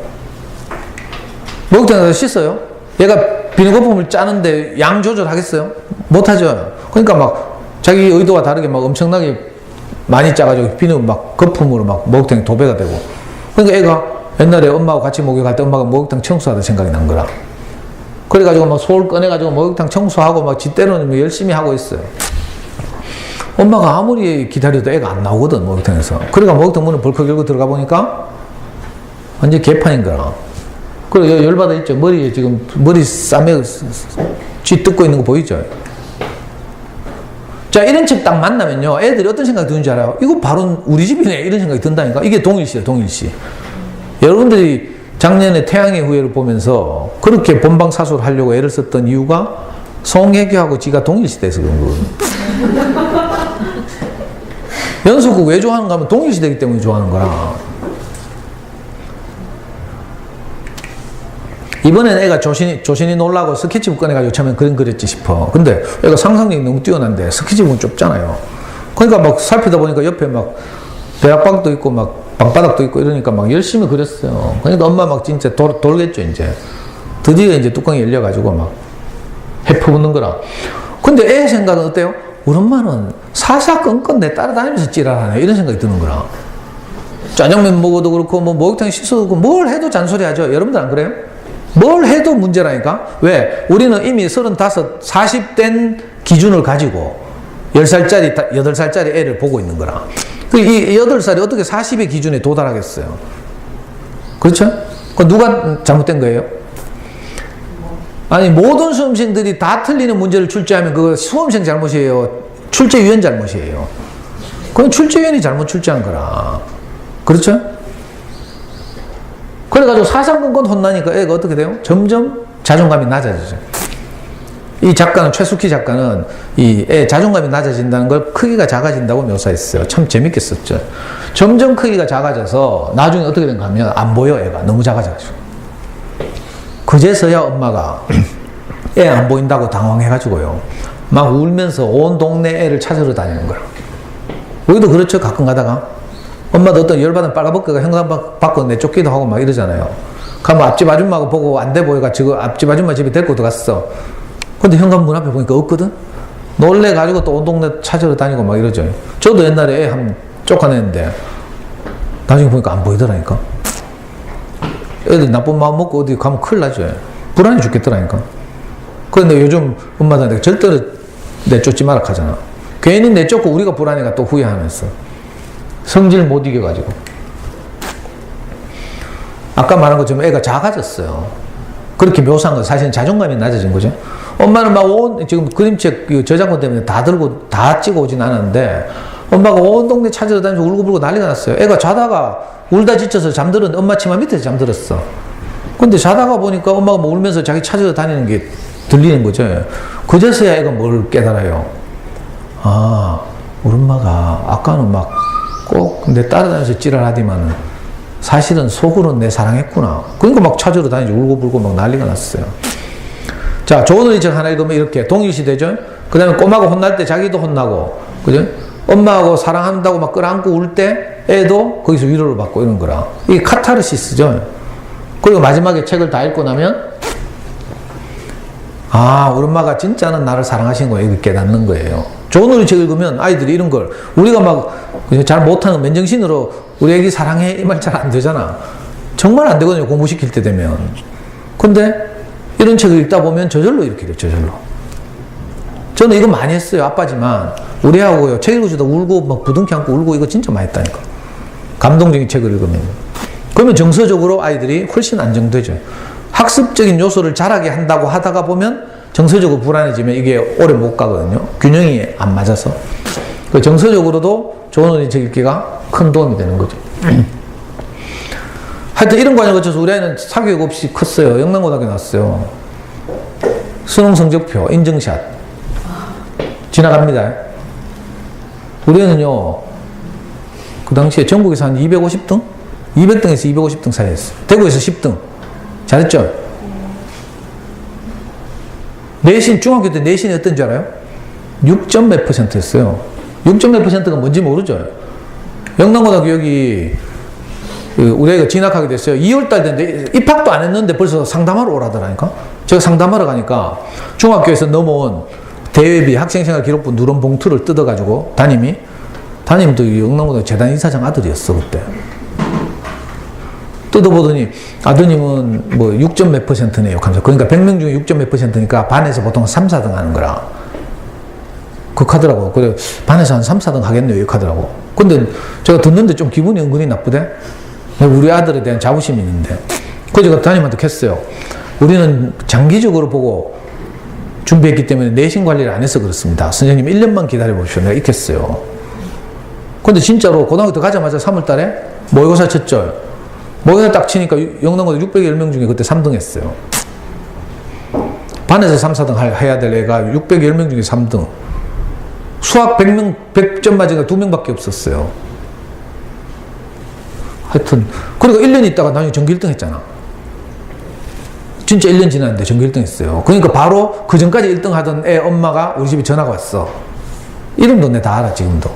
목욕탕에서 씻어요. 얘가 비누거품을 짜는데 양 조절하겠어요? 못하죠. 그러니까 막 자기 의도와 다르게 막 엄청나게 많이 짜가지고 비누 막 거품으로 막 목욕탕에 도배가 되고. 그러니까 애가 옛날에 엄마하고 같이 목욕할 때 엄마가 목욕탕 청소하던 생각이 난 거라. 그래가지고 막 솔 꺼내가지고 목욕탕 청소하고 막 지 때로는 열심히 하고 있어요. 엄마가 아무리 기다려도 애가 안 나오거든, 목욕탕에서. 그러니까 목욕탕 문을 벌컥 열고 들어가 보니까 완전 개판인 거라. 그리고 열받아 있죠. 머리에 지금, 머리 쌈에 쥐 뜯고 있는 거 보이죠? 자, 이런 책 딱 만나면요, 애들이 어떤 생각이 드는지 알아요? 이거 바로 우리 집이네. 이런 생각이 든다니까. 이게 동일시예요, 동일시. 여러분들이 작년에 태양의 후예를 보면서 그렇게 본방사수를 하려고 애를 썼던 이유가 송혜교하고 지가 동일시대에서 그런 거거든요. 연속극 왜 좋아하는가 하면 동일시대이기 때문에 좋아하는 거라. 이번엔 애가 조신이 놀라고 스케치북 꺼내가지고 처음엔 그림 그렸지 싶어. 근데 애가 상상력이 너무 뛰어난데 스케치북은 좁잖아요. 그러니까 막 살피다 보니까 옆에 막 대학방도 있고 막 방바닥도 있고 이러니까 막 열심히 그렸어요. 그러니까 엄마 막 진짜 돌겠죠, 이제. 드디어 이제 뚜껑이 열려가지고 막 해퍼붙는 거라. 근데 애 생각은 어때요? 우리 엄마는 사사건건 내 따라다니면서 찌랄하네. 이런 생각이 드는 거라. 짜장면 먹어도 그렇고, 뭐 목욕탕 씻어도 그렇고, 뭘 해도 잔소리 하죠. 여러분들 안 그래요? 뭘 해도 문제라니까? 왜? 우리는 이미 35, 40된 기준을 가지고 10살짜리, 8살짜리 애를 보고 있는 거라. 이 8살이 어떻게 40의 기준에 도달하겠어요? 그렇죠? 그 누가 잘못된 거예요? 아니, 모든 수험생들이 다 틀리는 문제를 출제하면 그거 수험생 잘못이에요? 출제위원 잘못이에요? 그건 출제위원이 잘못 출제한 거라. 그렇죠? 그래가지고 사상건건 혼나니까 애가 어떻게 돼요? 점점 자존감이 낮아지죠. 이 작가는, 최숙희 작가는 이 애 자존감이 낮아진다는 걸 크기가 작아진다고 묘사했어요. 참 재밌게 썼죠. 점점 크기가 작아져서 나중에 어떻게 된가 하면 안 보여, 애가. 너무 작아져가지고. 그제서야 엄마가 애 안 보인다고 당황해가지고요. 막 울면서 온 동네 애를 찾으러 다니는 거야. 우리도 그렇죠, 가끔 가다가. 엄마도 어떤 열받은 빨가벗겨가 현관 밖으로 내쫓기도 하고 막 이러잖아요. 가면 앞집 아줌마가 보고 안 돼 보여가 지금 앞집 아줌마 집에 데리고 들어갔어. 근데 현관 문 앞에 보니까 없거든? 놀래가지고 또 온 동네 찾으러 다니고 막 이러죠. 저도 옛날에 애 한 쫓아냈는데 나중에 보니까 안 보이더라니까. 애들 나쁜 마음 먹고 어디 가면 큰일 나죠. 불안해 죽겠더라니까. 그런데 요즘 엄마들한테 절대로 내쫓지 마라 하잖아. 괜히 내쫓고 우리가 불안해가 또 후회하면서. 성질 못 이겨가지고. 아까 말한 것처럼 애가 작아졌어요. 그렇게 묘사한 건 사실은 자존감이 낮아진 거죠. 엄마는 막 지금 그림책 저작권 때문에 다 들고 다 찍어 오진 않았는데 엄마가 온 동네 찾으러 다니면서 울고불고 난리가 났어요. 애가 자다가 울다 지쳐서 잠들었는데 엄마 치마 밑에서 잠들었어. 근데 자다가 보니까 엄마가 뭐 울면서 자기 찾으러 다니는 게 들리는 거죠. 그제서야 애가 뭘 깨달아요. 아, 우리 엄마가 아까는 막 꼭 내 따라다니면서 찌랄하더만은 사실은 속으로는 내 사랑했구나. 그러니까 막 찾으러 다니지 울고불고 막 난리가 났어요. 자, 좋은 어린이책 하나 읽으면 이렇게 동일시되죠. 그 다음에 꼬마가 혼날 때 자기도 혼나고, 그죠? 엄마하고 사랑한다고 막 끌어안고 울 때 애도 거기서 위로를 받고 이런 거라. 이게 카타르시스죠. 그리고 마지막에 책을 다 읽고 나면 아, 우리 엄마가 진짜는 나를 사랑하신 거예요. 이렇게 깨닫는 거예요. 좋은 어린이책 읽으면 아이들이 이런 걸 우리가 막 잘 못하는 맨정신으로 우리 애기 사랑해 이 말 잘 안 되잖아. 정말 안 되거든요. 공부시킬 때 되면. 근데 이런 책을 읽다 보면 저절로 이렇게 돼요. 저절로. 저는 이거 많이 했어요. 아빠지만 우리 애하고요. 책 읽어주다 울고 막 부둥켜 안고 울고 이거 진짜 많이 했다니까. 감동적인 책을 읽으면. 그러면 정서적으로 아이들이 훨씬 안정되죠. 학습적인 요소를 자라게 한다고 하다가 보면 정서적으로 불안해지면 이게 오래 못 가거든요. 균형이 안 맞아서. 그 정서적으로도 좋은 어린이책 읽기가 큰 도움이 되는 거죠. 하여튼 이런 과정을 거쳐서 우리 아이는 사교육 없이 컸어요. 영남고등학교 나왔어요. 수능 성적표, 인증샷. 지나갑니다. 우리 애는요, 그 당시에 전국에서 한 250등? 200등에서 250등 사이였어요. 대구에서 10등. 잘했죠? 내신, 중학교 때 내신이 어떤 줄 알아요? 6점 몇 %였어요. 6점 몇 %가 뭔지 모르죠? 영남고등학교 여기, 우리 애가 진학하게 됐어요. 2월달 됐는데 입학도 안 했는데 벌써 상담하러 오라더라니까? 제가 상담하러 가니까 중학교에서 넘어온 대외비 학생생활 기록부 누런 봉투를 뜯어가지고 담임도 영남고등학교 재단 이사장 아들이었어, 그때. 뜯어보더니 아드님은 뭐 6점 몇 %네요. 그러니까 100명 중에 6점 몇 %니까 반에서 보통 3, 4등 하는 거라. 극하더라고. 그래, 반에서 한 3, 4등 하겠네요. 극하더라고. 근데 제가 듣는데 좀 기분이 은근히 나쁘대? 우리 아들에 대한 자부심이 있는데. 그래서 제가 담임한테 했어요. 우리는 장기적으로 보고 준비했기 때문에 내신 관리를 안 해서 그렇습니다. 선생님 1년만 기다려보십시오. 내가 익혔어요. 근데 진짜로 고등학교 가자마자 3월 달에 모의고사 쳤죠. 모의고사 딱 치니까 영남고등 610명 중에 그때 3등 했어요. 반에서 3, 4등 해야 될 애가 610명 중에 3등. 수학 100명, 100점 맞은 애가 2명밖에 없었어요. 하여튼, 그리고 1년 있다가 나중에 전교 1등 했잖아. 진짜 1년 지났는데 전교 1등 했어요. 그러니까 바로 그 전까지 1등 하던 애 엄마가 우리 집에 전화가 왔어. 이름도 내 다 알아, 지금도.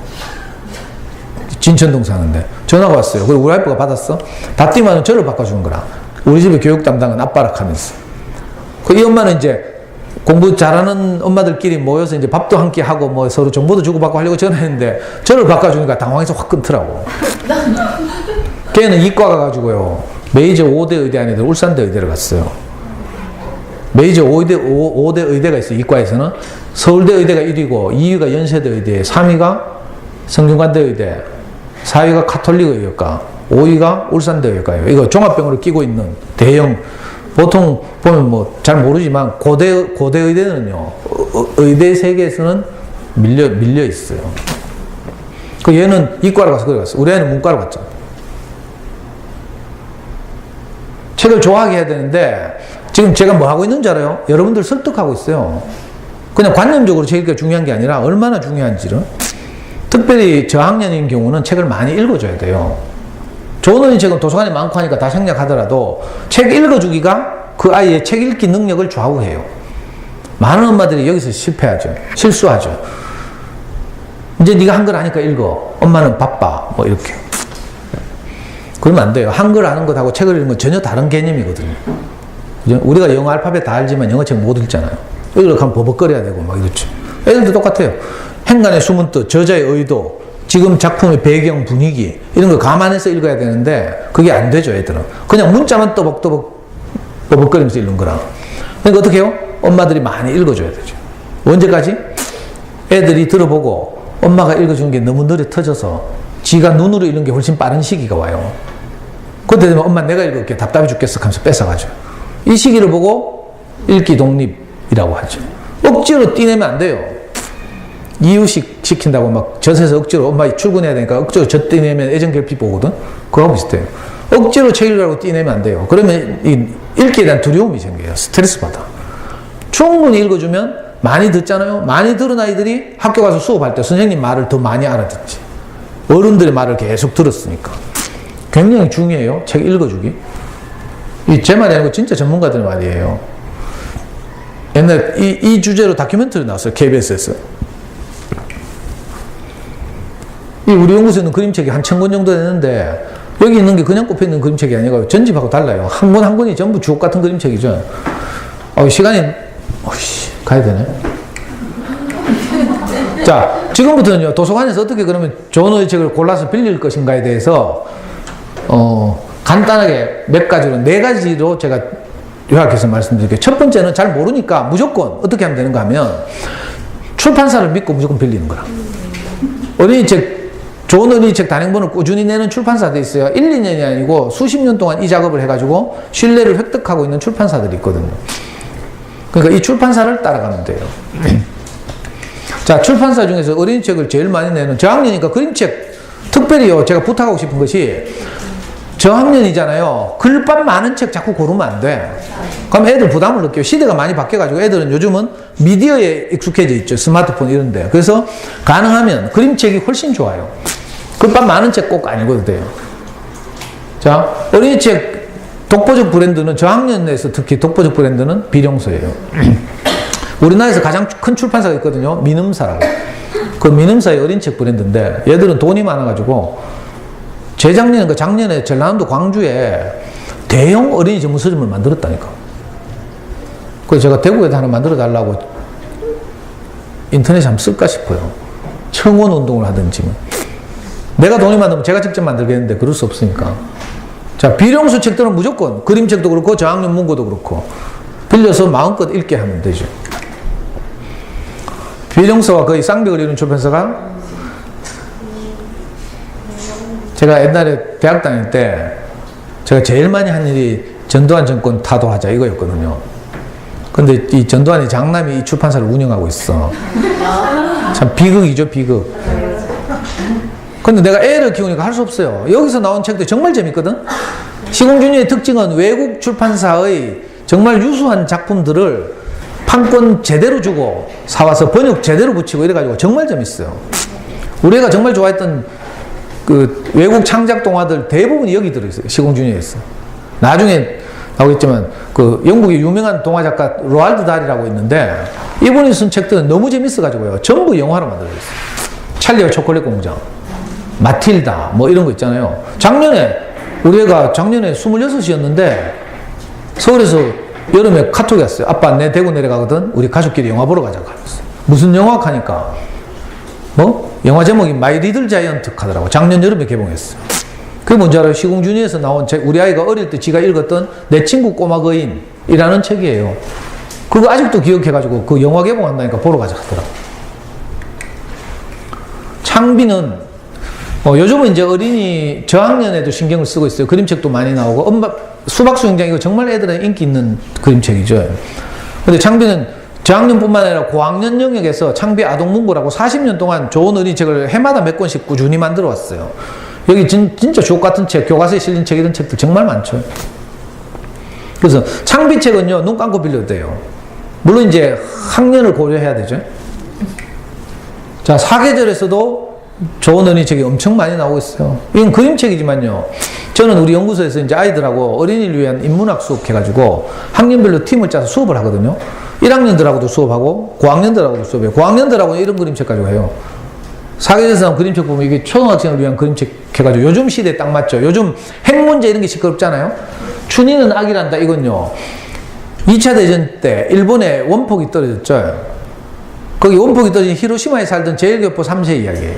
진천동 사는데. 전화가 왔어요. 그리고 우리 와이프가 받았어. 다 뛰면 저를 바꿔주는 거라. 우리 집에 교육 담당은 아빠라 하면서. 이 엄마는 이제 공부 잘하는 엄마들끼리 모여서 이제 밥도 함께 하고 뭐 서로 정보도 주고받고 하려고 전화했는데 저를 바꿔주니까 당황해서 확 끊더라고. 걔는 이과 가가지고요. 메이저 5대 의대 아니들 울산대 의대를 갔어요. 메이저 5대 의대가 있어요. 이과에서는. 서울대 의대가 1위고 2위가 연세대 의대, 3위가 성균관대 의대, 4위가 카톨릭 의학과, 5위가 울산대 의학과예요. 이거 종합병원을 끼고 있는 대형, 보통 보면 뭐 잘 모르지만 고대 의대는요, 의대 세계에서는 밀려 있어요. 그 얘는 이과를 가서 그래 갔어. 우리 애는 문과를 갔죠. 책을 좋아하게 해야 되는데 지금 제가 뭐 하고 있는 줄 알아요? 여러분들 설득하고 있어요. 그냥 관념적으로 책 읽기가 중요한 게 아니라 얼마나 중요한지를. 특별히 저학년인 경우는 책을 많이 읽어줘야 돼요. 좋은 책은 도서관에 많고 하니까 다 생략하더라도 책 읽어주기가 그 아이의 책 읽기 능력을 좌우해요. 많은 엄마들이 여기서 실패하죠. 실수하죠. 이제 네가 한글 아니까 읽어. 엄마는 바빠. 뭐 이렇게. 그러면 안 돼요. 한글 아는 것하고 책을 읽는 건 전혀 다른 개념이거든요. 우리가 영어 알파벳 다 알지만 영어책 못 읽잖아요. 이렇게 하면 버벅거려야 되고 막 이렇죠. 애들도 똑같아요. 행간의 숨은 뜻, 저자의 의도, 지금 작품의 배경, 분위기 이런 걸 감안해서 읽어야 되는데 그게 안 되죠, 애들은. 그냥 문자만 버벅거리면서 읽는 거라. 그러니까 어떻게 해요? 엄마들이 많이 읽어줘야 되죠. 언제까지? 애들이 들어보고 엄마가 읽어주는 게 너무 느려 터져서 지가 눈으로 읽는 게 훨씬 빠른 시기가 와요. 그때 되면 엄마 내가 읽을게 답답해 죽겠어 하면서 뺏어가죠. 이 시기를 보고 읽기 독립이라고 하죠. 억지로 띠내면 안 돼요. 이유식 시킨다고 막 젖에서 억지로 엄마 출근해야 되니까 억지로 젖 띠내면 애정결핍 오거든. 그거하고 비슷해요. 억지로 책 읽으라고 띠내면 안 돼요. 그러면 읽기에 대한 두려움이 생겨요. 스트레스 받아. 충분히 읽어주면 많이 듣잖아요. 많이 들은 아이들이 학교 가서 수업할 때 선생님 말을 더 많이 알아듣지. 어른들의 말을 계속 들었으니까. 굉장히 중요해요. 책 읽어주기. 제 말이 아니고 진짜 전문가들 말이에요. 옛날 이 주제로 다큐멘터리 나왔어요. KBS에서. 우리 연구소에는 그림책이 한 1000권 정도 되는데 여기 있는 게 그냥 꼽혀있는 그림책이 아니고 전집하고 달라요. 한 권 한 권이 전부 주옥 같은 그림책이죠. 시간이 가야 되네. 자, 지금부터는요, 도서관에서 어떻게 그러면 좋은 책을 골라서 빌릴 것인가에 대해서 간단하게 몇 가지로, 4가지로 제가 요약해서 말씀드릴게요. 첫 번째는 잘 모르니까 무조건 어떻게 하면 되는가 하면 출판사를 믿고 무조건 빌리는 거라. 어린이책, 좋은 어린이책 단행본을 꾸준히 내는 출판사도 있어요. 1, 2년이 아니고 수십 년 동안 이 작업을 해가지고 신뢰를 획득하고 있는 출판사들이 있거든요. 그러니까 이 출판사를 따라가면 돼요. 자, 출판사 중에서 어린이책을 제일 많이 내는 저학년이니까 그림책, 특별히요, 제가 부탁하고 싶은 것이 저학년이잖아요. 글밥 많은 책 자꾸 고르면 안 돼. 그럼 애들 부담을 느껴요. 시대가 많이 바뀌어가지고 애들은 요즘은 미디어에 익숙해져 있죠. 스마트폰 이런데. 그래서 가능하면 그림책이 훨씬 좋아요. 글밥 많은 책 꼭 안 읽어도 돼요. 자, 어린이책 독보적 브랜드는 저학년 내에서 특히 독보적 브랜드는 비룡서예요. 우리나라에서 가장 큰 출판사가 있거든요. 민음사라고. 그 민음사의 어린이책 브랜드인데 얘들은 돈이 많아가지고 작년에 전라남도 광주에 대형 어린이 전문 서점을 만들었다니까. 그래서 제가 대구에도 하나 만들어 달라고 인터넷에 한번 쓸까 싶어요. 청원 운동을 하든지. 내가 돈이 많으면 제가 직접 만들겠는데 그럴 수 없으니까. 자, 비룡수 책들은 무조건 그림책도 그렇고 저학년 문고도 그렇고 빌려서 마음껏 읽게 하면 되죠. 비룡서가 거의 쌍벽을 이루는 출판사가 제가 옛날에 대학 다닐 때 제가 제일 많이 한 일이 전두환 정권 타도하자 이거였거든요. 근데 이 전두환이 장남이 이 출판사를 운영하고 있어. 참 비극이죠, 비극. 근데 내가 애를 키우니까 할 수 없어요. 여기서 나온 책도 정말 재밌거든? 시공주니어의 특징은 외국 출판사의 정말 유수한 작품들을 판권 제대로 주고 사와서 번역 제대로 붙이고 이래가지고 정말 재밌어요. 우리가 정말 좋아했던 그 외국 창작 동화들 대부분이 여기 들어있어요. 시공주니어에서. 나중에 나오겠지만 그 영국의 유명한 동화 작가 로알드 달이라고 있는데 이분이 쓴 책들은 너무 재밌어가지고요. 전부 영화로 만들어졌어요. 찰리와 초콜릿 공장, 마틸다 뭐 이런 거 있잖아요. 우리 애가 작년에 26이었는데 서울에서 여름에 카톡이 왔어요. 아빠 내 대구 내려가거든. 우리 가족끼리 영화 보러 가자고 하면서. 무슨 영화 하니까 뭐? 영화 제목이 마이 리들 자이언트 하더라고. 작년 여름에 개봉했어요. 그게 뭔지 알아요? 시공주니어에서 나온 책, 우리 아이가 어릴 때 지가 읽었던 내 친구 꼬마 거인이라는 책이에요. 그거 아직도 기억해가지고 그 영화 개봉한다니까 보러 가자 하더라고. 창비는 요즘은 이제 어린이 저학년에도 신경을 쓰고 있어요. 그림책도 많이 나오고 수박수영장 이거 정말 애들은 인기 있는 그림책이죠. 근데 창비는 저학년뿐만 아니라 고학년 영역에서 창비 아동문고라고 40년 동안 좋은 어린이책을 해마다 몇 권씩 꾸준히 만들어 왔어요. 여기 진짜 주옥 같은 책, 교과서에 실린 책 이런 책들 정말 많죠. 그래서 창비책은요 눈 감고 빌려도 돼요. 물론 이제 학년을 고려해야 되죠. 자, 사계절에서도 좋은 어린이책이 엄청 많이 나오고 있어요. 이건 그림책이지만요. 저는 우리 연구소에서 이제 아이들하고 어린이를 위한 인문학 수업 해가지고 학년별로 팀을 짜서 수업을 하거든요. 1학년들하고도 수업하고 고학년들하고도 수업해요. 고학년들하고는 이런 그림책 가지고 해요. 사계절에서 나온 그림책 보면 이게 초등학생을 위한 그림책 해가지고 요즘 시대에 딱 맞죠. 요즘 핵문제 이런 게 시끄럽잖아요. 춘희는 악이란다 이건요. 2차 대전 때 일본에 원폭이 떨어졌죠. 거기 원폭이 떨어진 히로시마에 살던 제일교포 3세 이야기예요.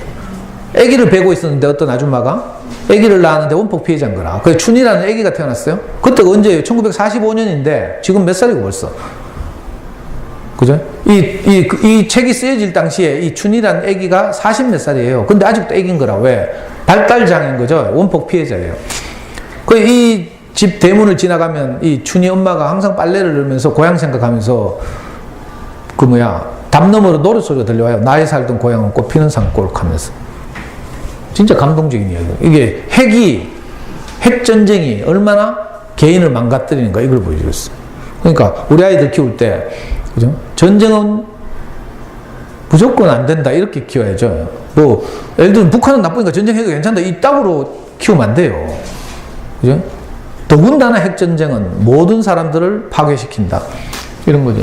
아기를 베고 있었는데 어떤 아줌마가 아기를 낳았는데 원폭 피해자인 거라. 그래서 춘희라는 아기가 태어났어요. 그때가 언제예요? 1945년인데 지금 몇 살이고 벌써. 그죠? 이 책이 쓰여질 당시에 이 춘희라는 아기가 40 몇 살이에요. 근데 아직도 아기인 거라. 왜? 발달장애인 거죠. 원폭 피해자예요. 이 집 대문을 지나가면 이 춘희 엄마가 항상 빨래를 넣으면서 고향 생각하면서 담 너머로 노랫소리가 들려와요. 나의 살던 고향은 꽃피는 산골 하면서. 진짜 감동적인 이야기예요. 이게 핵전쟁이 얼마나 개인을 망가뜨리는가 이걸 보여주고 있어요. 그러니까 우리 아이들 키울 때 그죠? 전쟁은 무조건 안 된다 이렇게 키워야죠. 예를 들면 북한은 나쁘니까 전쟁해도 괜찮다 이 땅으로 키우면 안 돼요. 그죠? 더군다나 핵전쟁은 모든 사람들을 파괴시킨다 이런 거죠.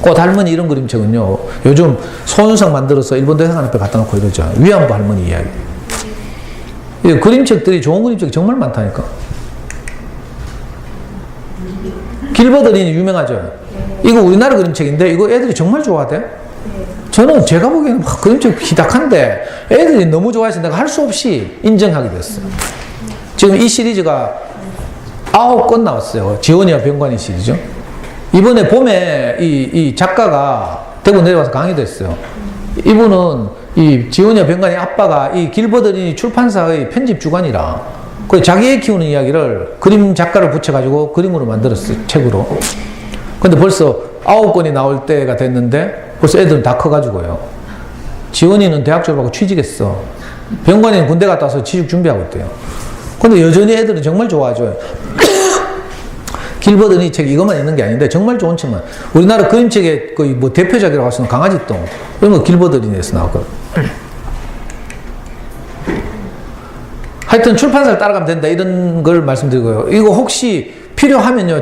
꽃 할머니 이런 그림책은요 요즘 손수상 만들어서 일본 대사관 앞에 갖다 놓고 이러죠. 위안부 할머니 이야기. 그림책들이 좋은 그림책이 정말 많다니까. 길버드 어린이 유명하죠. 이거 우리나라 그림책인데 이거 애들이 정말 좋아하대. 저는 제가 보기에는 그림책 희닥한데 애들이 너무 좋아해서 내가 할 수 없이 인정하게 됐어요. 지금 이 시리즈가 9권 나왔어요. 지원이와 병관이 시리즈. 이번에 봄에 이 작가가 대구 내려와서 강의도 했어요. 이분은 이 지원이와 병관이 아빠가 이 길버드 어린이 출판사의 편집 주관이라 그 자기 애 키우는 이야기를 그림 작가를 붙여가지고 그림으로 만들었어요. 책으로. 근데 벌써 9권이 나올 때가 됐는데 벌써 애들은 다 커가지고요. 지원이는 대학 졸업하고 취직했어. 병관이는 군대 갔다 와서 취직 준비하고 있대요. 근데 여전히 애들은 정말 좋아하죠. 길버드 어린이 책 이것만 있는 게 아닌데 정말 좋은 책만. 우리나라 그림책의 거의 대표작이라고 할 수 있는 강아지똥 이런 거 길버드 어린이에서 나왔거든. 하여튼 출판사를 따라가면 된다 이런 걸 말씀드리고요. 이거 혹시 필요하면요.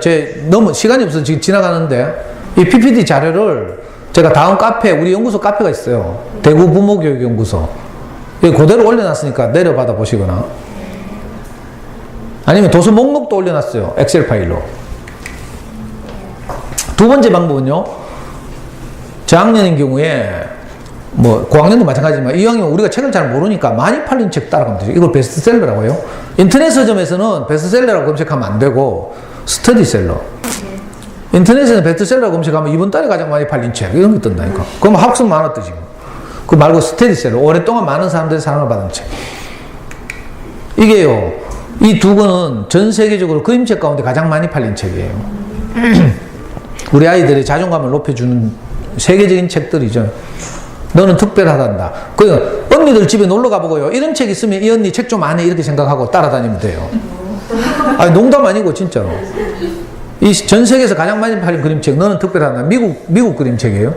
너무 시간이 없어서 지금 지나가는데 이 PPT 자료를 제가 다음 카페 우리 연구소 카페가 있어요. 대구 부모교육연구소. 그대로 올려놨으니까 내려받아 보시거나 아니면 도서 목록도 올려놨어요. 엑셀 파일로. 두 번째 방법은요. 저학년인 경우에 고학년도 마찬가지지만 이왕이면 우리가 책을 잘 모르니까 많이 팔린 책 따라가면 되죠. 이걸 베스트셀러라고 해요. 인터넷 서점에서는 베스트셀러라고 검색하면 안 되고 스터디셀러. 인터넷에서는 베스트셀러 검색하면 이번 달에 가장 많이 팔린 책 이런 게 뜬다니까. 그럼 학습 많았대 지금. 그 말고 스터디셀러. 오랫동안 많은 사람들의 사랑을 받은 책. 이게요. 이 두 권은 전 세계적으로 그림책 가운데 가장 많이 팔린 책이에요. 우리 아이들의 자존감을 높여주는 세계적인 책들이죠. 너는 특별하단다. 언니들 집에 놀러 가보고요. 이런 책 있으면 이 언니 책 좀 안 해 이렇게 생각하고 따라다니면 돼요. 아니, 농담 아니고, 진짜로. 이 전 세계에서 가장 많이 팔린 그림책, 너는 특별하나? 미국 그림책이에요.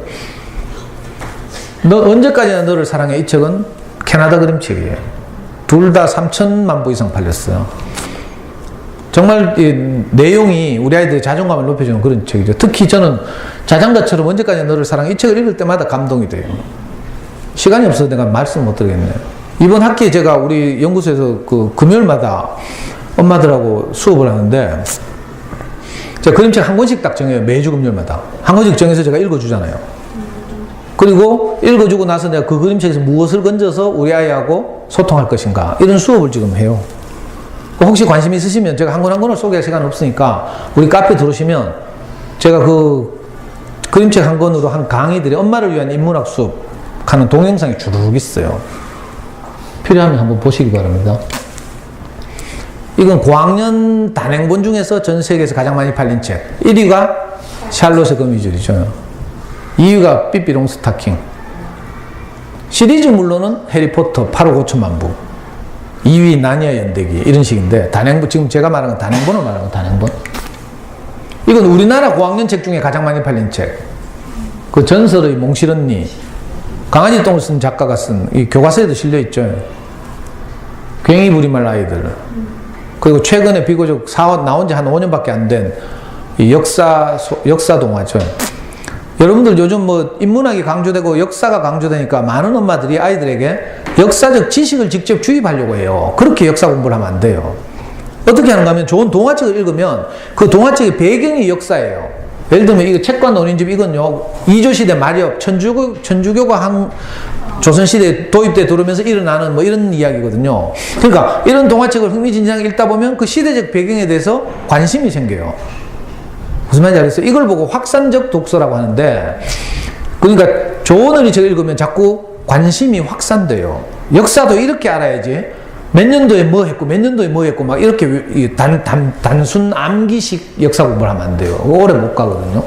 너 언제까지나 너를 사랑해. 이 책은 캐나다 그림책이에요. 둘 다 3천만 부 이상 팔렸어요. 정말 이 내용이 우리 아이들의 자존감을 높여주는 그런 책이죠. 특히 저는 자장가처럼 언제까지나 너를 사랑해. 이 책을 읽을 때마다 감동이 돼요. 시간이 없어서 내가 말씀 못 드리겠네요. 이번 학기에 제가 우리 연구소에서 그 금요일마다 엄마들하고 수업을 하는데, 제가 그림책 한 권씩 딱 정해요. 매주 금요일마다. 한 권씩 정해서 제가 읽어주잖아요. 그리고 읽어주고 나서 내가 그 그림책에서 무엇을 건져서 우리 아이하고 소통할 것인가. 이런 수업을 지금 해요. 혹시 관심 있으시면 제가 한 권 한 권을 소개할 시간 없으니까 우리 카페 들어오시면 제가 그 그림책 한 권으로 한 강의들이 엄마를 위한 인문학 수업 하는 동영상이 쭉 있어요. 필요하면 한번 보시기 바랍니다. 이건 고학년 단행본 중에서 전 세계에서 가장 많이 팔린 책. 1위가 샬롯의 거미줄이죠. 2위가 삐삐롱 스타킹. 시리즈물로는 해리포터 8억 5천만 부. 2위 나니아 연대기. 이런 식인데, 단행본, 지금 제가 말하는 건 단행본을 말하는 건 단행본. 이건 우리나라 고학년 책 중에 가장 많이 팔린 책. 그 전설의 몽실언니. 강아지 똥을 쓴 작가가 쓴, 이 교과서에도 실려있죠. 괭이 부리말 아이들. 그리고 최근에 비교적 나온 지 한 5년밖에 안 된 역사 동화죠. 여러분들 요즘 뭐 인문학이 강조되고 역사가 강조되니까 많은 엄마들이 아이들에게 역사적 지식을 직접 주입하려고 해요. 그렇게 역사 공부를 하면 안 돼요. 어떻게 하는가 하면 좋은 동화책을 읽으면 그 동화책의 배경이 역사예요. 예를 들면 이거 책과 논인집 이건요, 이조시대 마렵, 천주교가 조선시대에 도입돼 들어오면서 일어나는 뭐 이런 이야기거든요. 그러니까 이런 동화책을 흥미진진하게 읽다 보면 그 시대적 배경에 대해서 관심이 생겨요. 무슨 말인지 알겠어요? 이걸 보고 확산적 독서라고 하는데, 그러니까 좋은 어린이책을 읽으면 자꾸 관심이 확산돼요. 역사도 이렇게 알아야지. 몇 년도에 뭐 했고 몇 년도에 뭐 했고 막 이렇게 단순 암기식 역사 공부를 하면 안 돼요. 오래 못 가거든요.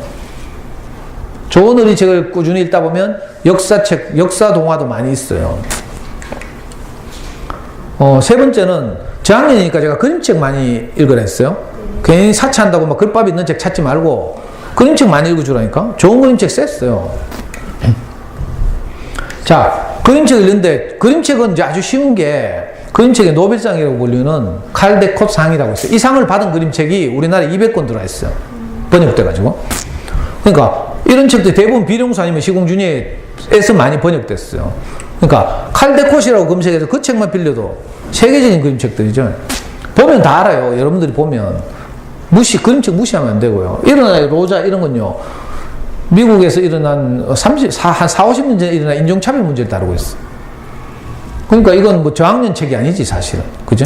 좋은 어린이책을 꾸준히 읽다 보면 역사책, 역사 동화도 많이 있어요. 세 번째는 저학년이니까 제가 그림책 많이 읽으라 했어요. 괜히 사치한다고 막 글밥 있는 책 찾지 말고 그림책 많이 읽어주라니까. 좋은 그림책 셌어요. 자, 그림책을 읽는데 그림책은 이제 아주 쉬운 게 그림책의 노벨상이라고 불리는 칼데콧 상이라고 있어요. 이 상을 받은 그림책이 우리나라에 200권 들어와 있어요. 번역돼가지고. 그러니까 이런 책들이 대부분 비룡수 아니면 시공준이에서 많이 번역됐어요. 그러니까 칼데콧이라고 검색해서 그 책만 빌려도 세계적인 그림책들이죠. 보면 다 알아요. 여러분들이 보면. 그림책 무시하면 안 되고요. 일어나의 로자 이런 건요, 미국에서 일어난 한 4, 50년 전에 일어난 인종차별 문제를 다루고 있어. 그러니까 이건 뭐 저학년 책이 아니지, 사실은. 그죠?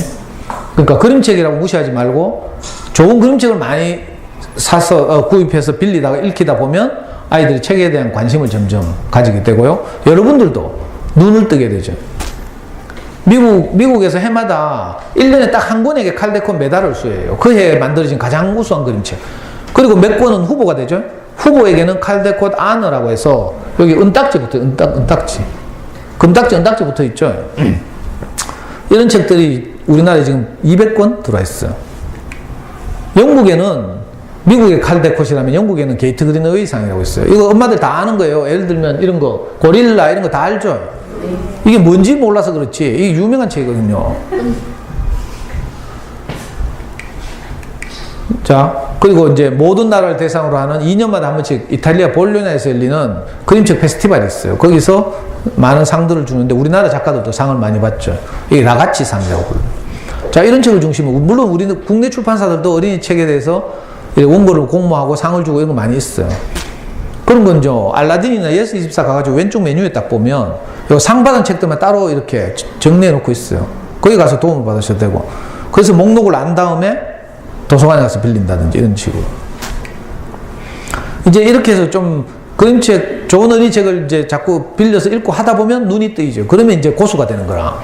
그러니까 그림책이라고 무시하지 말고 좋은 그림책을 많이 사서 구입해서 빌리다가 읽히다 보면 아이들이 책에 대한 관심을 점점 가지게 되고요. 여러분들도 눈을 뜨게 되죠. 미국에서 해마다 1년에 딱 한 권에게 칼데콧 메달을 수여해요. 그 해에 만들어진 가장 우수한 그림책. 그리고 몇 권은 후보가 되죠. 후보에게는 칼데콧 아너라고 해서 여기 은딱지 붙어요. 은딱지. 금딱지, 은딱지 붙어 있죠. 이런 책들이 우리나라에 지금 200권 들어와 있어요. 영국에는, 미국의 칼데콧이라면 영국에는 게이트 그린 의상이라고 있어요. 이거 엄마들 다 아는 거예요. 예를 들면 이런 거, 고릴라 이런 거 다 알죠. 이게 뭔지 몰라서 그렇지. 이게 유명한 책이거든요. 자, 그리고 이제 모든 나라를 대상으로 하는 2년마다 한 번씩 이탈리아 볼로냐에서 열리는 그림책 페스티벌이 있어요. 거기서 많은 상들을 주는데 우리나라 작가들도 상을 많이 받죠. 이게 라가치 상이라고 불러요. 자, 이런 책을 중심으로, 물론 우리는 국내 출판사들도 어린이 책에 대해서 원고를 공모하고 상을 주고 이런 거 많이 있어요. 그런 건죠. 알라딘이나 예스24 가가지고 왼쪽 메뉴에 딱 보면 요 상 받은 책들만 따로 이렇게 정리해 놓고 있어요. 거기 가서 도움을 받으셔도 되고. 그래서 목록을 안 다음에 도서관에 가서 빌린다든지 이런 식으로. 이제 이렇게 해서 좀 그림책, 좋은 어린이책을 이제 자꾸 빌려서 읽고 하다 보면 눈이 뜨이죠. 그러면 이제 고수가 되는 거라.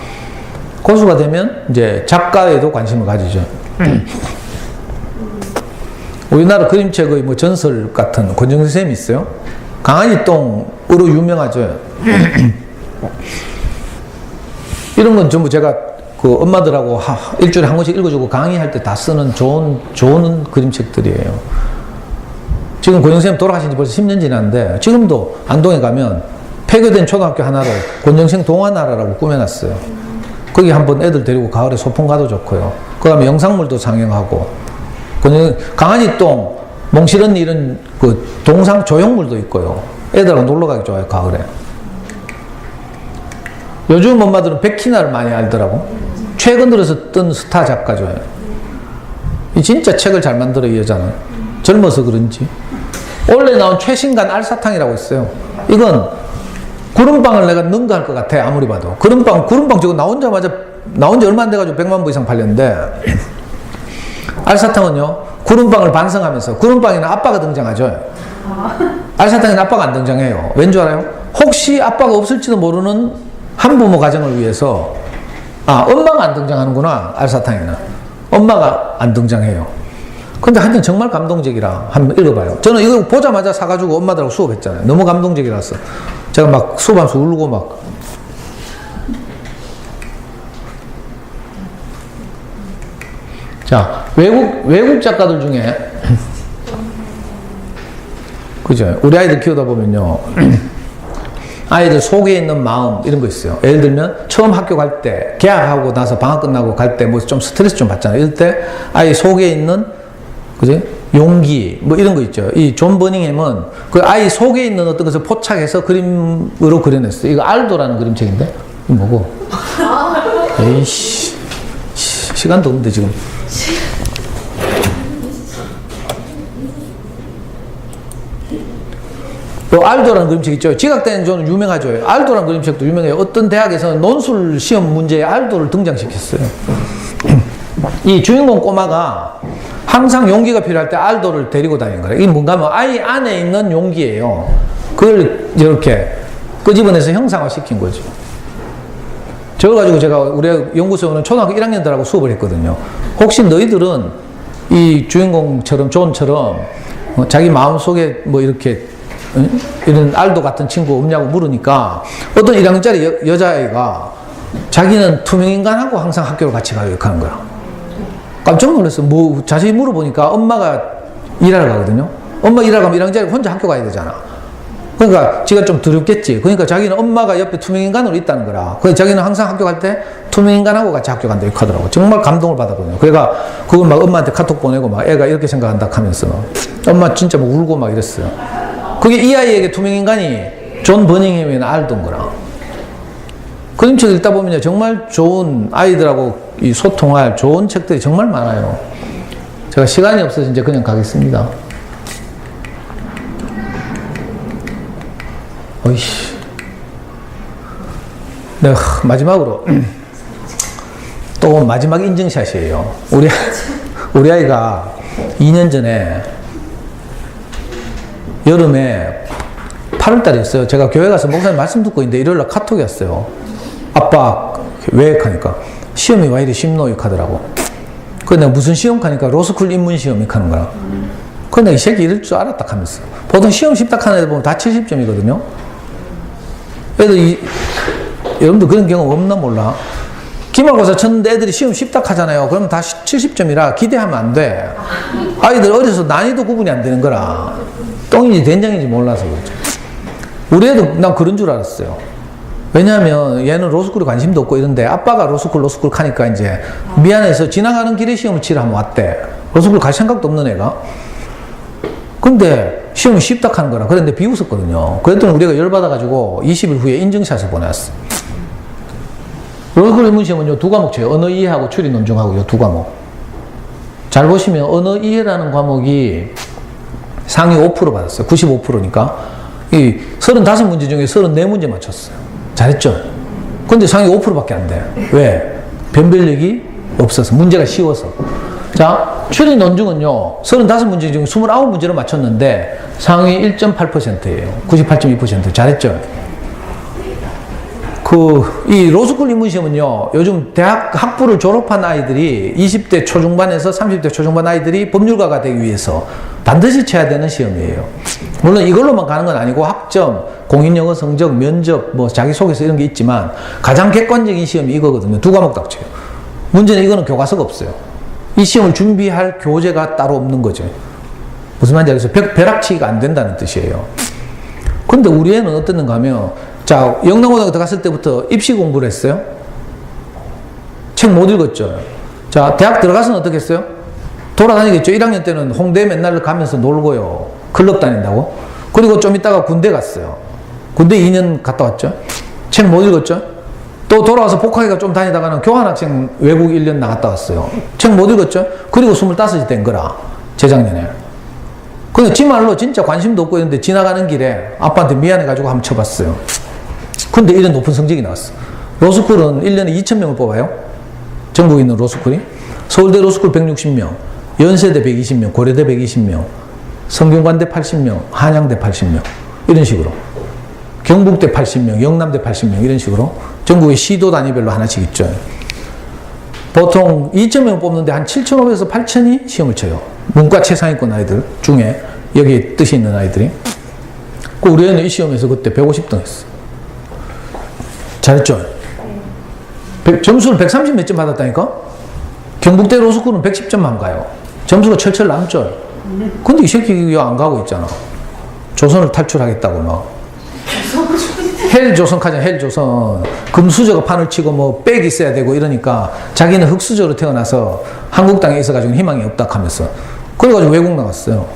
고수가 되면 이제 작가에도 관심을 가지죠. 우리나라 그림책의 뭐 전설 같은 권정선 선생님이 있어요. 강아지 똥으로 유명하죠. 이런 건 전부 제가 그 엄마들하고 일주일에 한 권씩 읽어주고 강의할 때 다 쓰는 좋은 그림책들이에요. 지금 권영쌤 돌아가신 지 벌써 10년 지났는데 지금도 안동에 가면 폐교된 초등학교 하나를 권영생 동화나라라고 꾸며놨어요. 거기 한번 애들 데리고 가을에 소풍 가도 좋고요. 그 다음에 영상물도 상영하고 강아지똥, 몽실언니 이런 그 동상 조형물도 있고요. 애들하고 놀러 가기 좋아요, 가을에. 요즘 엄마들은 백희나를 많이 알더라고. 최근 들어서 뜬 스타 작가죠. 이 진짜 책을 잘 만들어, 이 여자는. 젊어서 그런지. 원래 나온 최신간 알사탕이라고 있어요. 이건 구름빵을 내가 능가할 것 같아, 아무리 봐도. 구름빵 저거 나온 지 얼마 안 돼가지고 100만 부 이상 팔렸는데, 알사탕은요, 구름빵을 반성하면서, 구름빵에는 아빠가 등장하죠. 알사탕에는 아빠가 안 등장해요. 왠 줄 알아요? 혹시 아빠가 없을지도 모르는 한부모 가정을 위해서, 엄마가 안 등장하는구나, 알사탕에는. 엄마가 안 등장해요. 근데 하여튼 정말 감동적이라 한번 읽어봐요. 저는 이거 보자마자 사가지고 엄마들하고 수업했잖아요. 너무 감동적이라서. 제가 막 수업하면서 울고 막. 자, 외국 작가들 중에, 그죠? 우리 아이들 키우다 보면요. 아이들 속에 있는 마음, 이런 거 있어요. 예를 들면, 처음 학교 갈 때, 개학하고 나서 방학 끝나고 갈 때, 뭐 좀 스트레스 좀 받잖아요. 이럴 때, 아이 속에 있는, 그지? 용기, 뭐 이런 거 있죠. 이 존 버닝햄은 그 아이 속에 있는 어떤 것을 포착해서 그림으로 그려냈어요. 이거 알도라는 그림책인데? 이거 뭐고? 에이씨. 시간도 없는데, 지금. 알도라는 그림책 있죠. 지각대는 저는 유명하죠. 알도라는 그림책도 유명해요. 어떤 대학에서 논술 시험 문제에 알도를 등장시켰어요. 이 주인공 꼬마가 항상 용기가 필요할 때 알도를 데리고 다니는 거예요. 이게 뭔가 하면 아이 안에 있는 용기예요. 그걸 이렇게 끄집어내서 형상화 시킨 거죠. 저걸 가지고 제가 우리 연구소에 오는 초등학교 1학년들하고 수업을 했거든요. 혹시 너희들은 이 주인공처럼 존처럼 자기 마음속에 뭐 이렇게 이런 알도 같은 친구 없냐고 물으니까 어떤 1학년짜리 여자아이가 자기는 투명인간하고 항상 학교를 같이 가요 이렇게 하는 거야. 깜짝 놀랐어. 뭐 자세히 물어보니까 엄마가 일하러 가거든요. 엄마 일하러 가면 1학년짜리 혼자 학교 가야 되잖아. 그러니까 지가 좀 두렵겠지. 그러니까 자기는 엄마가 옆에 투명인간으로 있다는 거라. 그래서 자기는 항상 학교 갈 때 투명인간하고 같이 학교 간다 이렇게 하더라고. 정말 감동을 받았거든요. 그러니까 그걸 막 엄마한테 카톡 보내고 막 애가 이렇게 생각한다 하면서 엄마 진짜 막 울고 막 이랬어요. 그게 이 아이에게 투명인간이 존 버닝햄이나 알던 거라. 그림책 읽다 보면 정말 좋은 아이들하고 이 소통할 좋은 책들이 정말 많아요. 제가 시간이 없어서 이제 그냥 가겠습니다. 어이씨. 네, 마지막으로 또 마지막 인증샷이에요. 우리 아이가 2년 전에 여름에 8월달이었어요. 제가 교회 가서 목사님 말씀 듣고 있는데 일요일날 카톡이 왔어요. 아빠 왜 하니까 시험이 왜 이리 쉽노 이렇게 하더라고. 그래서 내가 무슨 시험 하니까 로스쿨 입문 시험 이렇게 하는 거야. 그래서 내가 이 새끼 이럴 줄 알았다 하면서. 보통 시험 쉽다 하는 애들 보면 다 70점이거든요. 애들 여러분들 그런 경험 없나 몰라. 기말고사 쳤는데 애들이 시험 쉽다 하잖아요. 그러면 다 70점이라 기대하면 안 돼. 아이들 어려서 난이도 구분이 안 되는 거라. 똥인지 된장인지 몰라서 그렇죠. 우리 애도 난 그런 줄 알았어요. 왜냐하면 얘는 로스쿨에 관심도 없고 이런데 아빠가 로스쿨 하니까 이제 미안해서 지나가는 길에 시험을 치러 한번 왔대. 로스쿨 갈 생각도 없는 애가. 근데 시험이 쉽다 하는 거라. 그런데 비웃었거든요. 그랬더니 우리가 열받아가지고 20일 후에 인증샷을 보내왔어. 로스쿨 입문 시험은 요 두 과목 쳐요. 언어 이해하고 추리 논증하고 요 두 과목. 잘 보시면 언어 이해라는 과목이 상위 5% 받았어요. 95%니까. 이 35문제 중에 34문제 맞췄어요. 잘했죠? 근데 상위 5%밖에 안 돼. 왜? 변별력이 없어서. 문제가 쉬워서. 자, 추리 논증은요, 35문제 중에 29문제를 맞췄는데 상위 1.8%예요. 98.2%. 잘했죠? 이 로스쿨 입문 시험은요, 요즘 대학 학부를 졸업한 아이들이 20대 초중반에서 30대 초중반 아이들이 법률가가 되기 위해서 반드시 쳐야 되는 시험이에요. 물론 이걸로만 가는 건 아니고 학점, 공인영어 성적, 면접, 뭐 자기소개서 이런 게 있지만 가장 객관적인 시험이 이거거든요. 두 과목 딱 쳐요. 문제는 이거는 교과서가 없어요. 이 시험을 준비할 교재가 따로 없는 거죠. 무슨 말인지 알겠어요? 벼락치기가 안 된다는 뜻이에요. 근데 우리 애는 어땠는가 하면, 자, 영남고등학교 들어갔을 때부터 입시 공부를 했어요. 책 못 읽었죠. 자, 대학 들어가서는 어떻게 했어요? 돌아다니겠죠. 1학년 때는 홍대 맨날 가면서 놀고요. 클럽 다닌다고. 그리고 좀 있다가 군대 갔어요. 군대 2년 갔다 왔죠. 책 못 읽었죠. 또 돌아와서 복학회가 좀 다니다가는 교환학생 외국 1년 나갔다 왔어요. 책 못 읽었죠. 그리고 25이 된 거라. 재작년에. 근데 지 말로 진짜 관심도 없고 있는데 지나가는 길에 아빠한테 미안해가지고 한번 쳐봤어요. 근데 이런 높은 성적이 나왔어. 로스쿨은 1년에 2,000명을 뽑아요. 전국에 있는 로스쿨이. 서울대 로스쿨 160명, 연세대 120명, 고려대 120명, 성균관대 80명, 한양대 80명. 이런 식으로. 경북대 80명, 영남대 80명. 이런 식으로. 전국의 시도 단위별로 하나씩 있죠. 보통 2,000명 뽑는데 한 7,500에서 8,000이 시험을 쳐요. 문과 최상위권 아이들 중에 여기 뜻이 있는 아이들이. 우리 애는 이 시험에서 그때 150등 했어. 잘했죠? 점수를 130 몇 점 받았다니까? 경북대 로스쿨은 110점만 가요. 점수가 철철 남죠? 근데 이 새끼 안 가고 있잖아. 조선을 탈출하겠다고 막. 헬조선까지 헬조선. 금수저가 판을 치고 뭐 빽이 있어야 되고 이러니까 자기는 흑수저로 태어나서 한국 땅에 있어가지고 희망이 없다 하면서. 그래가지고 외국 나갔어요.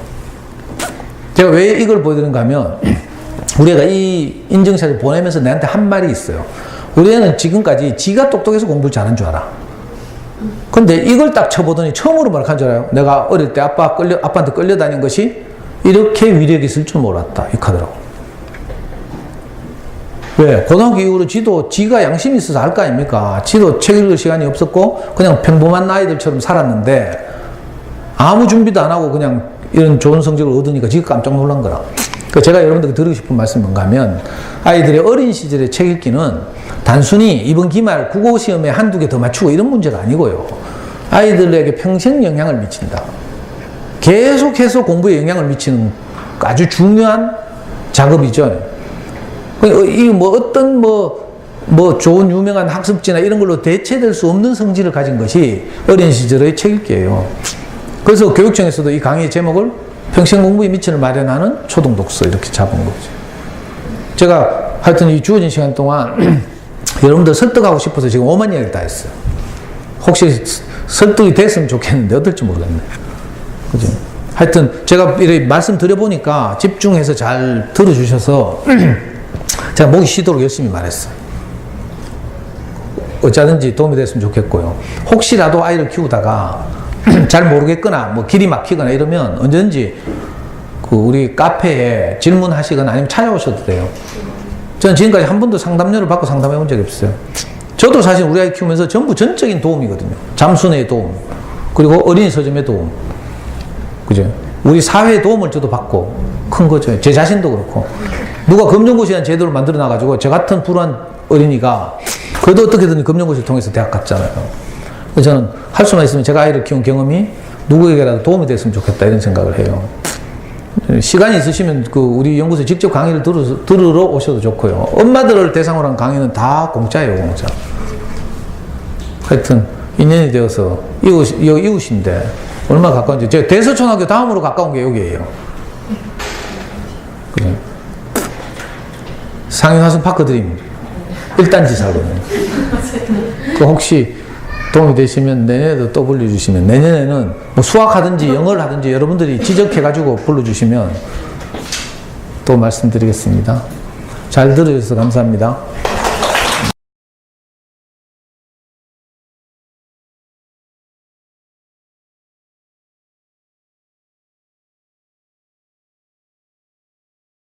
제가 왜 이걸 보여드리는가 하면 우리 애가 이 인증샷을 보내면서 내한테 한 말이 있어요. 우리 애는 지금까지 지가 똑똑해서 공부를 잘한 줄 알아. 근데 이걸 딱 쳐보더니 처음으로 말한 줄 알아요. 내가 어릴 때 아빠한테 끌려다닌 것이 이렇게 위력이 있을 줄 몰랐다. 이 카더라고. 왜? 고등학교 이후로 지가 양심이 있어서 알 거 아닙니까? 지도 책 읽을 시간이 없었고 그냥 평범한 아이들처럼 살았는데 아무 준비도 안 하고 그냥 이런 좋은 성적을 얻으니까 지가 깜짝 놀란 거라. 제가 여러분들께 드리고 싶은 말씀은 뭔가 하면 아이들의 어린 시절의 책 읽기는 단순히 이번 기말 국어 시험에 한두 개 더 맞추고 이런 문제가 아니고요. 아이들에게 평생 영향을 미친다. 계속해서 공부에 영향을 미치는 아주 중요한 작업이죠. 이 어떤 좋은 유명한 학습지나 이런 걸로 대체될 수 없는 성질을 가진 것이 어린 시절의 책 읽기예요. 그래서 교육청에서도 이 강의의 제목을 평생 공부에 미천을 마련하는 초등 독서 이렇게 잡은 거죠. 제가 하여튼 이 주어진 시간 동안 여러분들 설득하고 싶어서 지금 5만 이야기를 다 했어요. 혹시 설득이 됐으면 좋겠는데 어떨지 모르겠네. 그죠? 하여튼 제가 이렇게 말씀드려보니까 집중해서 잘 들어주셔서 제가 목이 쉬도록 열심히 말했어요. 어쩌든지 도움이 됐으면 좋겠고요. 혹시라도 아이를 키우다가 잘 모르겠거나 뭐 길이 막히거나 이러면 언제든지 우리 카페에 질문하시거나 아니면 찾아오셔도 돼요. 저는 지금까지 한 번도 상담료를 받고 상담해 본 적이 없어요. 저도 사실 우리 아이 키우면서 전부 전적인 도움이거든요. 잠수내의 도움, 그리고 어린이 서점의 도움, 그죠? 우리 사회의 도움을 저도 받고 큰 거죠. 제 자신도 그렇고. 누가 검정고시라는 제도를 만들어 놔가지고 저 같은 불우한 어린이가 그래도 어떻게든 검정고시를 통해서 대학 갔잖아요. 그래서 저는 할 수만 있으면 제가 아이를 키운 경험이 누구에게라도 도움이 됐으면 좋겠다 이런 생각을 해요. 시간이 있으시면 우리 연구소에 직접 강의를 들으러 오셔도 좋고요. 엄마들을 대상으로 한 강의는 다 공짜예요, 공짜. 하여튼 인연이 되어서 이웃인데 얼마나 가까운지. 제가 대서초등학교 다음으로 가까운 게 여기예요. 그죠? 상인화성 파크드림 1단지 살거든요. 혹시 도움이 되시면 내년에도 또 불러주시면, 내년에는 뭐 수학하든지 영어를 하든지 여러분들이 지적해가지고 불러주시면 또 말씀드리겠습니다. 잘 들어주셔서 감사합니다.